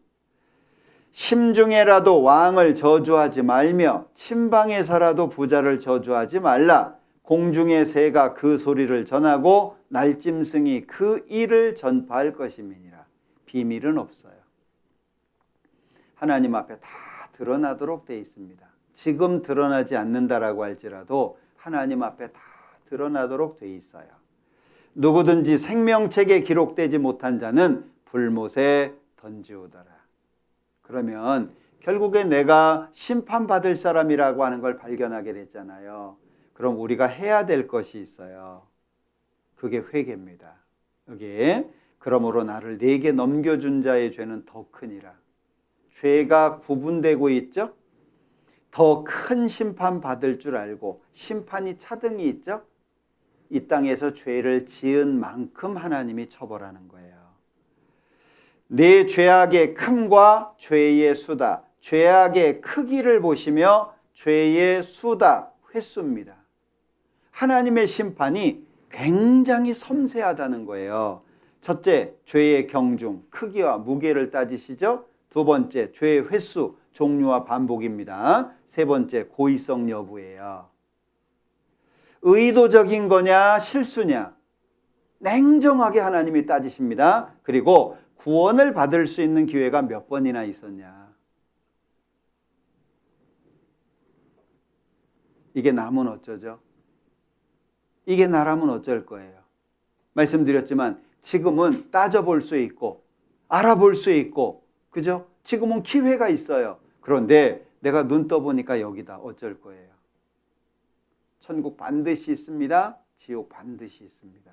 심중에라도 왕을 저주하지 말며 침방에서라도 부자를 저주하지 말라. 공중의 새가 그 소리를 전하고 날짐승이 그 일을 전파할 것임이니라. 비밀은 없어요. 하나님 앞에 다 드러나도록 되어 있습니다. 지금 드러나지 않는다라고 할지라도 하나님 앞에 다 드러나도록 되어 있어요. 누구든지 생명책에 기록되지 못한 자는 불못에 던지우더라. 그러면 결국에 내가 심판받을 사람이라고 하는 걸 발견하게 됐잖아요. 그럼 우리가 해야 될 것이 있어요. 그게 회개입니다. 여기에 그러므로 나를 내게 넘겨준 자의 죄는 더 크니라. 죄가 구분되고 있죠? 더 큰 심판 받을 줄 알고 심판이 차등이 있죠? 이 땅에서 죄를 지은 만큼 하나님이 처벌하는 거예요. 내 죄악의 큼과 죄의 수다, 죄악의 크기를 보시며 죄의 수다, 횟수입니다. 하나님의 심판이 굉장히 섬세하다는 거예요. 첫째, 죄의 경중, 크기와 무게를 따지시죠. 두 번째, 죄의 횟수, 종류와 반복입니다. 세 번째, 고의성 여부예요. 의도적인 거냐 실수냐 냉정하게 하나님이 따지십니다. 그리고 구원을 받을 수 있는 기회가 몇 번이나 있었냐. 이게 나면 어쩌죠? 이게 나라면 어쩔 거예요? 말씀드렸지만 지금은 따져볼 수 있고 알아볼 수 있고 그죠? 지금은 기회가 있어요. 그런데 내가 눈 떠보니까 여기다 어쩔 거예요? 천국 반드시 있습니다. 지옥 반드시 있습니다.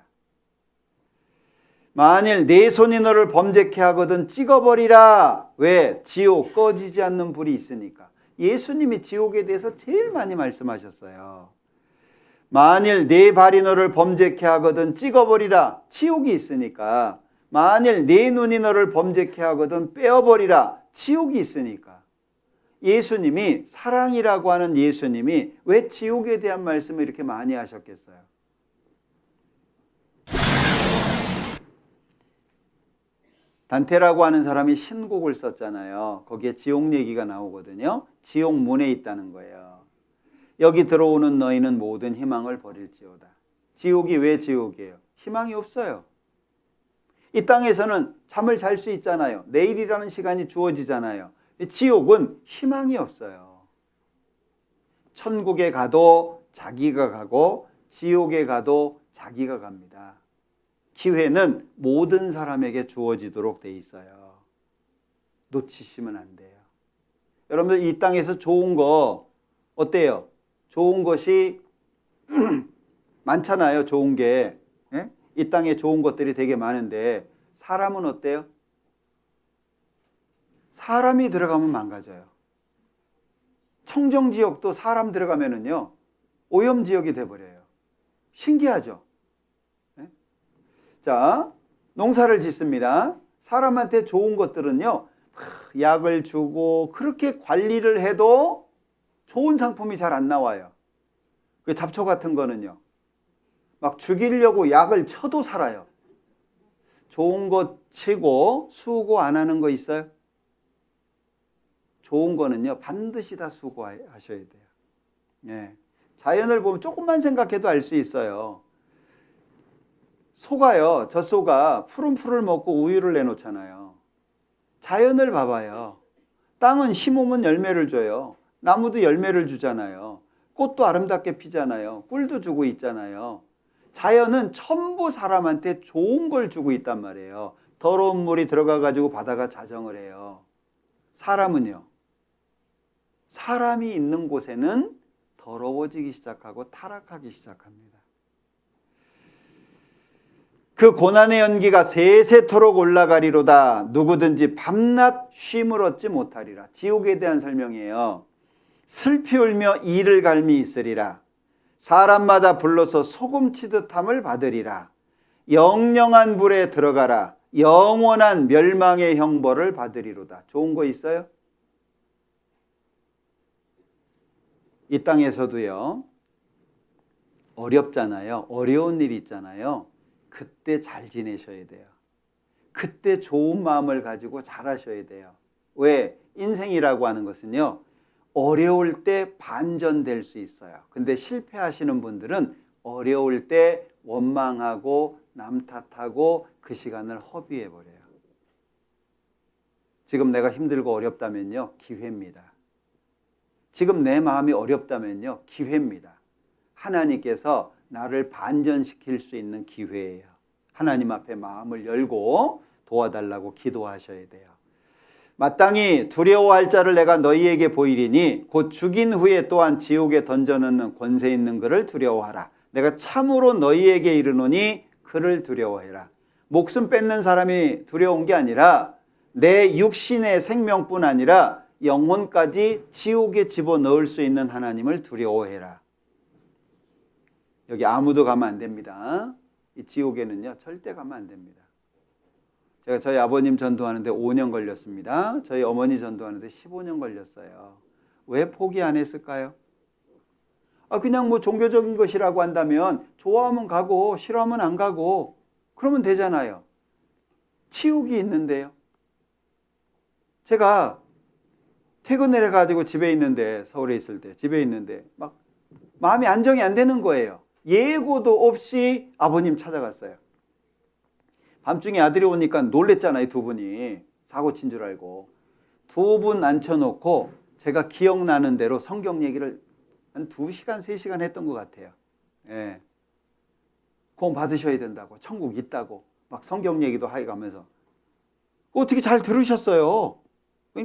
만일 내 손이 너를 범죄케 하거든 찍어버리라. 왜? 지옥 꺼지지 않는 불이 있으니까. 예수님이 지옥에 대해서 제일 많이 말씀하셨어요. 만일 내 발이 너를 범죄케 하거든 찍어버리라. 지옥이 있으니까. 만일 내 눈이 너를 범죄케 하거든 빼어버리라. 지옥이 있으니까. 예수님이 사랑이라고 하는 예수님이 왜 지옥에 대한 말씀을 이렇게 많이 하셨겠어요? 단테라고 하는 사람이 신곡을 썼잖아요. 거기에 지옥 얘기가 나오거든요. 지옥 문에 있다는 거예요. 여기 들어오는 너희는 모든 희망을 버릴지어다. 지옥이 왜 지옥이에요? 희망이 없어요. 이 땅에서는 잠을 잘 수 있잖아요. 내일이라는 시간이 주어지잖아요. 지옥은 희망이 없어요. 천국에 가도 자기가 가고 지옥에 가도 자기가 갑니다. 기회는 모든 사람에게 주어지도록 돼 있어요. 놓치시면 안 돼요. 여러분들 이 땅에서 좋은 거 어때요? 좋은 것이 많잖아요. 좋은 게. 예? 이 땅에 좋은 것들이 되게 많은데 사람은 어때요? 사람이 들어가면 망가져요. 청정지역도 사람 들어가면은요 오염지역이 돼버려요. 신기하죠? 네? 자, 농사를 짓습니다. 사람한테 좋은 것들은요 약을 주고 그렇게 관리를 해도 좋은 상품이 잘 안 나와요. 그 잡초 같은 거는요 막 죽이려고 약을 쳐도 살아요. 좋은 것 치고 수고 안 하는 거 있어요? 좋은 거는요 반드시 다 수고하셔야 돼요. 예. 자연을 보면 조금만 생각해도 알 수 있어요. 소가요, 젖소가 푸른 풀을 먹고 우유를 내놓잖아요. 자연을 봐봐요. 땅은 심으면 열매를 줘요. 나무도 열매를 주잖아요. 꽃도 아름답게 피잖아요. 꿀도 주고 있잖아요. 자연은 전부 사람한테 좋은 걸 주고 있단 말이에요. 더러운 물이 들어가가지고 바다가 자정을 해요. 사람은요, 사람이 있는 곳에는 더러워지기 시작하고 타락하기 시작합니다. 그 고난의 연기가 세세토록 올라가리로다. 누구든지 밤낮 쉼을 얻지 못하리라. 지옥에 대한 설명이에요. 슬피 울며 이를 갈미 있으리라. 사람마다 불러서 소금치듯함을 받으리라. 영영한 불에 들어가라. 영원한 멸망의 형벌을 받으리로다. 좋은 거 있어요? 이 땅에서도요 어렵잖아요. 어려운 일이 있잖아요. 그때 잘 지내셔야 돼요. 그때 좋은 마음을 가지고 잘하셔야 돼요. 왜? 인생이라고 하는 것은요 어려울 때 반전될 수 있어요. 근데 실패하시는 분들은 어려울 때 원망하고 남 탓하고 그 시간을 허비해버려요. 지금 내가 힘들고 어렵다면요, 기회입니다. 지금 내 마음이 어렵다면요, 기회입니다. 하나님께서 나를 반전시킬 수 있는 기회예요. 하나님 앞에 마음을 열고 도와달라고 기도하셔야 돼요. 마땅히 두려워할 자를 내가 너희에게 보이리니 곧 죽인 후에 또한 지옥에 던져넣는 권세 있는 그를 두려워하라. 내가 참으로 너희에게 이르노니 그를 두려워해라. 목숨 뺏는 사람이 두려운 게 아니라 내 육신의 생명뿐 아니라 영혼까지 지옥에 집어넣을 수 있는 하나님을 두려워해라. 여기 아무도 가면 안 됩니다. 이 지옥에는요, 절대 가면 안 됩니다. 제가 저희 아버님 전도하는데 5년 걸렸습니다. 저희 어머니 전도하는데 15년 걸렸어요. 왜 포기 안 했을까요? 그냥 뭐 종교적인 것이라고 한다면 좋아하면 가고 싫어하면 안 가고 그러면 되잖아요. 치욕이 있는데요. 제가 퇴근을 해가지고 집에 있는데, 서울에 있을 때 집에 있는데 막 마음이 안정이 안 되는 거예요. 예고도 없이 아버님 찾아갔어요. 밤중에 아들이 오니까 놀랬잖아요. 두 분이 사고 친 줄 알고. 두 분 앉혀놓고 제가 기억나는 대로 성경 얘기를 한 2시간, 3시간 했던 것 같아요. 예. 구원 받으셔야 된다고, 천국 있다고 막 성경 얘기도 하가면서 어떻게 잘 들으셨어요?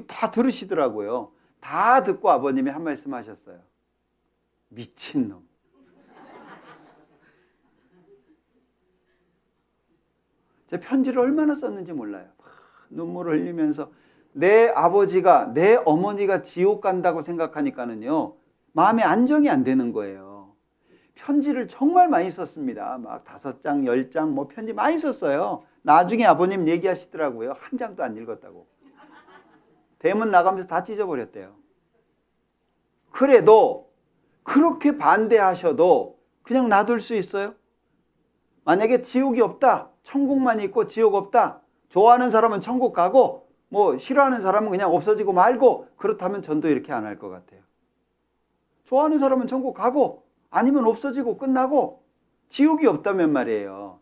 다 들으시더라고요. 다 듣고 아버님이 한 말씀 하셨어요. 미친놈. 제 편지를 얼마나 썼는지 몰라요. 눈물을 흘리면서 내 아버지가, 내 어머니가 지옥 간다고 생각하니까는요, 마음에 안정이 안 되는 거예요. 편지를 정말 많이 썼습니다. 막 5장, 10장 뭐 편지 많이 썼어요. 나중에 아버님 얘기하시더라고요. 한 장도 안 읽었다고. 대문 나가면서 다 찢어버렸대요. 그래도 그렇게 반대하셔도 그냥 놔둘 수 있어요? 만약에 지옥이 없다, 천국만 있고 지옥 없다, 좋아하는 사람은 천국 가고 뭐 싫어하는 사람은 그냥 없어지고 말고, 그렇다면 전도 이렇게 안 할 것 같아요. 좋아하는 사람은 천국 가고 아니면 없어지고 끝나고, 지옥이 없다면 말이에요.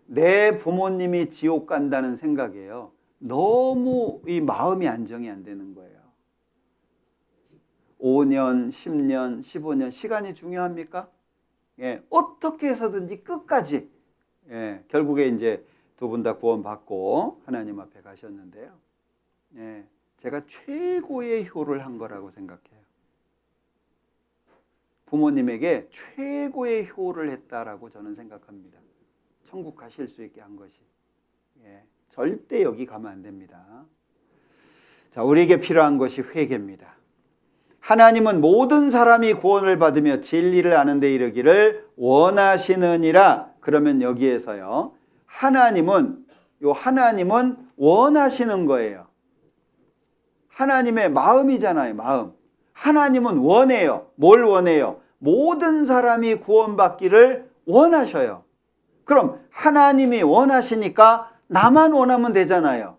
내 부모님이 지옥 간다는 생각이에요. 너무 이 마음이 안정이 안 되는 거예요. 5년, 10년, 15년 시간이 중요합니까? 예, 어떻게 해서든지 끝까지. 예, 결국에 이제 두 분 다 구원받고 하나님 앞에 가셨는데요. 예, 제가 최고의 효를 한 거라고 생각해요. 부모님에게 최고의 효를 했다라고 저는 생각합니다. 천국 가실 수 있게 한 것이. 예, 절대 여기 가면 안 됩니다. 자, 우리에게 필요한 것이 회개입니다. 하나님은 모든 사람이 구원을 받으며 진리를 아는 데 이르기를 원하시느니라. 그러면 여기에서요, 하나님은 원하시는 거예요. 하나님의 마음이잖아요, 마음. 하나님은 원해요. 뭘 원해요? 모든 사람이 구원받기를 원하셔요. 그럼 하나님이 원하시니까 나만 원하면 되잖아요.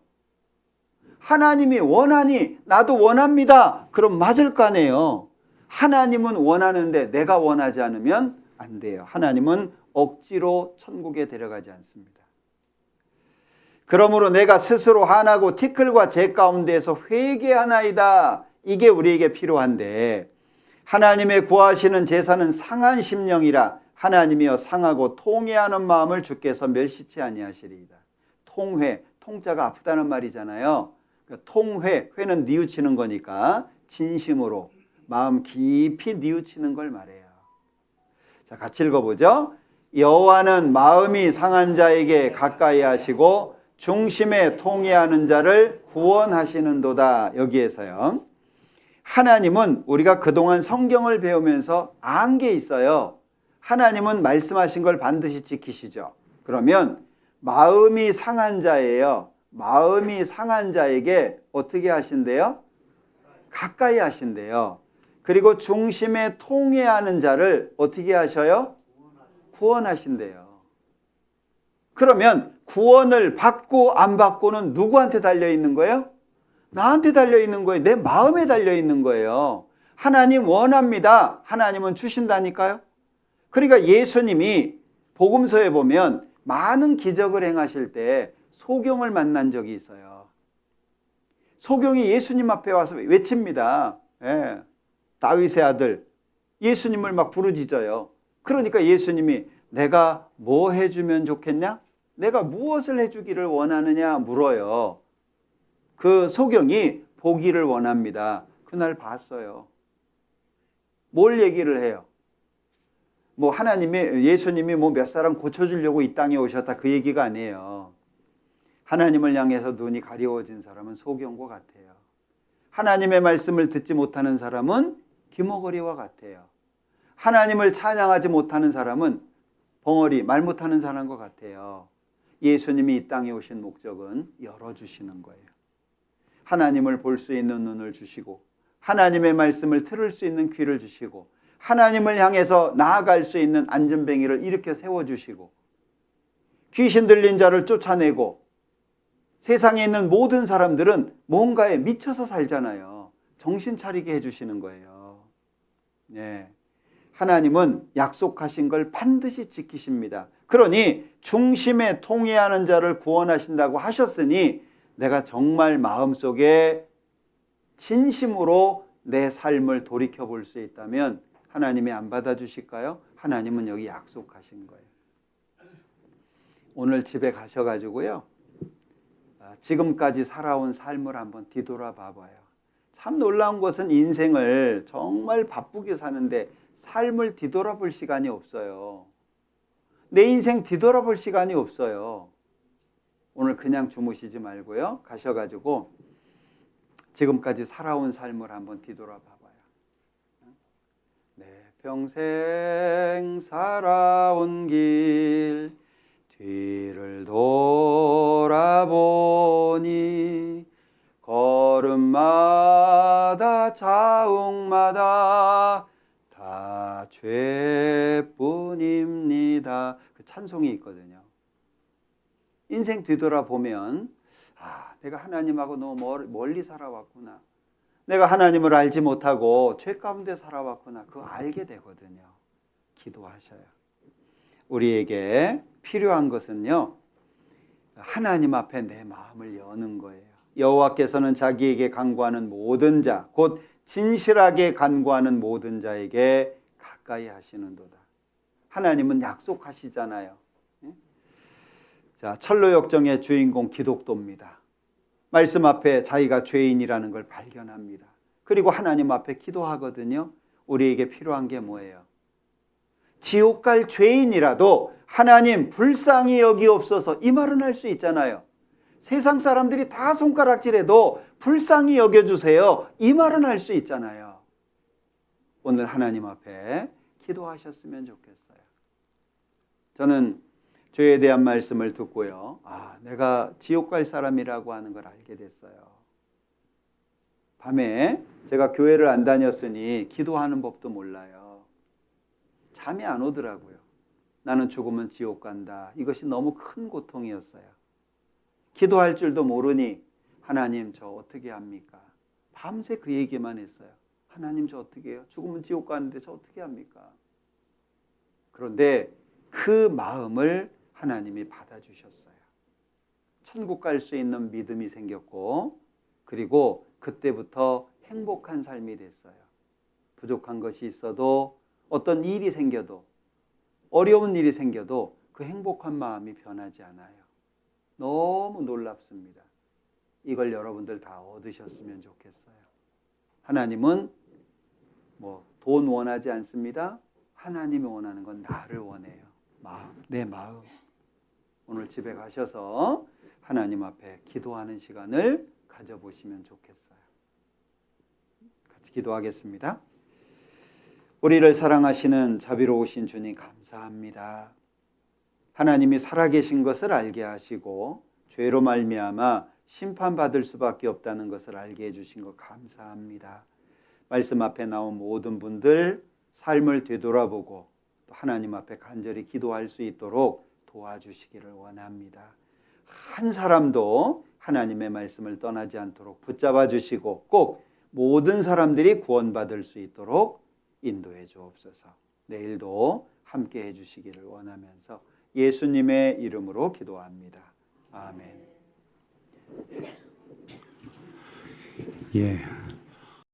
하나님이 원하니 나도 원합니다. 그럼 맞을 거 아니에요. 하나님은 원하는데 내가 원하지 않으면 안 돼요. 하나님은 억지로 천국에 데려가지 않습니다. 그러므로 내가 스스로 화나고 티끌과 재 가운데에서 회개하나이다. 이게 우리에게 필요한데, 하나님의 구하시는 제사는 상한 심령이라 하나님이여 상하고 통회하는 마음을 주께서 멸시치 아니하시리이다. 통회, 통자가 아프다는 말이잖아요. 통회, 회는 뉘우치는 거니까 진심으로 마음 깊이 뉘우치는 걸 말해요. 자, 같이 읽어보죠. 여호와는 마음이 상한 자에게 가까이 하시고 중심에 통회하는 자를 구원하시는도다. 여기에서요, 하나님은 우리가 그동안 성경을 배우면서 안 게 있어요. 하나님은 말씀하신 걸 반드시 지키시죠. 그러면 마음이 상한 자예요. 마음이 상한 자에게 어떻게 하신대요? 가까이 하신대요. 그리고 중심에 통회하는 자를 어떻게 하셔요? 구원하신대요. 그러면 구원을 받고 안 받고는 누구한테 달려있는 거예요? 나한테 달려있는 거예요. 내 마음에 달려있는 거예요. 하나님 원합니다. 하나님은 주신다니까요. 그러니까 예수님이 복음서에 보면 많은 기적을 행하실 때 소경을 만난 적이 있어요. 소경이 예수님 앞에 와서 외칩니다. 예, 다윗의 아들 예수님을 막 부르짖어요. 그러니까 예수님이 내가 뭐 해주면 좋겠냐? 내가 무엇을 해주기를 원하느냐 물어요. 그 소경이 보기를 원합니다. 그날 봤어요. 뭘 얘기를 해요? 뭐 예수님이 뭐 몇 사람 고쳐주려고 이 땅에 오셨다 그 얘기가 아니에요. 하나님을 향해서 눈이 가려워진 사람은 소경과 같아요. 하나님의 말씀을 듣지 못하는 사람은 귀머거리와 같아요. 하나님을 찬양하지 못하는 사람은 벙어리, 말 못하는 사람과 같아요. 예수님이 이 땅에 오신 목적은 열어주시는 거예요. 하나님을 볼 수 있는 눈을 주시고 하나님의 말씀을 들을 수 있는 귀를 주시고 하나님을 향해서 나아갈 수 있는 안전뱅이를 일으켜 세워주시고 귀신 들린 자를 쫓아내고 세상에 있는 모든 사람들은 뭔가에 미쳐서 살잖아요. 정신 차리게 해주시는 거예요. 네. 하나님은 약속하신 걸 반드시 지키십니다. 그러니 중심에 통해하는 자를 구원하신다고 하셨으니 내가 정말 마음속에 진심으로 내 삶을 돌이켜 볼 수 있다면 하나님이 안 받아주실까요? 하나님은 여기 약속하신 거예요. 오늘 집에 가셔가지고요, 지금까지 살아온 삶을 한번 뒤돌아 봐봐요. 참 놀라운 것은 인생을 정말 바쁘게 사는데 삶을 뒤돌아볼 시간이 없어요. 내 인생 뒤돌아볼 시간이 없어요. 오늘 그냥 주무시지 말고요, 가셔가지고 지금까지 살아온 삶을 한번 뒤돌아 봐봐요. 내 평생 살아온 길 뒤를 돌아보니 걸음마다 자욱마다 다 죄뿐입니다. 그 찬송이 있거든요. 인생 뒤돌아보면 내가 하나님하고 너무 멀리 살아왔구나. 내가 하나님을 알지 못하고 죄 가운데 살아왔구나. 그거 알게 되거든요. 기도하셔요. 우리에게 필요한 것은요, 하나님 앞에 내 마음을 여는 거예요. 여호와께서는 자기에게 간구하는 모든 자, 곧 진실하게 간구하는 모든 자에게 가까이 하시는도다. 하나님은 약속하시잖아요. 자, 철로역정의 주인공 기독도입니다. 말씀 앞에 자기가 죄인이라는 걸 발견합니다. 그리고 하나님 앞에 기도하거든요. 우리에게 필요한 게 뭐예요? 지옥 갈 죄인이라도 하나님 불쌍히 여기옵소서, 이 말은 할 수 있잖아요. 세상 사람들이 다 손가락질해도 불쌍히 여겨주세요, 이 말은 할 수 있잖아요. 오늘 하나님 앞에 기도하셨으면 좋겠어요. 저는 죄에 대한 말씀을 듣고요, 내가 지옥 갈 사람이라고 하는 걸 알게 됐어요. 밤에 제가 교회를 안 다녔으니 기도하는 법도 몰라요. 잠이 안 오더라고요. 나는 죽으면 지옥 간다. 이것이 너무 큰 고통이었어요. 기도할 줄도 모르니 하나님 저 어떻게 합니까? 밤새 그 얘기만 했어요. 하나님 저 어떻게 해요? 죽으면 지옥 가는데 저 어떻게 합니까? 그런데 그 마음을 하나님이 받아주셨어요. 천국 갈 수 있는 믿음이 생겼고, 그리고 그때부터 행복한 삶이 됐어요. 부족한 것이 있어도, 어떤 일이 생겨도, 어려운 일이 생겨도 그 행복한 마음이 변하지 않아요. 너무 놀랍습니다. 이걸 여러분들 다 얻으셨으면 좋겠어요. 하나님은 돈 원하지 않습니다. 하나님이 원하는 건 나를 원해요. 내 마음. 오늘 집에 가셔서 하나님 앞에 기도하는 시간을 가져보시면 좋겠어요. 같이 기도하겠습니다. 우리를 사랑하시는 자비로우신 주님 감사합니다. 하나님이 살아계신 것을 알게 하시고 죄로 말미암아 심판받을 수밖에 없다는 것을 알게 해주신 것 감사합니다. 말씀 앞에 나온 모든 분들 삶을 되돌아보고 또 하나님 앞에 간절히 기도할 수 있도록 도와주시기를 원합니다. 한 사람도 하나님의 말씀을 떠나지 않도록 붙잡아 주시고 꼭 모든 사람들이 구원받을 수 있도록 인도해 주옵소서. 내일도 함께 해주시기를 원하면서 예수님의 이름으로 기도합니다. 아멘. 예.